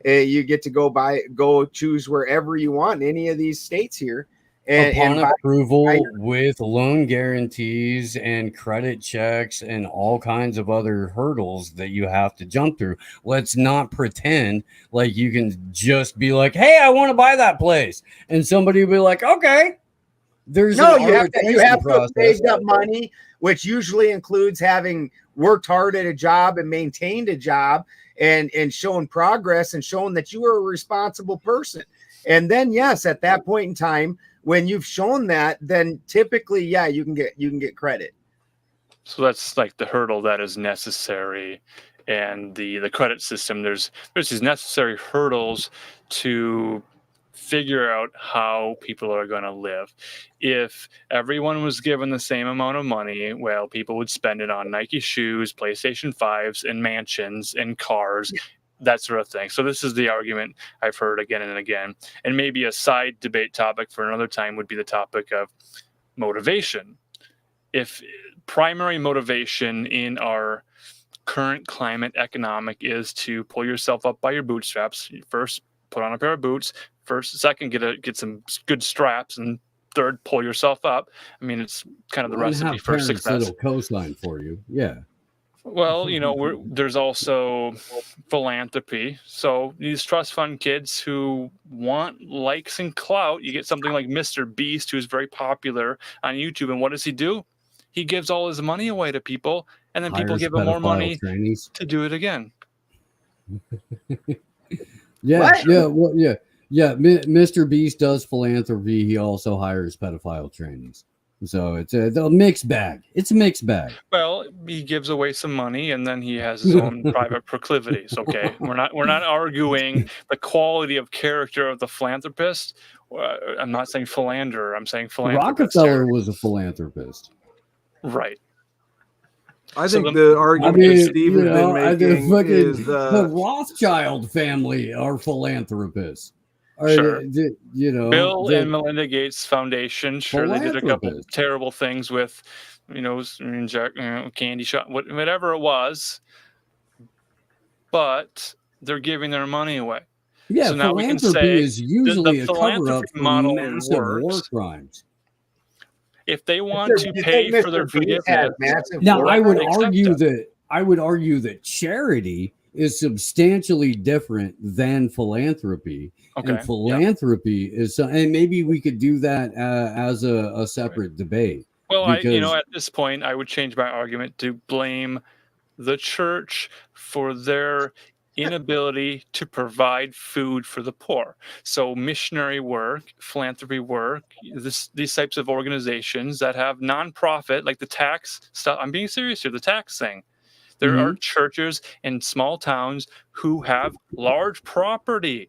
You get to go choose wherever you want in any of these states here. Upon approval with loan guarantees and credit checks and all kinds of other hurdles that you have to jump through. Let's not pretend like you can just be like, hey, I want to buy that place. And somebody will be like, okay. You have to save up money, which usually includes having worked hard at a job and maintained a job and shown progress and shown that you are a responsible person. And then, yes, at that point in time, when you've shown that, then typically, yeah, you can get credit. So that's like the hurdle that is necessary. And the credit system, there's these necessary hurdles to figure out how people are going to live. If everyone was given the same amount of money, well, people would spend it on Nike shoes, PlayStation 5s, and mansions and cars, that sort of thing. So this is the argument I've heard again and again. And maybe a side debate topic for another time would be the topic of motivation. If primary motivation in our current climate economic is to pull yourself up by your bootstraps, first put on a pair of boots, second get some good straps, and third pull yourself up. I mean, it's kind of the recipe for success. It'll co-sign for you. Yeah. Well, there's also philanthropy. So these trust fund kids who want likes and clout, you get something like Mr. Beast, who's very popular on YouTube. And what does he do? He gives all his money away to people, and then people Hires give him more pedophile money trainees. to do it again. Yeah, What? yeah, well, yeah. Mr. Beast does philanthropy. He also hires pedophile trainees. So it's a mixed bag. It's a mixed bag. Well, he gives away some money, and then he has his own private proclivities. Okay, we're not arguing the quality of character of the philanthropist. I'm not saying philanderer. I'm saying philanthropist. Rockefeller was a philanthropist. Right. I So think the- the argument that Steve has been making is the Rothschild family are philanthropists. Sure. Bill and Melinda Gates Foundation. Sure, they did a couple Philanthropist. terrible things with, candy shop, whatever it was. But they're giving their money away. Yeah, So now we can philanthropy say is usually the a cover-up philanthropy for model massive war works. crimes. If they want to You pay think for their Mr. Beast had forgiveness, massive Now, war I would accept argue it. that charity is substantially different than philanthropy, Okay, and yeah. philanthropy is, and maybe we could do that as a separate debate. Well, because- at this point, I would change my argument to blame the church for their inability to provide food for the poor. So missionary work, philanthropy work, these types of organizations that have nonprofit, like the tax stuff. I'm being serious here, the tax thing. There are churches in small towns who have large property.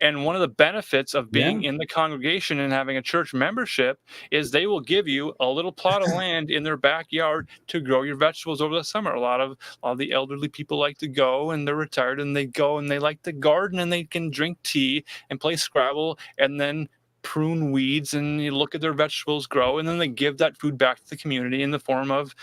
And one of the benefits of being in the congregation and having a church membership is they will give you a little plot of land in their backyard to grow your vegetables over the summer. A lot of the elderly people like to go, and they're retired, and they go and they like to garden, and they can drink tea and play Scrabble and then prune weeds, and you look at their vegetables grow, and then they give that food back to the community in the form of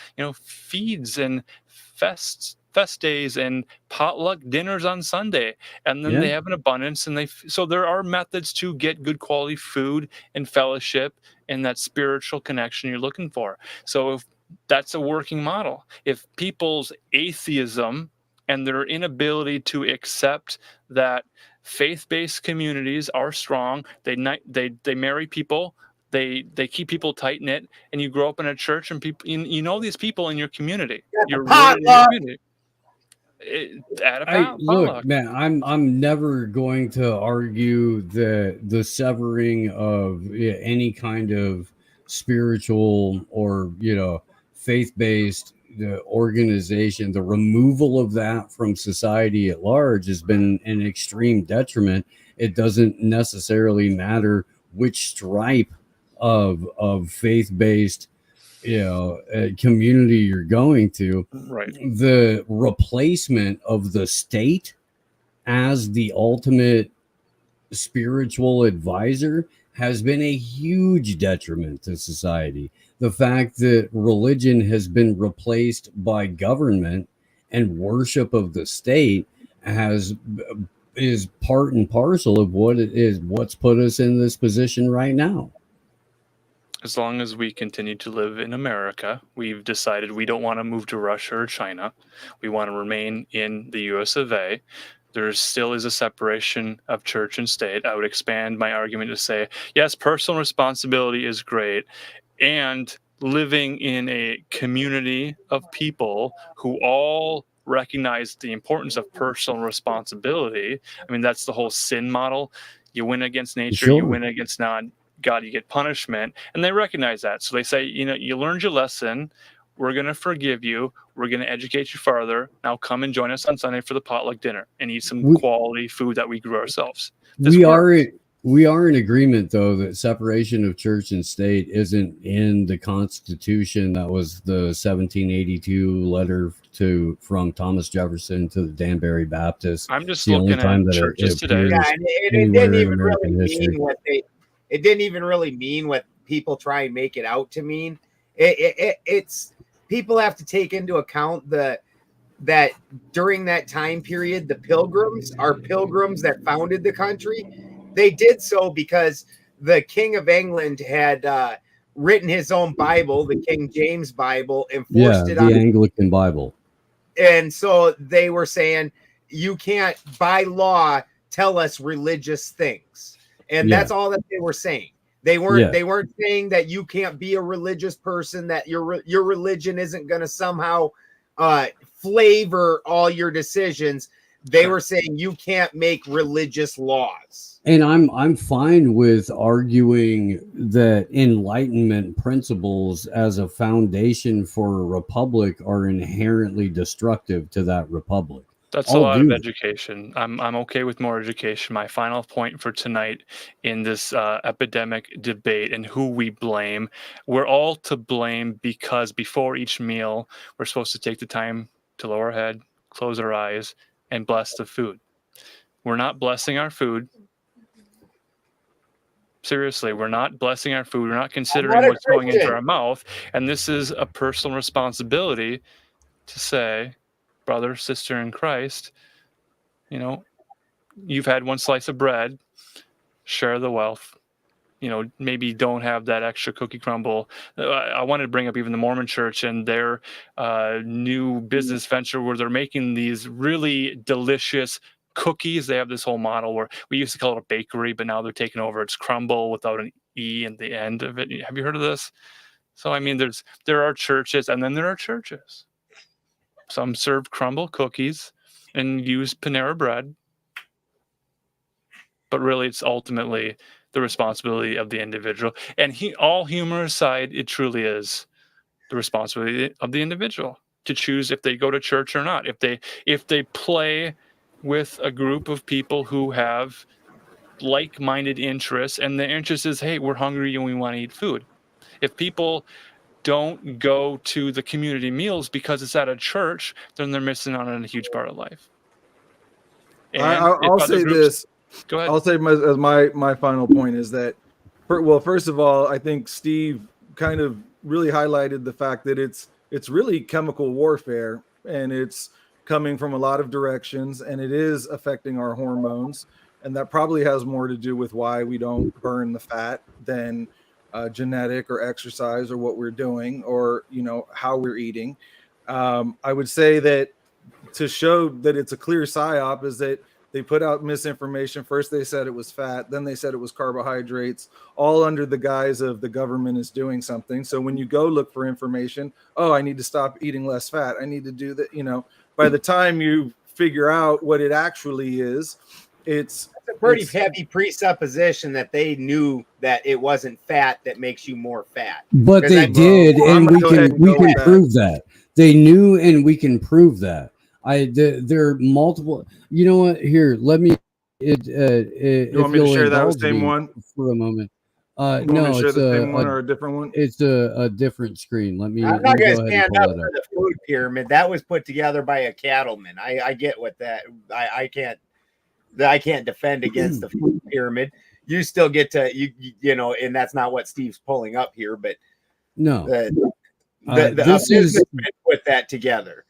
feeds and fest days and potluck dinners on Sunday, and then they have an abundance, and so there are methods to get good quality food and fellowship and that spiritual connection you're looking for. So if that's a working model, if people's atheism and their inability to accept that faith-based communities are strong, they marry people, they keep people tight knit, and you grow up in a church, and people, these people in your community. You're rooted in your community. Look, man, I'm never going to argue the severing of any kind of spiritual or faith-based organization. The removal of that from society at large has been an extreme detriment. It doesn't necessarily matter which stripe of faith-based community you're going to. Right. The replacement of the state as the ultimate spiritual advisor has been a huge detriment to society. The fact that religion has been replaced by government and worship of the state is part and parcel of what's put us in this position right now. As long as we continue to live in America, we've decided we don't want to move to Russia or China. We want to remain in the US of A. There still is a separation of church and state. I would expand my argument to say, yes, personal responsibility is great. And living in a community of people who all recognize the importance of personal responsibility. I mean, that's the whole sin model. You win against nature, you win against God, you get punishment, and they recognize that. So they say, you learned your lesson. We're going to forgive you. We're going to educate you farther. Now come and join us on Sunday for the potluck dinner and eat some quality food that we grew ourselves. We are in agreement, though, that separation of church and state isn't in the Constitution. That was the 1782 letter from Thomas Jefferson to the Danbury Baptists. I'm just looking at churches today. Yeah, and it didn't even really mean what it didn't even really mean what people try and make it out to mean. It's people have to take into account that during that time period, the pilgrims that founded the country. They did so because the King of England had written his own Bible, the King James Bible, and forced it on the Anglican Bible. and so they were saying you can't by law tell us religious things, and that's all that they were saying. They weren't saying that you can't be a religious person, that your religion isn't going to somehow flavor all your decisions. They were saying you can't make religious laws. And I'm fine with arguing that Enlightenment principles as a foundation for a republic are inherently destructive to that republic. That's a lot of education. I'm okay with more education. My final point for tonight in this epidemic debate and who we blame, we're all to blame because before each meal, we're supposed to take the time to lower our head, close our eyes, and bless the food. We're not blessing our food. Seriously, we're not blessing our food. We're not considering what's going into our mouth. And this is a personal responsibility to say, brother, sister in Christ, you know, you've had one slice of bread, share the wealth. You know, maybe don't have that extra cookie crumble. I wanted to bring up even the Mormon Church and their new business venture where they're making these really delicious cookies. They have this whole model where we used to call it a bakery, but now they're taking over. It's crumble without an E in the end of it. Have you heard of this? So, I mean, there are churches, and then there are churches. Some serve crumble cookies and use Panera bread. But really, it's ultimately the responsibility of the individual. And all humor aside, it truly is the responsibility of the individual to choose if they go to church or not. If they play with a group of people who have like-minded interests, and the interest is, hey, we're hungry and we want to eat food. If people don't go to the community meals because it's at a church, then they're missing out on a huge part of life. I'll say this. Go ahead. I'll say my final point is that, well, first of all, I think Steve kind of really highlighted the fact that it's really chemical warfare, and it's coming from a lot of directions, and it is affecting our hormones, and that probably has more to do with why we don't burn the fat than genetic or exercise or what we're doing or, you know, how we're eating. I would say that to show that it's a clear psyop is that they put out misinformation. First, they said it was fat. Then they said it was carbohydrates, all under the guise of the government is doing something. So when you go look for information, oh, I need to stop eating less fat. I need to do that. You know, by the time you figure out what it actually is, it's a pretty heavy presupposition that they knew that it wasn't fat that makes you more fat. But they did, and we can prove that. They knew, and we can prove that. There are multiple. You know what? Here, let me. You want me to share that same one for a moment? No, it's the same one or a different one. It's a different screen. Let me. I'm not going to stand up for the food pyramid. That was put together by a cattleman. I get what that. I can't defend against the food pyramid. You still get to you know, and that's not what Steve's pulling up here. But no, this is put that together.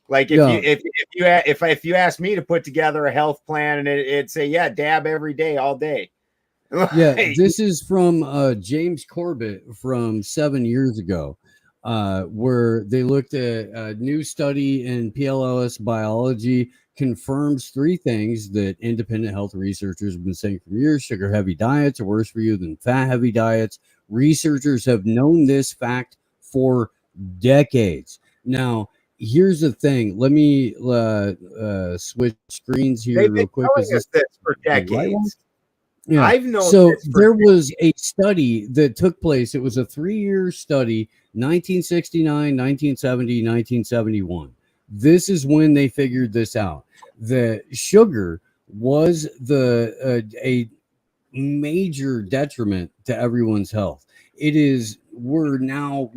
Like if you ask me to put together a health plan, and it'd say, yeah, dab every day, all day. Yeah, this is from James Corbett from 7 years ago, where they looked at a new study in PLOS biology confirms three things that independent health researchers have been saying for years. Sugar-heavy diets are worse for you than fat-heavy diets. Researchers have known this fact for decades. Now, here's the thing. Let me switch screens here real quick. This for decades. Yeah. I've known. So there was a study that took place. It was a 3-year study, 1969, 1970, 1971. This is when they figured this out. That sugar was a major detriment to everyone's health. We're now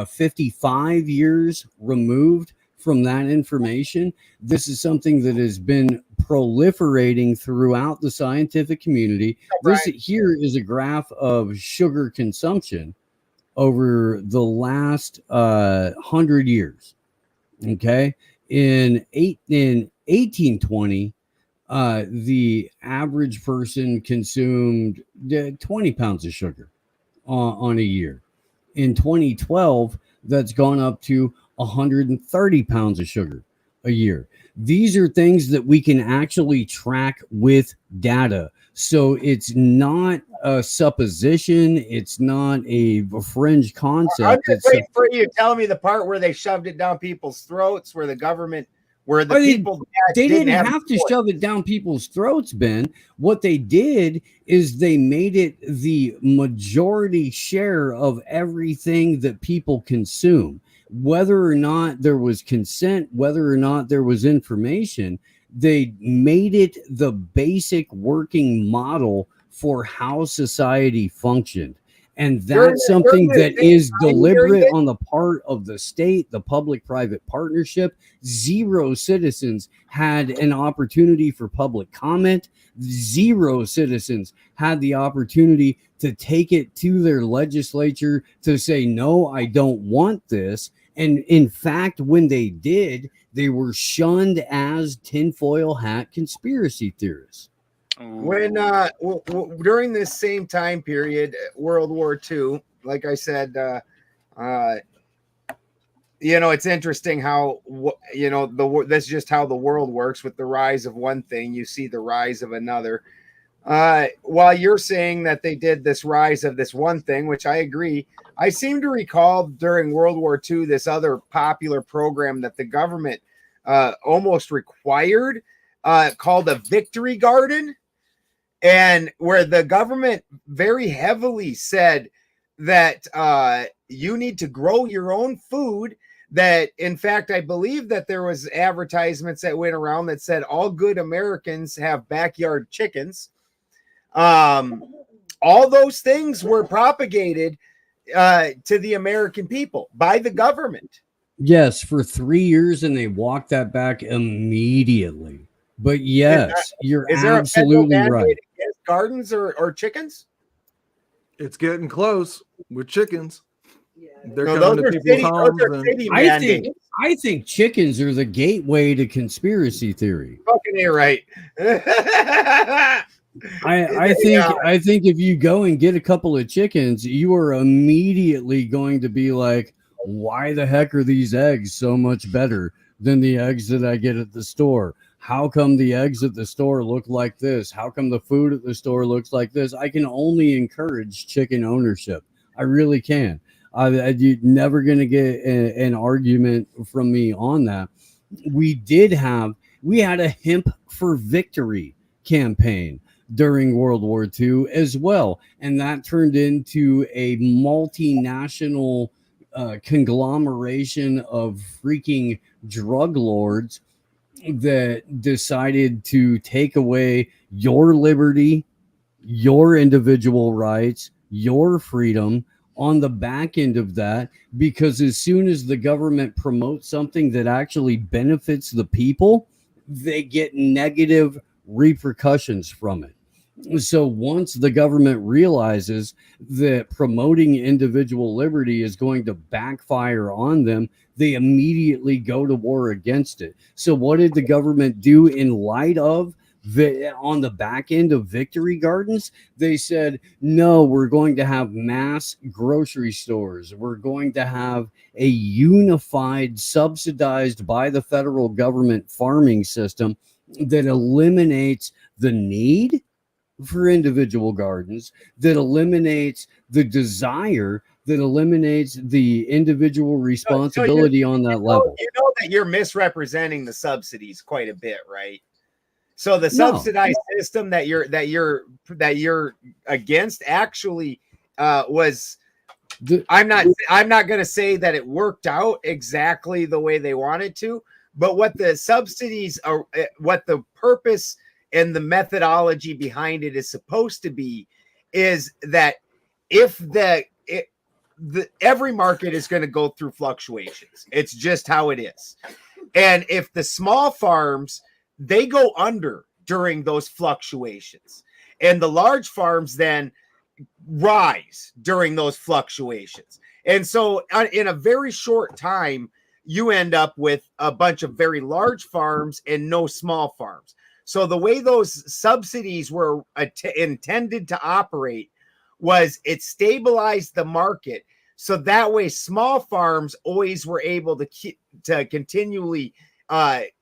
55 years removed from that information. This is something that has been proliferating throughout the scientific community. Right. This here is a graph of sugar consumption over the last 100 years. Okay, in 1820, the average person consumed 20 pounds of sugar on a year. In 2012, that's gone up to 130 pounds of sugar a year. These are things that we can actually track with data. So it's not a supposition. It's not a fringe concept. I'm just waiting for you to tell me the part where they shoved it down people's throats, where the government, where the people they didn't have to shove it down people's throats, Ben. What they did is they made it the majority share of everything that people consume. Whether or not there was consent, whether or not there was information, they made it the basic working model for how society functioned. And that's something that is deliberate on the part of the state, the public-private partnership. Zero citizens had an opportunity for public comment. Zero citizens had the opportunity to take it to their legislature to say, no, I don't want this. And in fact, when they did, they were shunned as tinfoil hat conspiracy theorists. When during this same time period, World War II, like I said, it's interesting how that's just how the world works. With the rise of one thing, you see the rise of another. While you're saying that they did this rise of this one thing, which I agree, I seem to recall during World War II this other popular program that the government almost required, called a Victory Garden. And where the government very heavily said that you need to grow your own food. That, in fact, I believe that there was advertisements that went around that said all good Americans have backyard chickens. All those things were propagated to the American people by the government. Yes, for 3 years, and they walked that back immediately. But yes, you're absolutely right. Gardens or chickens? It's getting close with chickens. They're coming to people's homes. I think chickens are the gateway to conspiracy theory. Fucking A right. I think if you go and get a couple of chickens, you are immediately going to be like, why the heck are these eggs so much better than the eggs that I get at the store? How come the eggs at the store look like this? How come the food at the store looks like this? I can only encourage chicken ownership. I really can. You're never going to get an argument from me on that. We had a Hemp for Victory campaign during World War II as well. And that turned into a multinational conglomeration of freaking drug lords that decided to take away your liberty, your individual rights, your freedom on the back end of that, because as soon as the government promotes something that actually benefits the people, they get negative repercussions from it. So once the government realizes that promoting individual liberty is going to backfire on them, they immediately go to war against it. So what did the government do in light of on the back end of Victory Gardens? They said, no, we're going to have mass grocery stores. We're going to have a unified, subsidized by the federal government farming system that eliminates the need for individual gardens, that eliminates the desire, that eliminates the individual responsibility on that level. You know that you're misrepresenting the subsidies quite a bit, right? So the subsidized system that you're against actually was. I'm not going to say that it worked out exactly the way they wanted to, but what the subsidies are, what the purpose and the methodology behind it is supposed to be, is that if every market is going to go through fluctuations. It's just how it is. And if the small farms, they go under during those fluctuations, and the large farms then rise during those fluctuations. And so in a very short time, you end up with a bunch of very large farms and no small farms. So the way those subsidies were intended to operate was it stabilized the market. So that way small farms always were able to continually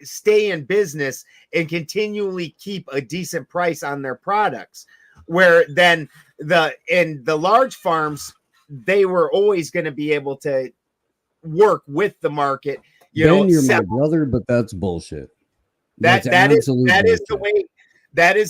stay in business and continually keep a decent price on their products. Where then the large farms, they were always going to be able to work with the market. Ben, you're my brother, but that's bullshit. That is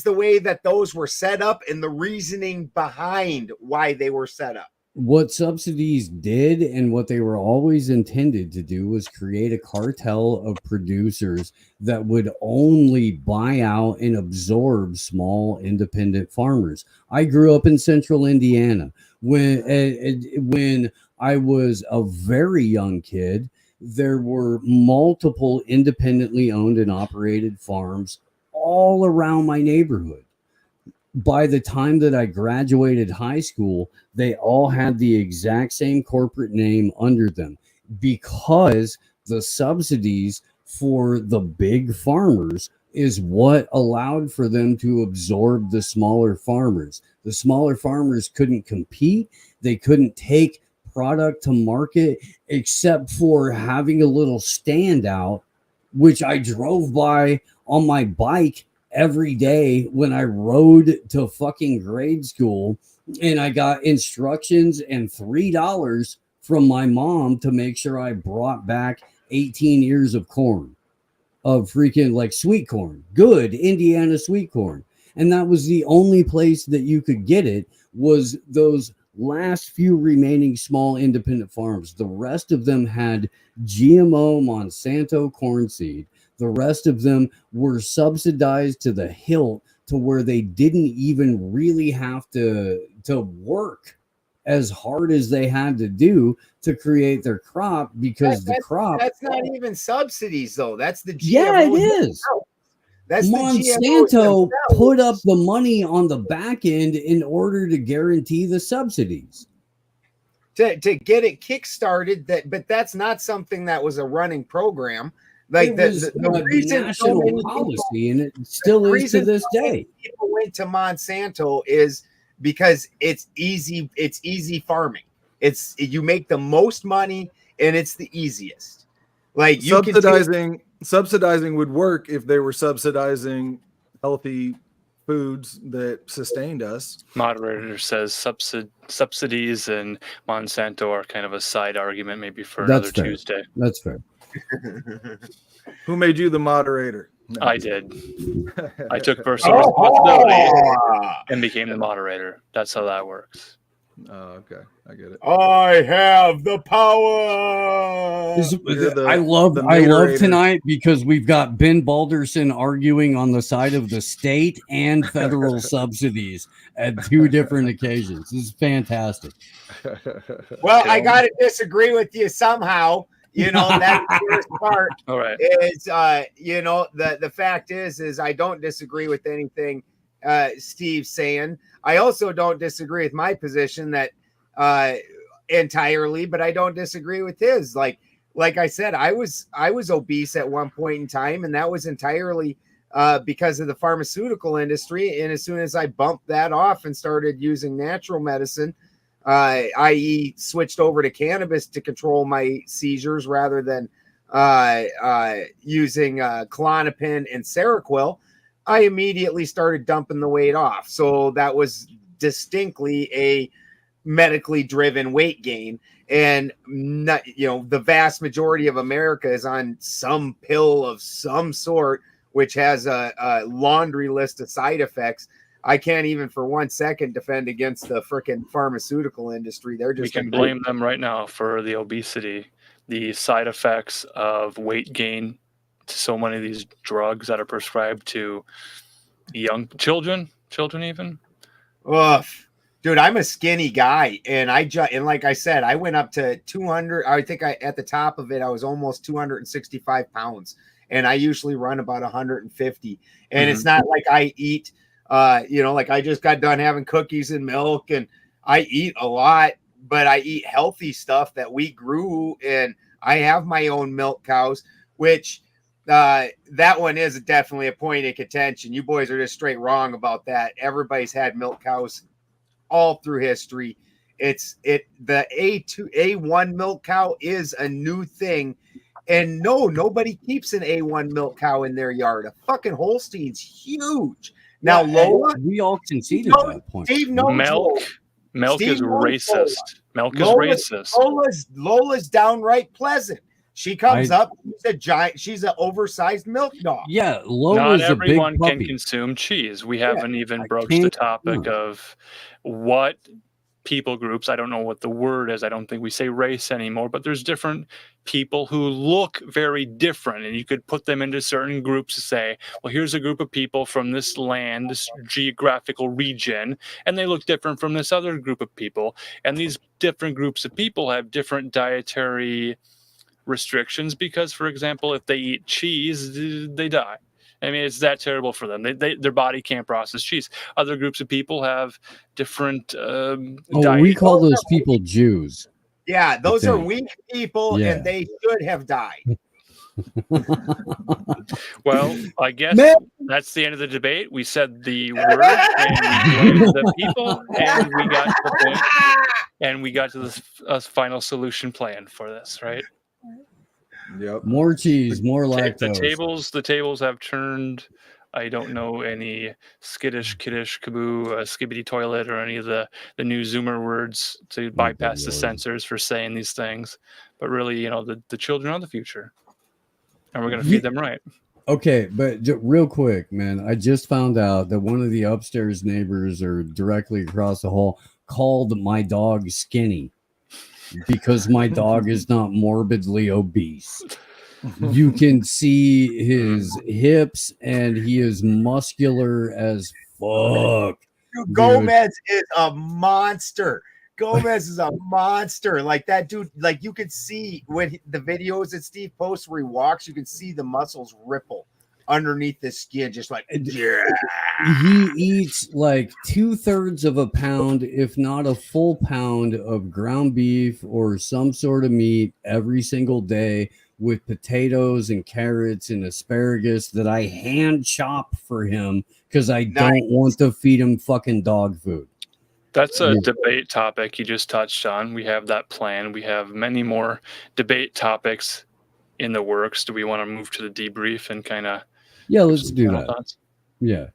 the way that those were set up, and the reasoning behind why they were set up. What subsidies did and what they were always intended to do was create a cartel of producers that would only buy out and absorb small independent farmers. I grew up in central Indiana. When I was a very young kid, there were multiple independently owned and operated farms all around my neighborhood. By the time that I graduated high school, they all had the exact same corporate name under them, because the subsidies for the big farmers is what allowed for them to absorb the smaller farmers. The smaller farmers couldn't compete. They couldn't take product to market except for having a little standout, which I drove by on my bike every day when I rode to fucking grade school, and I got instructions and $3 from my mom to make sure I brought back 18 ears of corn, of freaking like sweet corn, good Indiana sweet corn. And that was the only place that you could get it, was those last few remaining small independent farms. The rest of them had GMO Monsanto corn seed. The rest of them were subsidized to the hilt, to where they didn't even really have to work as hard as they had to do to create their crop, because that's not even subsidies though. That's the GMO. Yeah, it is. That's Monsanto put up the money on the back end in order to guarantee the subsidies. To get it kickstarted, but that's not something that was a running program. Like the reason national policy, and it still is to this day. People went to Monsanto is because it's easy. It's easy farming. You make the most money, and it's the easiest. Like subsidizing would work if they were subsidizing healthy foods that sustained us. Moderator says subsidies and Monsanto are kind of a side argument, maybe for another Tuesday. That's fair. Who made you the moderator? No. I did. I took personal responsibility and became the moderator. That's how that works. Oh, okay. I get it. I have the power. I love tonight because we've got Ben Balderson arguing on the side of the state and federal subsidies at two different occasions. This is fantastic. Well, I got to disagree with you somehow. You know, that's the first part. All right. Is the fact is I don't disagree with anything Steve's saying. I also don't disagree with my position that entirely, but I don't disagree with his. Like I said, I was obese at one point in time, and that was entirely because of the pharmaceutical industry. And as soon as I bumped that off and started using natural medicine, i.e. switched over to cannabis to control my seizures rather than using Klonopin and Seroquel, I immediately started dumping the weight off. So that was distinctly a medically driven weight gain. And the vast majority of America is on some pill of some sort, which has a laundry list of side effects. I can't even for 1 second defend against the freaking pharmaceutical industry. They're just we can blame them right now for the obesity, the side effects of weight gain to so many of these drugs that are prescribed to young children even. Ugh. Dude, I'm a skinny guy, and like I said, I went up to 200. I think at the top of it, I was almost 265 pounds, and I usually run about 150. And it's not like I eat, like I just got done having cookies and milk, and I eat a lot, but I eat healthy stuff that we grew, and I have my own milk cows, which that one is definitely a point of contention. You boys are just straight wrong about that. Everybody's had milk cows all through history. The A1 milk cow is a new thing And no, nobody keeps an A1 milk cow in their yard. A fucking Holstein's huge. Now, Lola, we all conceded No, that point. Steve knows Milk Lola. Steve is knows racist. Milk is Lola- racist. Lola's downright pleasant. She comes up, she's an oversized milk dog. Yeah, Not Lola's a big everyone can puppy. consume cheese. We haven't even I broached the can't- topic of what people groups, I don't know what the word is. I don't think we say race anymore, but there's different people who look very different. And you could put them into certain groups to say, well, here's a group of people from this land, this geographical region, and they look different from this other group of people. And these different groups of people have different dietary restrictions because, for example, if they eat cheese, they die. I mean, it's that terrible for them. Their body can't process cheese. Other groups of people have different we call those people Jews. Yeah, those are think. weak people, Yeah. and they should have died. Well, I guess Man. that's the end of the debate. We said the word, and we blamed the people, and we got to the point, and we got to the final solution plan for this, right? Yep. More cheese, more The lactose. tables have turned. I don't know any skittish, kiddish, kaboo, skibbity toilet, or any of the new Zoomer words to bypass the Lord. censors for saying these things. But really, the children are the future, and we're going to Ye- feed them right. Okay, but real quick, man, I just found out that one of the upstairs neighbors or directly across the hall called my dog skinny because my dog is not morbidly obese. You can see his hips and he is muscular as fuck. Dude, Gomez is a monster. Gomez is a monster. Like that dude, like you could see when the videos that Steve posts where he walks, you can see the muscles ripple underneath the skin, just like yeah. He eats like 2/3 of a pound, if not a full pound of ground beef or some sort of meat every single day with potatoes and carrots and asparagus that I hand chop for him because I don't want to feed him fucking dog food. That's a debate topic you just touched on. We have that plan. We have many more debate topics in the works. Do we want to move to the debrief and kind of let's do that. thoughts? Yeah.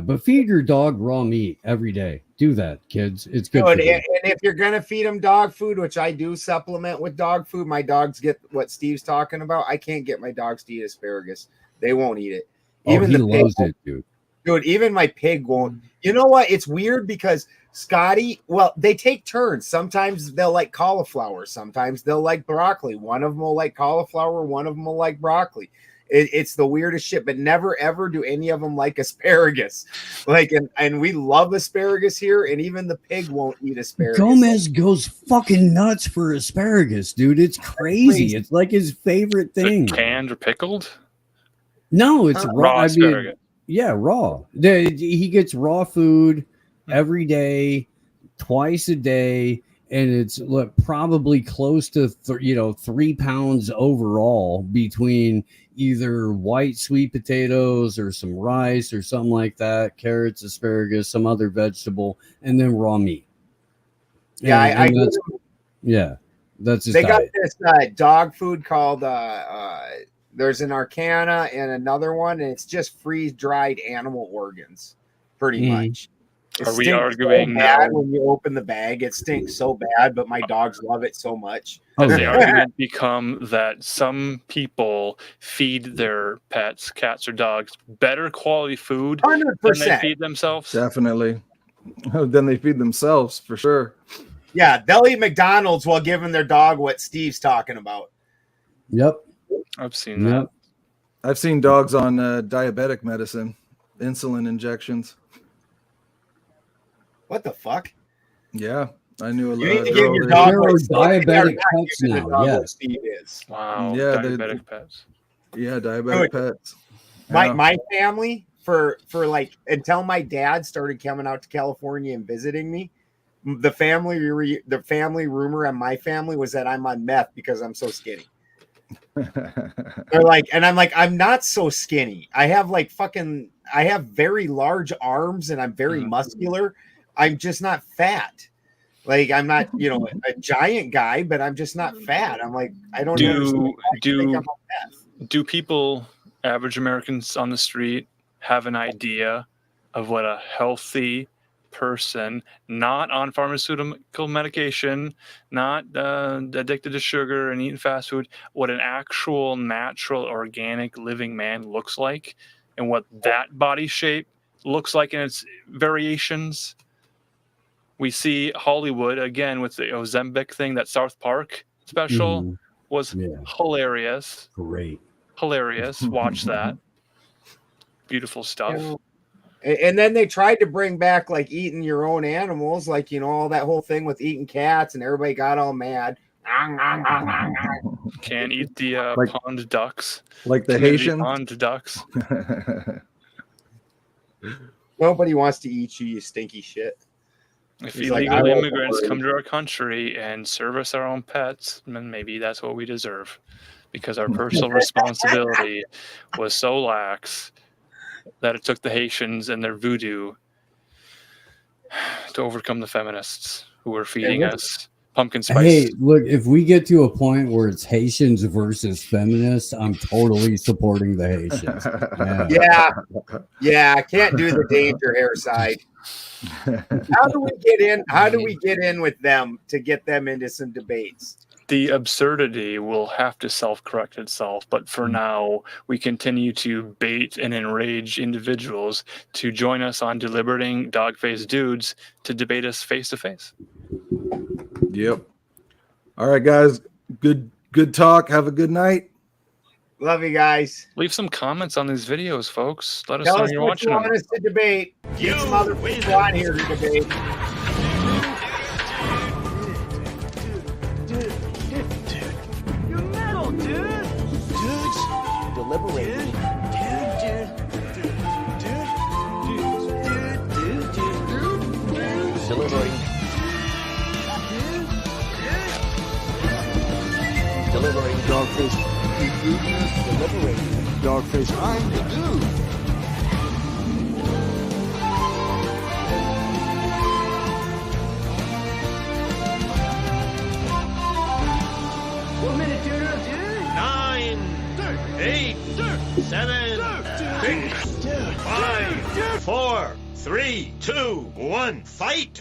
But feed your dog raw meat every day. Do that, kids. It's good. For And them. if you're gonna feed them dog food, which I do supplement with dog food, my dogs get what Steve's talking about. I can't get my dogs to eat asparagus. They won't eat it. He the loves pig, it, dude. dude. Even my pig won't. You know what? It's weird because Scotty, well, they take turns. Sometimes they'll like cauliflower. Sometimes they'll like broccoli. One of them will like cauliflower. One of them will like broccoli. It's the weirdest shit, but never ever do any of them like asparagus. Like, and we love asparagus here, and even the pig won't eat asparagus. Gomez goes fucking nuts for asparagus, dude. It's crazy. It's like his favorite thing. Canned or pickled? No, it's raw. I mean, asparagus. yeah, raw. He gets raw food every day, twice a day, and it's probably close to 3 pounds overall between either white sweet potatoes or some rice or something like that, carrots, asparagus, some other vegetable, and then raw meat. Yeah, that's his they diet. got this dog food called there's an Arcana and another one, and it's just freeze dried animal organs, pretty much. It Are we stinks arguing so bad now? when you open the bag? It stinks so bad, but my dogs love it so much. Has the argument become that some people feed their pets, cats or dogs, better quality food than they 100%. feed themselves? Definitely. Then they feed themselves for sure. Yeah, they'll eat McDonald's while giving their dog what Steve's talking about. Yep. I've seen that. I've seen dogs on diabetic medicine, insulin injections. What the fuck? Yeah, I knew a You need to girl give your that- dog There are what Steve- diabetic they're not pets giving the now, dog what yes. Steve is. Wow. Yeah, Diabetic pets. Yeah, diabetic pets. Yeah. My family for like until my dad started coming out to California and visiting me, the family rumor on my family was that I'm on meth because I'm so skinny. They're like, and I'm like, I'm not so skinny. I have very large arms and I'm very muscular. I'm just not fat. Like I'm not, you know, a giant guy, but I'm just not fat. I'm like, I don't understand. Do people, average Americans on the street, have an idea of what a healthy person, not on pharmaceutical medication, not addicted to sugar and eating fast food, what an actual natural organic living man looks like, and what that body shape looks like in its variations? We see Hollywood again with the Ozempic thing. That South Park special was hilarious. Great. Hilarious. Watch that. Beautiful stuff. You know, and then they tried to bring back like eating your own animals, like, you know, all that whole thing with eating cats, and everybody got all mad. Can't eat the pond ducks. Like the Haitians? Pond ducks. Nobody wants to eat you, you stinky shit. If illegal immigrants come to our country and service our own pets, then maybe that's what we deserve. Because our personal responsibility was so lax that it took the Haitians and their voodoo to overcome the feminists who were feeding us pumpkin spice. Hey, look, if we get to a point where it's Haitians versus feminists, I'm totally supporting the Haitians. Yeah, I can't do the danger hair side. How do we get in? How do we get in with them to get them into some debates? The absurdity will have to self-correct itself, but for now, we continue to bait and enrage individuals to join us on Deliberating Dog-Faced Dudes to debate us face-to-face. Yep. All right, guys. Good talk. Have a good night. Love you guys. Leave some comments on these videos, folks. Let us Tell know us you're what watching you want them. us to debate. Get some other people on here to debate. Deliberating. Delivering Dogfish. Deliberating Dogfish. I'm the dude. Nine, 8, 7, 6, 5, 4, 3, 2, 1, fight!